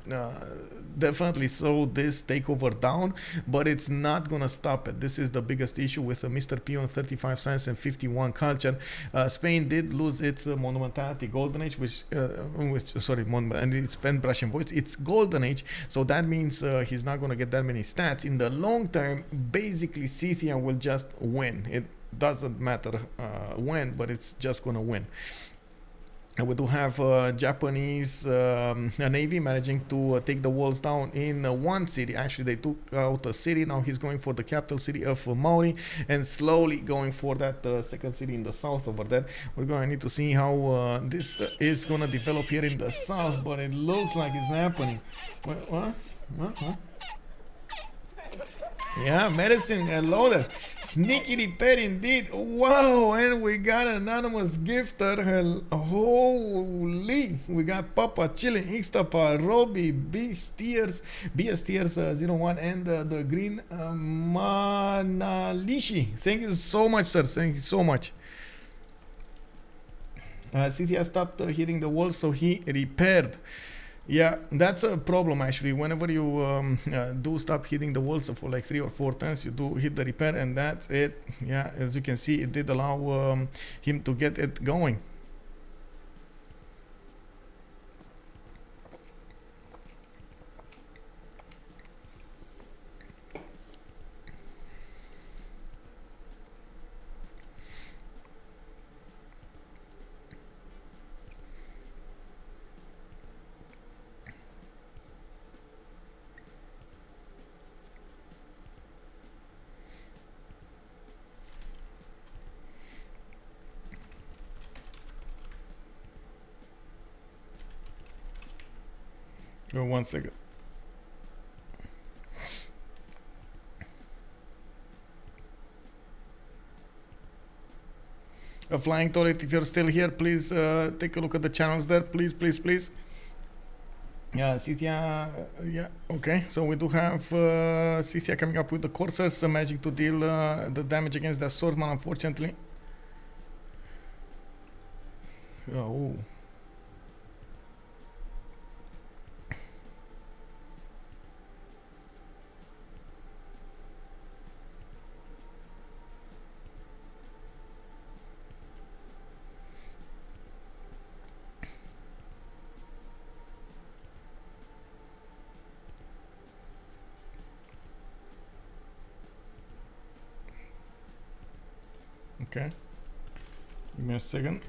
definitely slow this takeover down, but it's not gonna stop it. This is the biggest issue with Mr. P on 35 science and 51 culture. Spain did lose its monumentality golden age, and its pen brush and voice. It's golden age, so that means he's not gonna get that many stats. In the long term, basically Scythia will just win. It doesn't matter when, but it's just gonna win. And we do have Japanese Navy managing to take the walls down in one city. Actually, they took out a city. Now he's going for the capital city of Maori and slowly going for that second city in the south over there. We're going to need to see how this is going to develop here in the south, but it looks like it's happening. What? Yeah, medicine, hello there. Sneaky repair indeed. Wow, and we got an anonymous gifter. Holy, we got Papa Chile, Ixtapa, Robbie, BS Tears 01, and the green Manalishi. Thank you so much, sir. Thank you so much. Scythia stopped hitting the wall, so he repaired. Yeah, that's a problem actually. Whenever you do stop hitting the walls for like 3 or 4 turns, you do hit the repair, and that's it. Yeah, as you can see, it did allow him to get it going. Oh, 1 second. A flying toilet, if you're still here, please take a look at the channels there. Please. Yeah, Scythia, yeah, okay. So we do have Scythia coming up with the coursers, managing to deal the damage against that swordsman, unfortunately. Oh. Okay, give me a second.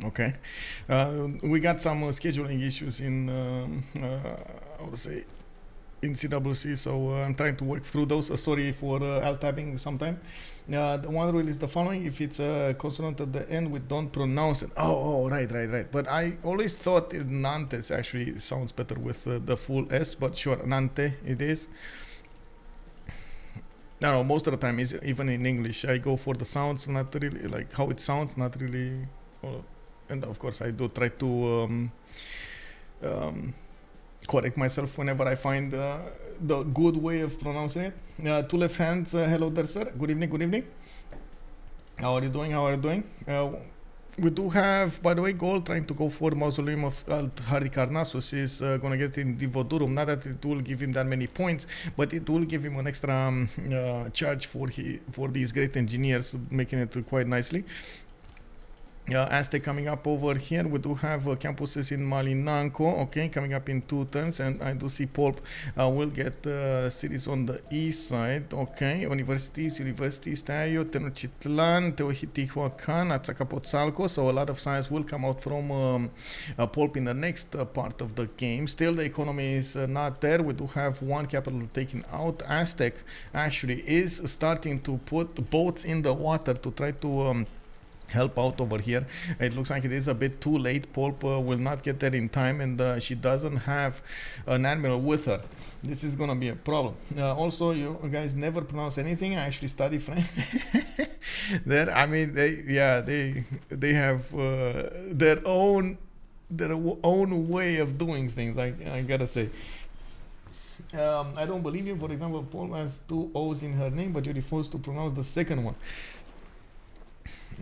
Okay, we got some scheduling issues in I would say in CWC, so I'm trying to work through those. Sorry for alt tabbing sometime. The one rule is the following: if it's a consonant at the end, we don't pronounce it. Oh, right. But I always thought Nantes actually sounds better with the full S. But sure, Nante it is. No, most of the time, is even in English, I go for the sounds, not really like how it sounds, not really. And of course, I do try to correct myself whenever I find the good way of pronouncing it. Two left hands, hello there, sir. Good evening. How are you doing? We do have, by the way, Gaul trying to go for Mausoleum of Halicarnassus is going to get in Divodurum. Not that it will give him that many points, but it will give him an extra charge for these great engineers, making it quite nicely. Aztec coming up over here. We do have campuses in Malinanco, okay, coming up in 2 turns, and I do see Poolp will get cities on the east side, okay. Universities, Tayo, Tenochtitlan, Teotihuacan, Atzacapotzalco, so a lot of science will come out from Poolp in the next part of the game. Still, the economy is not there. We do have one capital taken out. Aztec actually is starting to put boats in the water to try to help out over here. It looks like it is a bit too late. Poolp will not get there in time, and she doesn't have an admiral with her. This is gonna be a problem. Also, you guys never pronounce anything. I actually study French. There, I mean, they have their own way of doing things. I gotta say. I don't believe you. For example, Poolp has 2 O's in her name, but you refuse to pronounce the second one.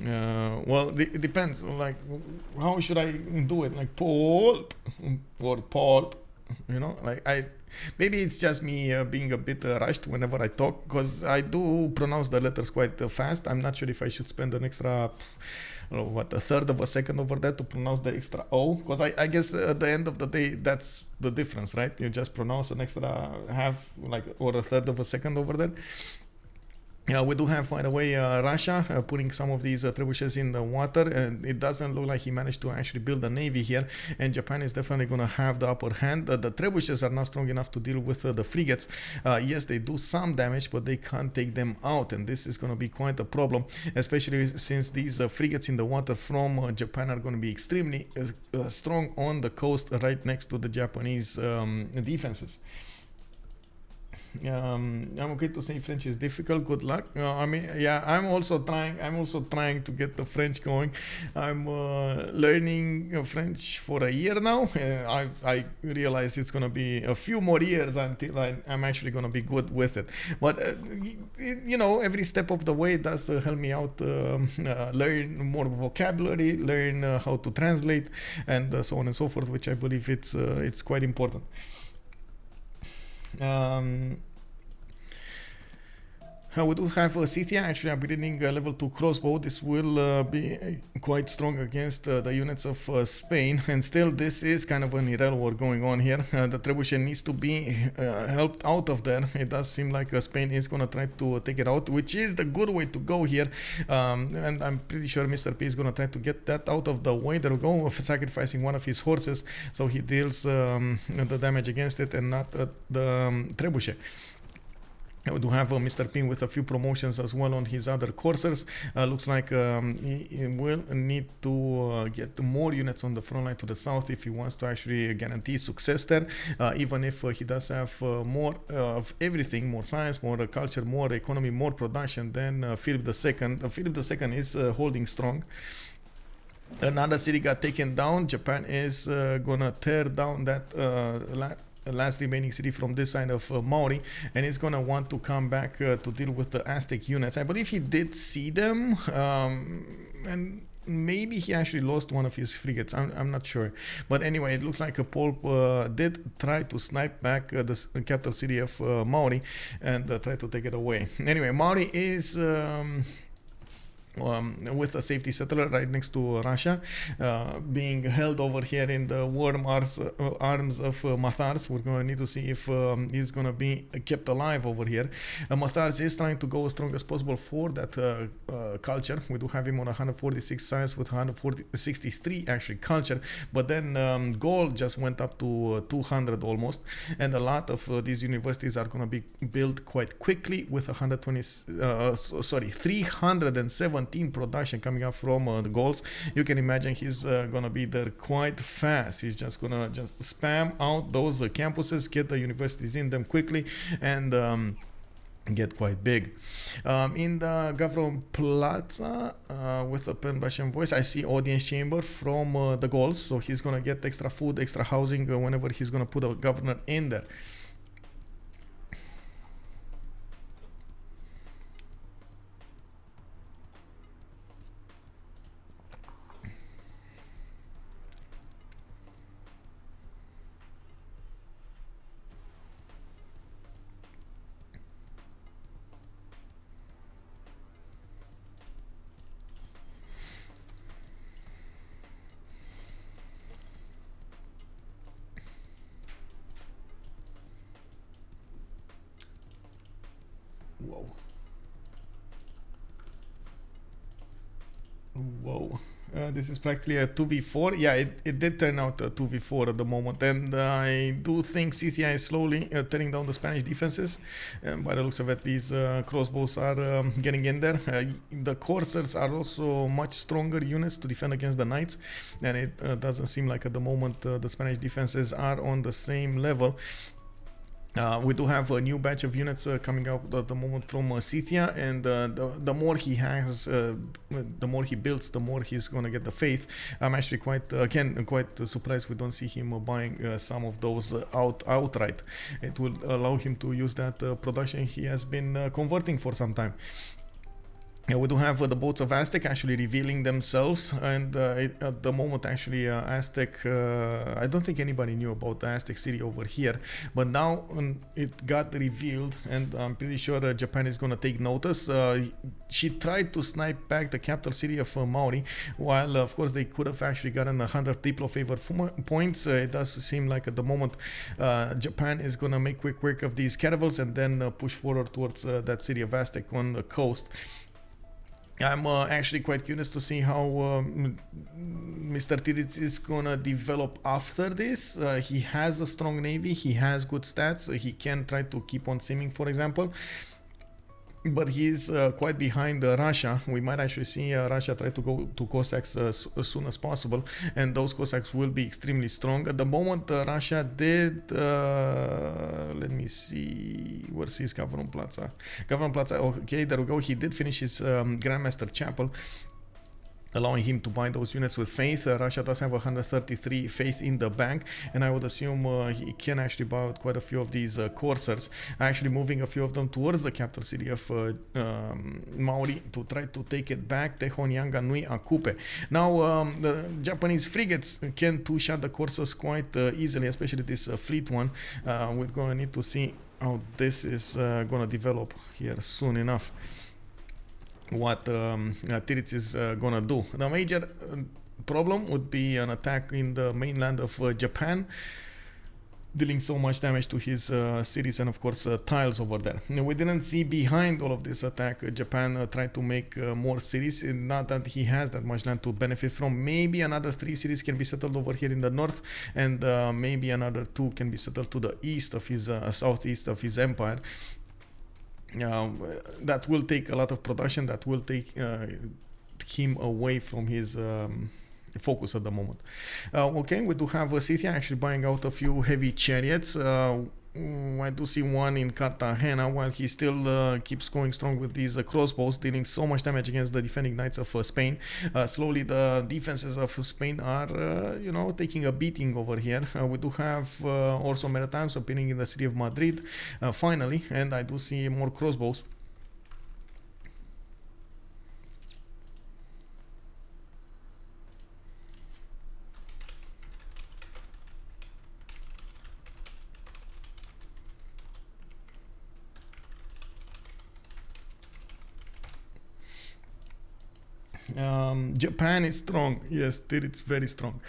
Well, it depends. Like, how should I do it? Like Poolp or Poolp, you know? Like maybe it's just me being a bit rushed whenever I talk, because I do pronounce the letters quite fast. I'm not sure if I should spend an extra, a third of a second over there to pronounce the extra O, because I guess at the end of the day, that's the difference, right? You just pronounce an extra half, or a third of a second over there. We do have, by the way, Russia putting some of these trebuchets in the water, and it doesn't look like he managed to actually build a navy here, and Japan is definitely going to have the upper hand. The trebuchets are not strong enough to deal with the frigates. Yes, they do some damage, but they can't take them out, and this is going to be quite a problem, especially since these frigates in the water from Japan are going to be extremely strong on the coast right next to the Japanese defenses. I'm okay to say French is difficult. Good luck. I mean, yeah, I'm also trying to get the French going. I'm learning French for a year now. I realize it's gonna be a few more years until I'm actually gonna be good with it. But you know, every step of the way does help me out. Learn more vocabulary, learn how to translate, and so on and so forth, which I believe it's quite important. We do have Scythia actually upgrading level 2 crossbow. This will be quite strong against the units of Spain, and still this is kind of an irregular war going on here. The trebuchet needs to be helped out of there. It does seem like Spain is going to try to take it out, which is the good way to go here, and I'm pretty sure Mr. P is going to try to get that out of the way. There we go, sacrificing one of his horses so he deals the damage against it and not the trebuchet. We do have Mr. P with a few promotions as well on his other coursers. Looks like he will need to get more units on the front line to the south if he wants to actually guarantee success there, even if he does have more of everything, more science, more culture, more economy, more production than Philip II. Philip II is holding strong. Another city got taken down. Japan is gonna tear down that last remaining city from this side of Maori, and he's gonna want to come back to deal with the Aztec units. I believe he did see them, and maybe he actually lost one of his frigates. I'm not sure, but anyway, it looks like a Poolp did try to snipe back the capital city of Maori and try to take it away. Anyway, Maori is with a safety settler right next to Russia, being held over here in the warm arms of Matharz. We're going to need to see if he's going to be kept alive over here. Matharz is trying to go as strong as possible for that culture. We do have him on 146 science with 163 actually culture, but then Gaul just went up to 200 almost, and a lot of these universities are going to be built quite quickly with 317 production coming up from the Gauls. You can imagine he's gonna be there quite fast. He's just gonna spam out those campuses, get the universities in them quickly, and get quite big. In the government plaza with a pen Russian voice, I see audience chamber from the Gauls, so he's gonna get extra food, extra housing whenever he's gonna put a governor in there. Whoa. Whoa. This is practically a 2v4. Yeah, it did turn out a 2v4 at the moment, and I do think Scythia is slowly tearing down the Spanish defenses. By the looks of it, these crossbows are getting in there. The coursers are also much stronger units to defend against the knights, and it doesn't seem like at the moment the Spanish defenses are on the same level. We do have a new batch of units coming out at the moment from Scythia, and the more he has, the more he builds, the more he's going to get the faith. I'm actually quite surprised we don't see him buying some of those outright. It will allow him to use that production he has been converting for some time. We do have the boats of Aztec actually revealing themselves, and at the moment actually Aztec, I don't think anybody knew about the Aztec city over here, but now it got revealed, and I'm pretty sure Japan is going to take notice. She tried to snipe back the capital city of Maori, while of course they could have actually gotten 100 Diplo favor points. It does seem like at the moment Japan is going to make quick work of these caravels and then push forward towards that city of Aztec on the coast. I'm actually quite curious to see how Mr. Titiits is gonna develop after this. He has a strong navy, he has good stats, he can try to keep on simming, for example. But he's quite behind Russia. We might actually see Russia try to go to Cossacks as soon as possible, and those Cossacks will be extremely strong. At the moment, Russia did... let me see... Where's his Government Plaza? Government Plaza, okay, there we go. He did finish his Grandmaster Chapel, allowing him to buy those units with faith. Russia does have 133 faith in the bank, and I would assume he can actually buy out quite a few of these coursers, actually moving a few of them towards the capital city of Maori to try to take it back. Tehonyanga Nui Akupe. Now the Japanese frigates can two-shot the coursers quite easily, especially this fleet one. We're going to need to see how this is going to develop here soon enough. What Titiits is gonna do. The major problem would be an attack in the mainland of Japan, dealing so much damage to his cities and of course tiles over there. We didn't see behind all of this attack Japan tried to make more cities. Not that he has that much land to benefit from. Maybe another 3 cities can be settled over here in the north, and maybe another 2 can be settled to the east of his southeast of his empire. That will take a lot of production, that will take him away from his focus at the moment. Okay, we do have Scythia actually buying out a few heavy chariots. I do see one in Cartagena, while he still keeps going strong with these crossbows, dealing so much damage against the defending knights of Spain. Slowly the defenses of Spain are, taking a beating over here. We do have also Maritimes appearing in the city of Madrid, finally, and I do see more crossbows. Japan is strong. Yes, it's very strong.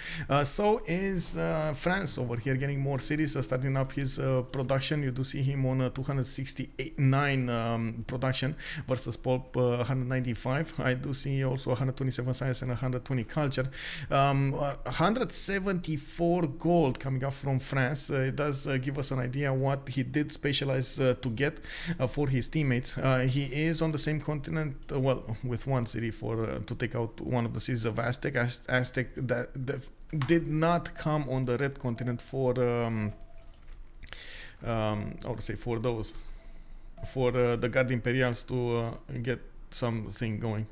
So is France over here, getting more cities, starting up his production. You do see him on 269 production versus Poolp 195. I do see also 127 science and 120 culture. 174 gold coming up from France. It does give us an idea what he did specialize to get for his teammates. He is on the same continent, well, with one city for to take out one of the cities of Aztec. Aztec that did not come on the red continent for I would say for those the Guard Imperials to get something going.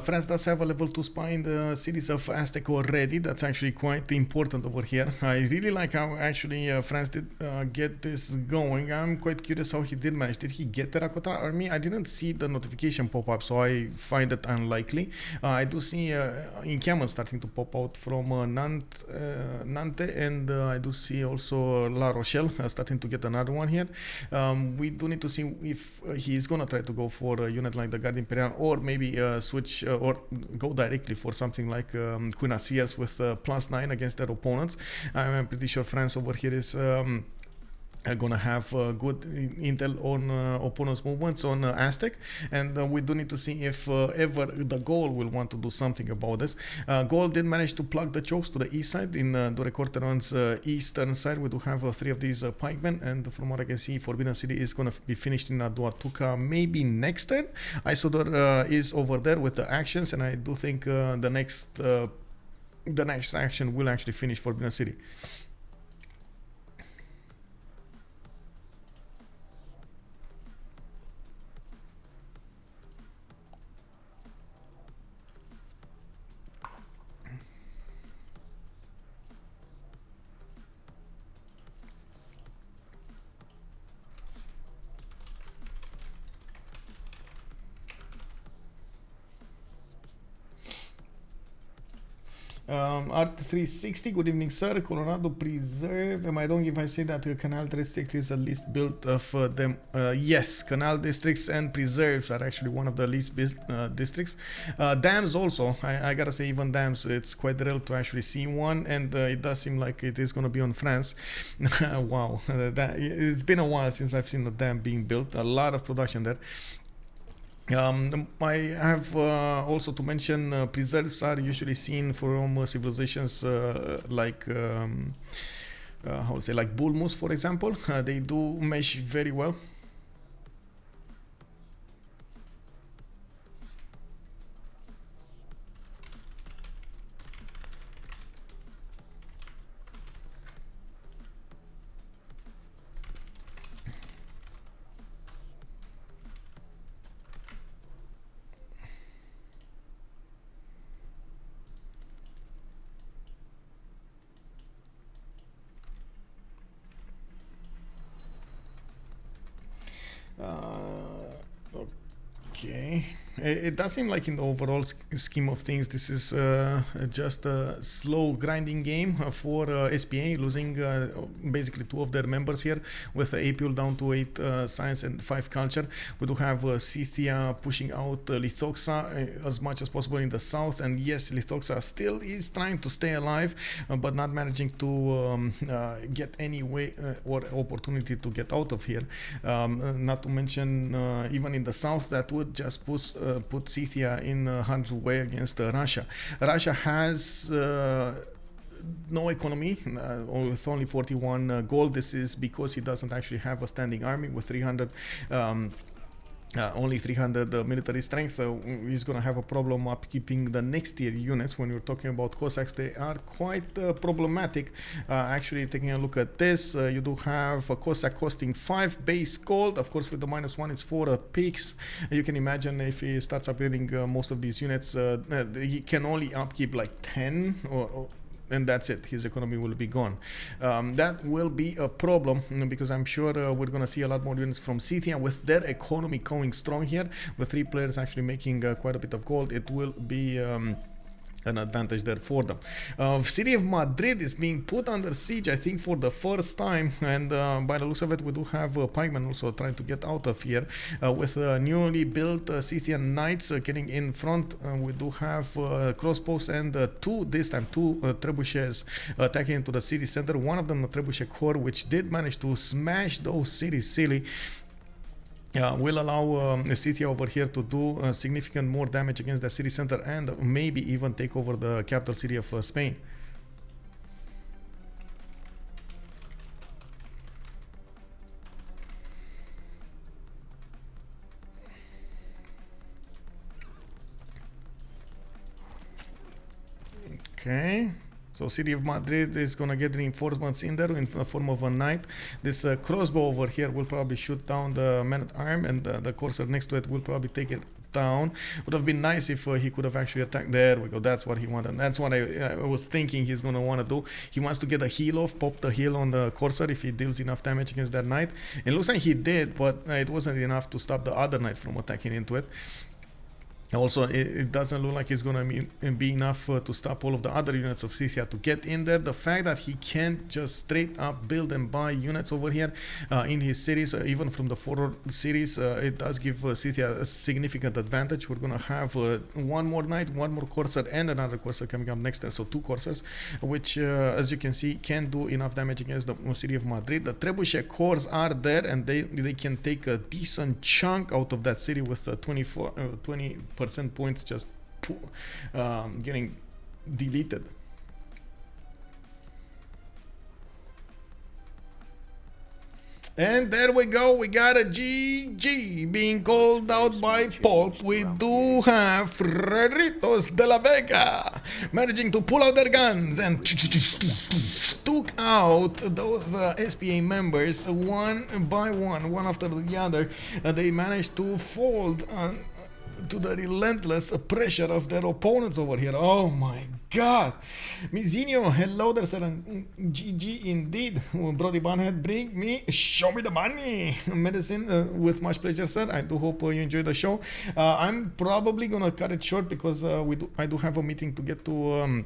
France does have a level 2 spy in the cities of Aztec already. That's actually quite important over here. I really like how actually France did get this going. I'm quite curious how he did manage. Did he get Terracotta Army? I didn't see the notification pop up, so I find it unlikely. I do see encampments starting to pop out from Nantes, and I do see also La Rochelle starting to get another one here. We do need to see if he's gonna try to go for a unit like the Guard Imperial, or maybe switch or go directly for something like Cuirassiers with +9 against their opponents. I'm pretty sure France over here is gonna have good intel on opponents' movements on Aztec, and we do need to see if ever the Gaul will want to do something about this. Gaul did manage to plug the chokes to the east side. In Durecorteron's eastern side, we do have 3 of these pikemen, and from what I can see, Forbidden City is gonna be finished in Duatuca maybe next turn. Isodor is over there with the actions, and I do think the next action will actually finish Forbidden City. Art 360, good evening, sir. Colorado Preserve. Am I wrong if I say that Canal District is the least built of them? Yes, Canal Districts and Preserves are actually one of the least built districts. Dams also, I gotta say, even dams, it's quite rare to actually see one, and it does seem like it is gonna be on France. Wow, it's been a while since I've seen a dam being built. A lot of production there. I have also to mention preserves are usually seen from civilizations like how to say, like Bulmus, for example. They do mesh very well. Okay, it does seem like in the overall scheme of things, this is just a slow grinding game for SPA, losing basically 2 of their members here, with Apeul down to 8 science and 5 culture. We do have Scythia pushing out Lythoxa as much as possible in the south, and yes, Lythoxa still is trying to stay alive, but not managing to get any way or opportunity to get out of here. Not to mention even in the south, that would just put Scythia in harm's way against Russia. Russia has no economy, with only 41 gold. This is because he doesn't actually have a standing army with 300 only 300 military strength, he's gonna have a problem upkeeping the next tier units. When you're talking about Cossacks, they are quite problematic. Actually, taking a look at this, you do have a Cossack costing 5 base gold. Of course, with the -1, it's 4 peaks. You can imagine if he starts upgrading most of these units, he can only upkeep like 10 or and that's it. His economy will be gone. That will be a problem because I'm sure we're going to see a lot more units from Scythia with their economy going strong here. With 3 players actually making quite a bit of gold, it will be an advantage there for them. City of Madrid is being put under siege, I think, for the first time, and by the looks of it, we do have pikemen also trying to get out of here with newly built Scythian knights getting in front. We do have crossbows and two trebuchets attacking into the city center. One of them, a trebuchet core, which did manage to smash those cities silly. Will allow Scythia over here to do significant more damage against the city center and maybe even take over the capital city of Spain. Okay. So City of Madrid is going to get reinforcements in there in the form of a knight. This crossbow over here will probably shoot down the man-at-arm, and the corsair next to it will probably take it down. Would have been nice if he could have actually attacked. There we go. That's what he wanted. That's what I was thinking he's going to want to do. He wants to get a heal off, pop the heal on the corsair if he deals enough damage against that knight. It looks like he did, but it wasn't enough to stop the other knight from attacking into it. Also, it doesn't look like it's going to be enough to stop all of the other units of Scythia to get in there. The fact that he can't just straight up build and buy units over here in his cities, even from the forward cities, it does give Scythia a significant advantage. We're going to have one more knight, one more corsair, and another corsair coming up next there. So 2 corsairs, which, as you can see, can do enough damage against the city of Madrid. The trebuchet cores are there, and they can take a decent chunk out of that city with 20% points just getting deleted. And there we go, we got a GG being called out by Poolp. We do have Freritos de la Vega managing to pull out their guns and took out those SPA members one by one after the other. They managed to fold to the relentless pressure of their opponents over here. Oh my god. Mizinho, hello there, sir. GG indeed. Brody Barnhead, show me the money. Medicine, with much pleasure, sir. I do hope you enjoyed the show. I'm probably gonna cut it short because I do have a meeting to get to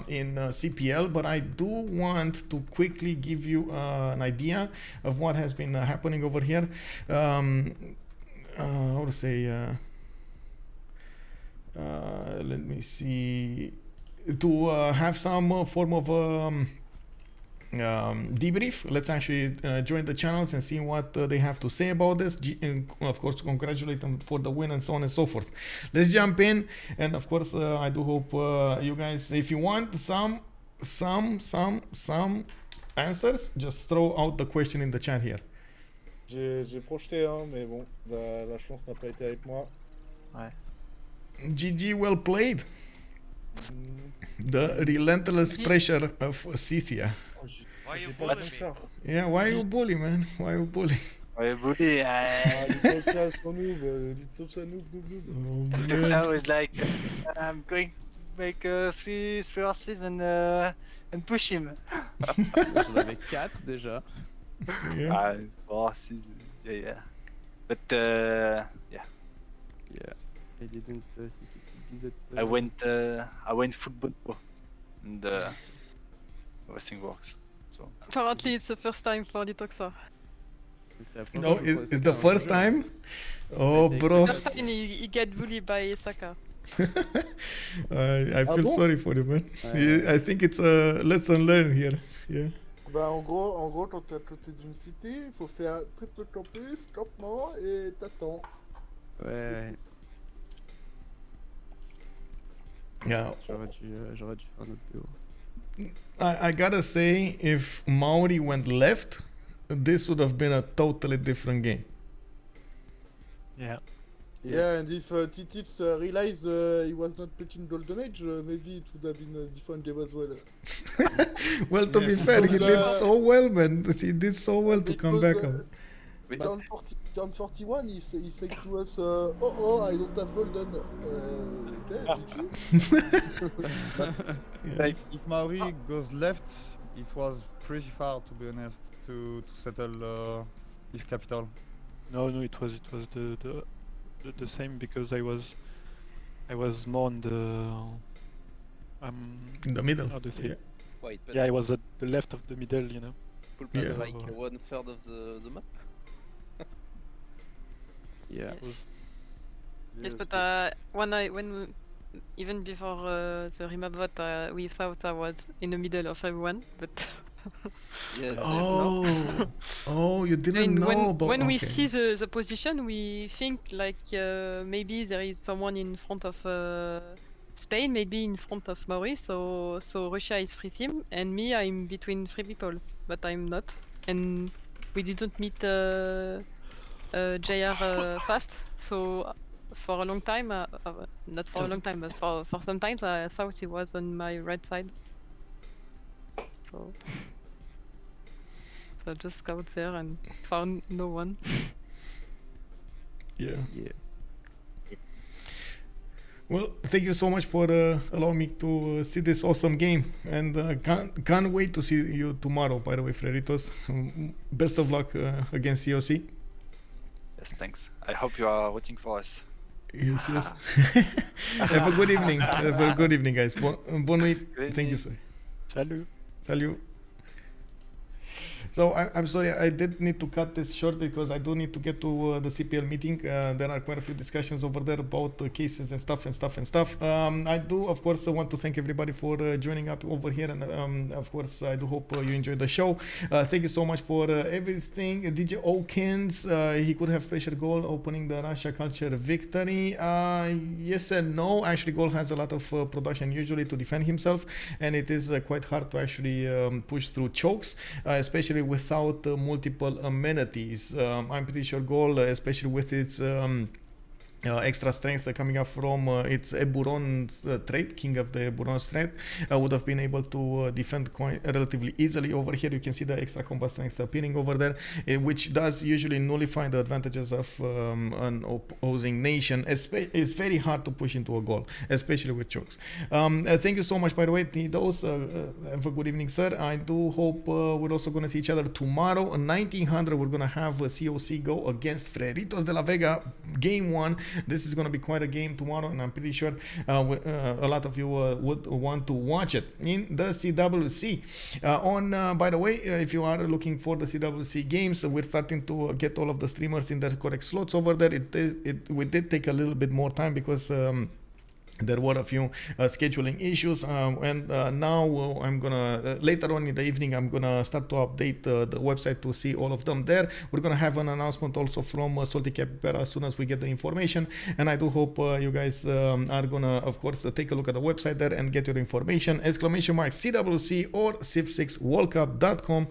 in CPL, but I do want to quickly give you an idea of what has been happening over here. How to say, let me see, to have some form of debrief. Let's actually join the channels and see what they have to say about this, and of course congratulate them for the win and so on and so forth. Let's jump in, and of course I do hope you guys, if you want some answers, just throw out the question in the chat here. J'ai projeté, hein, mais bon, la chance n'a pas été avec moi. Ouais. GG, well played. The relentless pressure of Scythia. Why you bullying me? Yeah, why you bully, man? Why you bully? Why you bully? Lythoxa is for noob, Lythoxa noob. Lythoxa was like, I'm going to make 3 horses and push him. J'en avais 4 déjà. Yeah. Oh, yeah. But yeah. Yeah. I didn't visit. I went football and everything works. So Apparently it's the first time for Lythoxa. No, it's the first time? Oh, bro. First time he get bullied by Saka. I feel sorry for you, man. I think it's a lesson learned here. Yeah. Bah en gros, quand t'es à côté d'une cité, il faut faire triple campus, campement et t'attends. Ouais. Yeah. J'aurais dû faire notre BO. I gotta say, if Maori went left, this would have been a totally different game. Yeah. Yeah, and if Titiits realized he was not putting Golden Age, maybe it would have been a different game as well. Well, to be Yes. fair, he did Because, so well, man. He did so well to come back. Down 41, he said to us, oh, I don't have Golden. Okay, GG. Yeah. If Maori goes left, it was pretty far, to be honest, to settle his capital. No, it was the same because I was more on the In the middle. how to say Yeah. it? Wait, but Yeah, I was at the left of the middle, you know. Poolp Yeah. has like 1/3 of the map. Yeah. Yes. Yes, but even before the remap vote, we thought I was in the middle of everyone, but Yes. Oh, you I didn't mean, know about. when we okay. see the position, we think like maybe there is someone in front of Spain, maybe in front of Maori, so Russia is free team, and me, I'm between three people, but I'm not, and we didn't meet JR fast, so for a long time, not for a long time, but for some times, I thought he was on my right side. So I just scout there and found no one. Yeah. Yeah. Well, thank you so much for allowing me to see this awesome game, and can't wait to see you tomorrow. By the way, Freritos, best of luck against COC. Yes, thanks. I hope you are rooting for us. Yes, yes. Have a good evening. Have a good evening, guys. Bonne nuit. Good Thank you, evening. sir. Salut. Salut. So I'm sorry, I did need to cut this short because I do need to get to the CPL meeting. There are quite a few discussions over there about cases and stuff. I do, of course, want to thank everybody for joining up over here, and of course, I do hope you enjoyed the show. Thank you so much for everything. DJ Okins, he could have pressure goal opening the Russia culture victory. Yes and no. Actually, Gaul has a lot of production usually to defend himself, and it is quite hard to actually push through chokes, especially without multiple amenities. I'm pretty sure Gaul, especially with its extra strength coming up from its Eburon trait, king of the Eburon trait, would have been able to defend quite relatively easily. Over here you can see the extra combat strength appearing over there, which does usually nullify the advantages of an opposing nation. It's very hard to push into a goal, especially with chokes. Thank you so much, by the way, Titiits. Have a good evening, sir. I do hope we're also going to see each other tomorrow. 1900 we're going to have a COC go against Freritos de la Vega, game 1. This is going to be quite a game tomorrow, and I'm pretty sure a lot of you would want to watch it in the CWC. By the way, if you are looking for the CWC games, we're starting to get all of the streamers in their correct slots over there. We did take a little bit more time because there were a few scheduling issues, and now I'm gonna later on in the evening I'm gonna start to update the website to see all of them there. We're gonna have an announcement also from Salty Capybara as soon as we get the information, and I do hope you guys are gonna, of course, take a look at the website there and get your information. !CWC or civ6worldcup.com.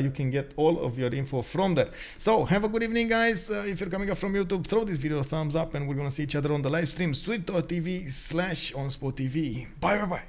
You can get all of your info from there. So have a good evening, guys. If you're coming up from YouTube, throw this video a thumbs up, and we're gonna see each other on the live stream, Twitch.tv/OnSpotTV. Bye.